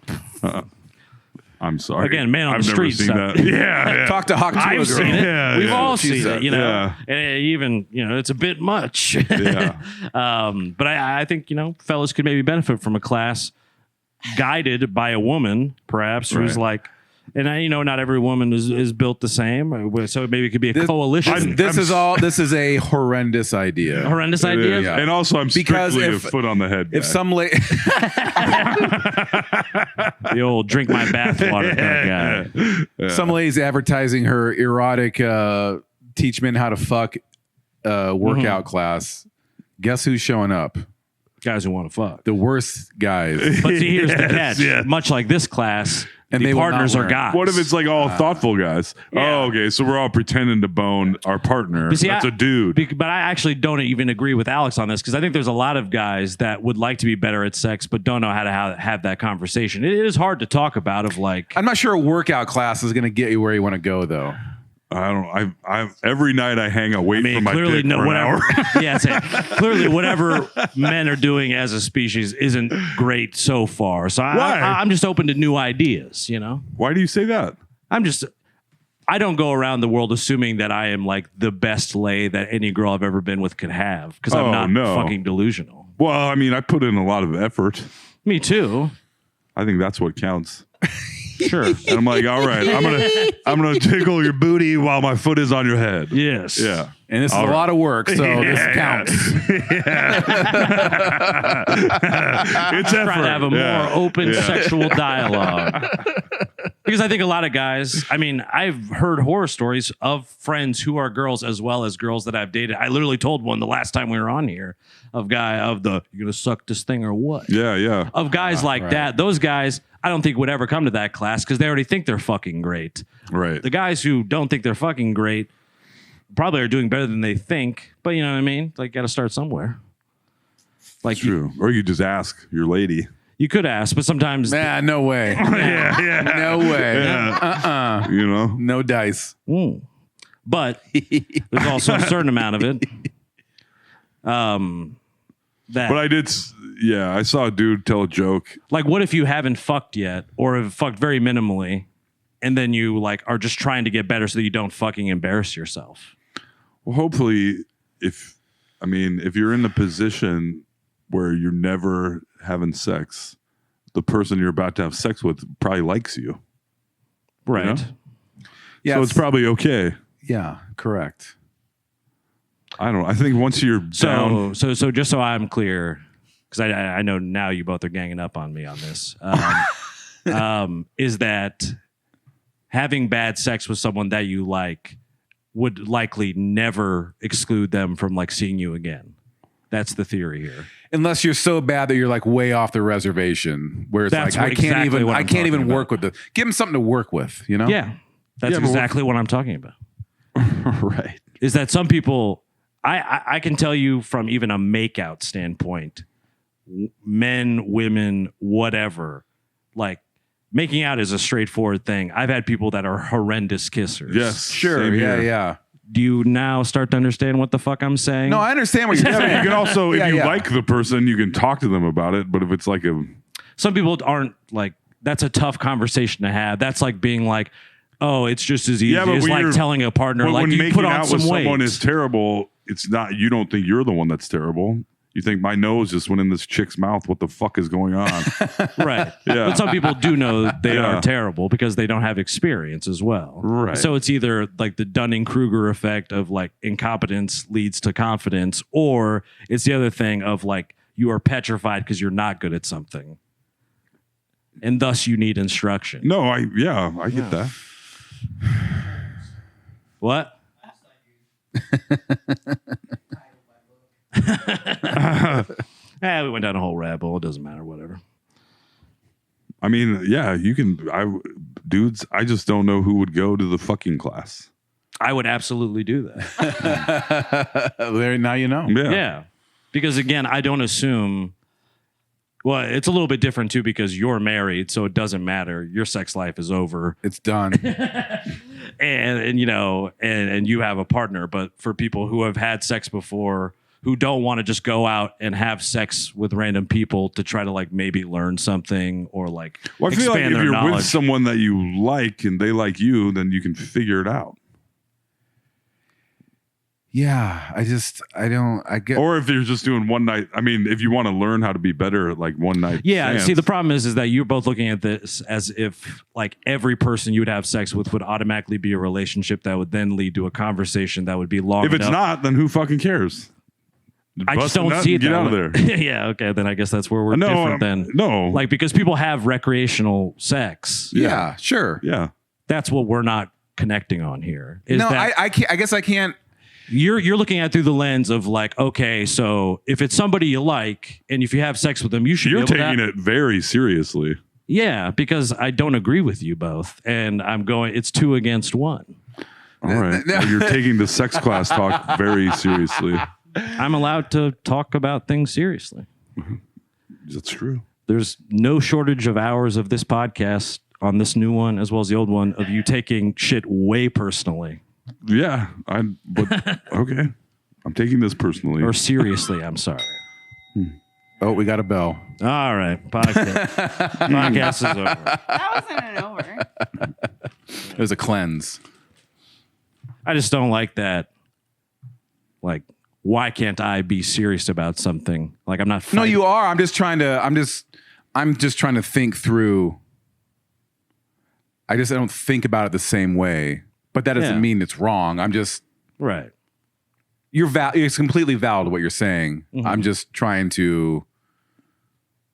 Speaker 4: I'm sorry.
Speaker 3: Again, man on
Speaker 4: I've
Speaker 3: the
Speaker 4: never
Speaker 3: street
Speaker 4: seen
Speaker 3: stuff.
Speaker 4: that. Yeah.
Speaker 5: Talk to Hawk to a
Speaker 3: I've
Speaker 5: girl.
Speaker 3: seen it.
Speaker 4: Yeah,
Speaker 3: We've
Speaker 4: yeah.
Speaker 3: all
Speaker 5: She
Speaker 3: seen
Speaker 5: said,
Speaker 3: it, you know.
Speaker 4: yeah.
Speaker 3: And even, you know, it's a bit much.
Speaker 4: Yeah.
Speaker 3: But I think, you know, fellas could maybe benefit from a class guided by a woman, perhaps, who's
Speaker 4: Right.
Speaker 3: like, and I, you know, not every woman is built the same. So maybe it could be a coalition.
Speaker 5: This is a horrendous idea.
Speaker 3: Horrendous idea.
Speaker 5: Yeah.
Speaker 4: And also, I'm
Speaker 5: Because
Speaker 4: strictly
Speaker 5: if-
Speaker 4: a foot on the head guy.
Speaker 5: If some
Speaker 3: The old drink my bathwater kind of guy.
Speaker 5: some lady's advertising her erotic teach men how to fuck workout class, guess who's showing up?
Speaker 3: Guys who want to fuck.
Speaker 5: The worst guys.
Speaker 3: But see, here's the catch.
Speaker 4: yeah.
Speaker 3: Much like this class,
Speaker 5: And
Speaker 3: the
Speaker 5: they will not
Speaker 3: partners are
Speaker 5: learn.
Speaker 3: guys.
Speaker 4: What if it's like all thoughtful guys?
Speaker 3: yeah.
Speaker 4: Oh, okay. So we're all pretending to bone our partner.
Speaker 3: But see,
Speaker 4: That's a dude.
Speaker 3: But I actually don't even agree with Alex on this because I think there's a lot of guys that would like to be better at sex but don't know how to have that conversation. It is hard to talk about of like,
Speaker 5: I'm not sure a workout class is going to get you where you want to go, though.
Speaker 4: I don't. I every night I hang away from my
Speaker 3: clearly
Speaker 4: dick for an
Speaker 3: whatever.
Speaker 4: hour.
Speaker 3: Yeah, clearly whatever men are doing as a species isn't great so far. So
Speaker 4: Why?
Speaker 3: I'm just open to new ideas. You know,
Speaker 4: Why do you say that?
Speaker 3: I don't go around the world assuming that I am like the best lay that any girl I've ever been with could have because I'm
Speaker 4: Oh,
Speaker 3: not
Speaker 4: no.
Speaker 3: fucking delusional.
Speaker 4: Well, I mean, I put in a lot of effort.
Speaker 3: Me too.
Speaker 4: I think that's what counts.
Speaker 3: Sure.
Speaker 4: And I'm like, all right, I'm gonna tickle your booty while my foot is on your head.
Speaker 3: Yes.
Speaker 4: Yeah.
Speaker 5: And this is
Speaker 4: All
Speaker 5: a
Speaker 4: right.
Speaker 5: lot of work, so this counts.
Speaker 4: It's effort.
Speaker 3: Try to have a
Speaker 4: Yeah.
Speaker 3: more open
Speaker 4: Yeah.
Speaker 3: sexual dialogue. Because I think a lot of guys, I mean, I've heard horror stories of friends who are girls as well as girls that I've dated. I literally told one the last time we were on here of you're going to suck this thing or what?
Speaker 4: Yeah, yeah.
Speaker 3: Of guys like that. Those guys, I don't think would ever come to that class because they already think they're fucking great.
Speaker 4: Right.
Speaker 3: The guys who don't think they're fucking great probably are doing better than they think. But you know what I mean? Like, got to start somewhere. Like,
Speaker 4: True. Or you just ask your lady.
Speaker 3: You could ask, but sometimes
Speaker 5: Nah, no way.
Speaker 4: Yeah.
Speaker 5: No way.
Speaker 4: Yeah. You know?
Speaker 5: No dice.
Speaker 3: But there's also a certain amount of it. That
Speaker 4: But I saw a dude tell a joke.
Speaker 3: like, what if you haven't fucked yet, or have fucked very minimally, and then you like are just trying to get better so that you don't fucking embarrass yourself?
Speaker 4: Well, hopefully, if you're in the position where you're never having sex, the person you're about to have sex with probably likes you.
Speaker 3: Right.
Speaker 4: know?
Speaker 5: Yeah,
Speaker 4: So it's probably okay.
Speaker 5: yeah, correct.
Speaker 4: I don't know. I think once you're down.
Speaker 3: So just so I'm clear, because I know now you both are ganging up on me on this, is that having bad sex with someone that you like would likely never exclude them from like seeing you again. That's the theory here.
Speaker 5: Unless you're so bad that you're like way off the reservation, where it's
Speaker 3: That's
Speaker 5: like
Speaker 3: exactly what
Speaker 5: I
Speaker 3: I'm
Speaker 5: can't even
Speaker 3: talking
Speaker 5: work with give them something to work with, you know?
Speaker 3: Yeah. That's
Speaker 4: Yeah, but
Speaker 3: exactly what I'm talking about.
Speaker 4: Right.
Speaker 3: Is that some people, I can tell you from even a makeout standpoint, men, women, whatever, like making out is a straightforward thing. I've had people that are horrendous kissers.
Speaker 4: Yes.
Speaker 5: Sure.
Speaker 4: Same
Speaker 5: Yeah,
Speaker 4: here.
Speaker 5: yeah.
Speaker 3: Do you now start to understand what the fuck I'm saying?
Speaker 5: No, I understand what you're
Speaker 4: Yeah, but
Speaker 5: saying.
Speaker 4: you can also, if
Speaker 5: Yeah,
Speaker 4: you
Speaker 5: yeah.
Speaker 4: like the person, you can talk to them about it. But if it's like
Speaker 3: Some people aren't like, that's a tough conversation to have. That's like being like, oh, it's just as easy
Speaker 4: Yeah, but
Speaker 3: as
Speaker 4: when
Speaker 3: like
Speaker 4: you're-
Speaker 3: telling a partner,
Speaker 4: when
Speaker 3: like you
Speaker 4: making
Speaker 3: put on
Speaker 4: out
Speaker 3: some
Speaker 4: with
Speaker 3: weight.
Speaker 4: someone is terrible, it's not. You don't think you're the one that's terrible. You think my nose just went in this chick's mouth. What the fuck is going on?
Speaker 3: Right.
Speaker 4: Yeah.
Speaker 3: But some people do know they
Speaker 4: Yeah.
Speaker 3: are terrible because they don't have experience as well.
Speaker 4: Right.
Speaker 3: So it's either like the Dunning-Kruger effect of like incompetence leads to confidence, or it's the other thing of like you are petrified because you're not good at something. And thus you need instruction.
Speaker 4: No, I get that.
Speaker 3: What? We went down a whole rabbit hole. It doesn't matter. Whatever.
Speaker 4: I mean, yeah, you can. Dudes, I just don't know who would go to the fucking class.
Speaker 3: I would absolutely do that.
Speaker 5: There, now you know.
Speaker 3: Yeah. Because again, I don't assume. Well, it's a little bit different too because you're married, so it doesn't matter. Your sex life is over.
Speaker 5: It's done.
Speaker 3: and you know, and you have a partner. But for people who have had sex before, who don't want to just go out and have sex with random people to try to like maybe learn something or like
Speaker 4: Well, I feel like
Speaker 3: expand
Speaker 4: if
Speaker 3: their
Speaker 4: you're
Speaker 3: knowledge.
Speaker 4: with someone that you like and they like you, then you can figure it out.
Speaker 5: Yeah, I get.
Speaker 4: Or if you're just doing one night. I mean, if you want to learn how to be better at like one night.
Speaker 3: Yeah,
Speaker 4: stands.
Speaker 3: see, the problem is that you're both looking at this as if like every person you would have sex with would automatically be a relationship that would then lead to a conversation that would be long
Speaker 4: If it's
Speaker 3: enough.
Speaker 4: not, then who fucking cares?
Speaker 3: I
Speaker 4: Bust
Speaker 3: just
Speaker 4: a
Speaker 3: don't
Speaker 4: nut
Speaker 3: see it
Speaker 4: and get
Speaker 3: that
Speaker 4: out
Speaker 3: way.
Speaker 4: of there.
Speaker 3: Yeah, okay, then I guess that's where we're
Speaker 4: No,
Speaker 3: different then.
Speaker 4: no.
Speaker 3: Like because people have recreational sex.
Speaker 5: Yeah, sure.
Speaker 4: Yeah.
Speaker 3: That's what we're not connecting on here. Is
Speaker 5: No,
Speaker 3: that
Speaker 5: I can't. I guess I can't.
Speaker 3: you're looking at it through the lens of like, okay, so if it's somebody you like and if you have sex with them, you should
Speaker 4: You're
Speaker 3: be able
Speaker 4: taking
Speaker 3: to
Speaker 4: it very seriously.
Speaker 3: Yeah, because I don't agree with you both. And I'm going, it's 2 against 1.
Speaker 4: All right. Well, you're taking the sex class talk very seriously.
Speaker 3: I'm allowed to talk about things seriously.
Speaker 4: That's true.
Speaker 3: There's no shortage of hours of this podcast on this new one as well as the old one of you taking shit way personally
Speaker 4: Yeah. But okay. I'm taking this personally.
Speaker 3: or seriously. I'm sorry.
Speaker 5: Oh, we got a bell.
Speaker 3: All right. Podcast is over.
Speaker 7: That wasn't an over.
Speaker 5: It was a cleanse.
Speaker 3: I just don't like that. Like, why can't I be serious about something? Like, I'm not.
Speaker 5: No,
Speaker 3: fighting-
Speaker 5: you are. I'm just trying to think through. I don't think about it the same way, but that doesn't
Speaker 3: Yeah.
Speaker 5: mean it's wrong. I'm just
Speaker 3: Right.
Speaker 5: it's completely valid what you're saying. I'm just trying to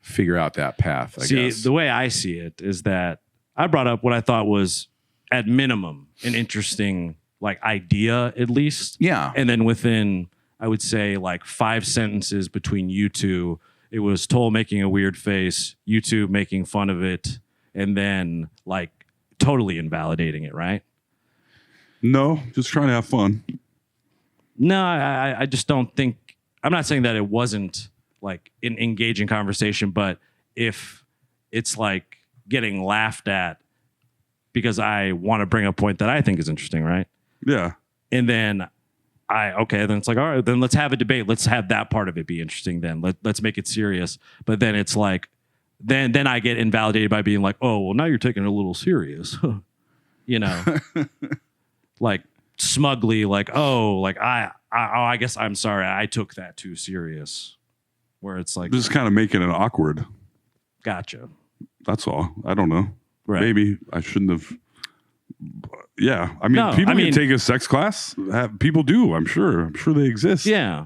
Speaker 5: figure out that path. I
Speaker 3: See,
Speaker 5: guess.
Speaker 3: the way I see it is that I brought up what I thought was, at minimum, an interesting like idea, at least.
Speaker 5: Yeah.
Speaker 3: And then within, I would say, like 5 sentences between you two, it was Toll making a weird face, you two making fun of it, and then like totally invalidating it, right?
Speaker 4: No, just trying to have fun.
Speaker 3: No, I just don't think. I'm not saying that it wasn't like an engaging conversation, but if it's like getting laughed at because I want to bring a point that I think is interesting, right?
Speaker 4: Yeah.
Speaker 3: And then then it's like, all right, then let's have a debate. Let's have that part of it be interesting. Then let's make it serious. But then it's like, then I get invalidated by being like, oh, well, now you're taking it a little serious, you know, like smugly, like, oh, like I guess I'm sorry, I took that too serious. Where it's like,
Speaker 4: Just kind of making it awkward.
Speaker 3: gotcha.
Speaker 4: That's all. I don't know.
Speaker 3: Right.
Speaker 4: Maybe I shouldn't have. Yeah. I mean,
Speaker 3: No,
Speaker 4: people
Speaker 3: I mean-
Speaker 4: can take a sex class. People do. I'm sure they exist.
Speaker 3: Yeah.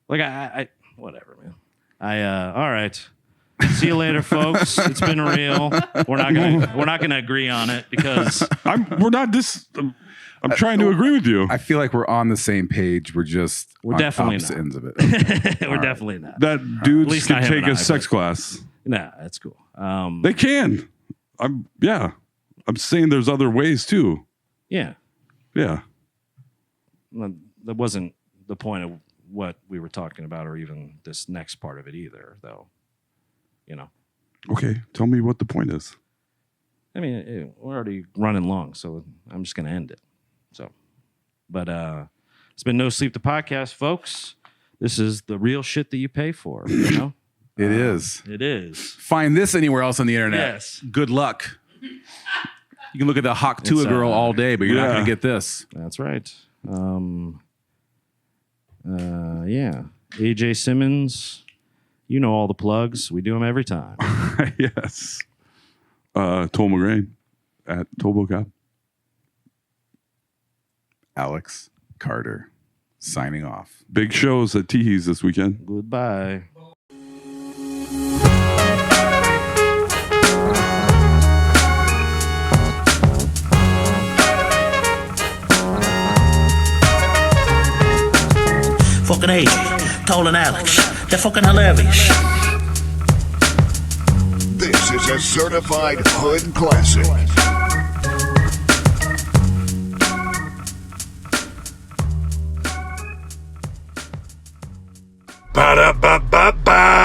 Speaker 3: Like I whatever, man. All right. See you later, folks. It's been real. We're not gonna agree on it because
Speaker 4: I'm trying to agree with you.
Speaker 5: I feel like we're on the same page. We're on
Speaker 3: definitely
Speaker 5: opposite
Speaker 3: not.
Speaker 5: ends of it. Okay.
Speaker 3: we're definitely not.
Speaker 4: That
Speaker 3: At
Speaker 4: dudes
Speaker 3: least
Speaker 4: can
Speaker 3: not him
Speaker 4: take
Speaker 3: and
Speaker 4: a
Speaker 3: I,
Speaker 4: sex
Speaker 3: but-
Speaker 4: class.
Speaker 3: Nah, that's cool.
Speaker 4: They can. I'm saying there's other ways too.
Speaker 3: Yeah.
Speaker 4: Yeah.
Speaker 3: Well, that wasn't the point of what we were talking about, or even this next part of it either, though. You know.
Speaker 4: Okay. Tell me what the point is.
Speaker 3: I mean, we're already running long, so I'm just gonna end it. So, but it's been No Sleep the podcast, folks. This is the real shit that you pay for. You know.
Speaker 5: It is.
Speaker 3: It is.
Speaker 5: Find this anywhere else on the internet.
Speaker 3: Yes.
Speaker 5: Good luck. You can look at the Hawk Tua
Speaker 3: It's,
Speaker 5: girl all day, but you're not
Speaker 4: yeah.
Speaker 5: going to get this.
Speaker 3: That's right. Yeah. AJ Simmons. You know all the plugs. We do them every time.
Speaker 4: Yes. Toll McGrain at Tollbocap.
Speaker 5: Alex Carter signing off.
Speaker 4: Big shows at Teehees this weekend.
Speaker 3: Goodbye.
Speaker 11: Fucking AJ, Toll and Alex. They're fucking hilarious.
Speaker 1: This is a certified hood classic. Ba-da-ba-ba-ba.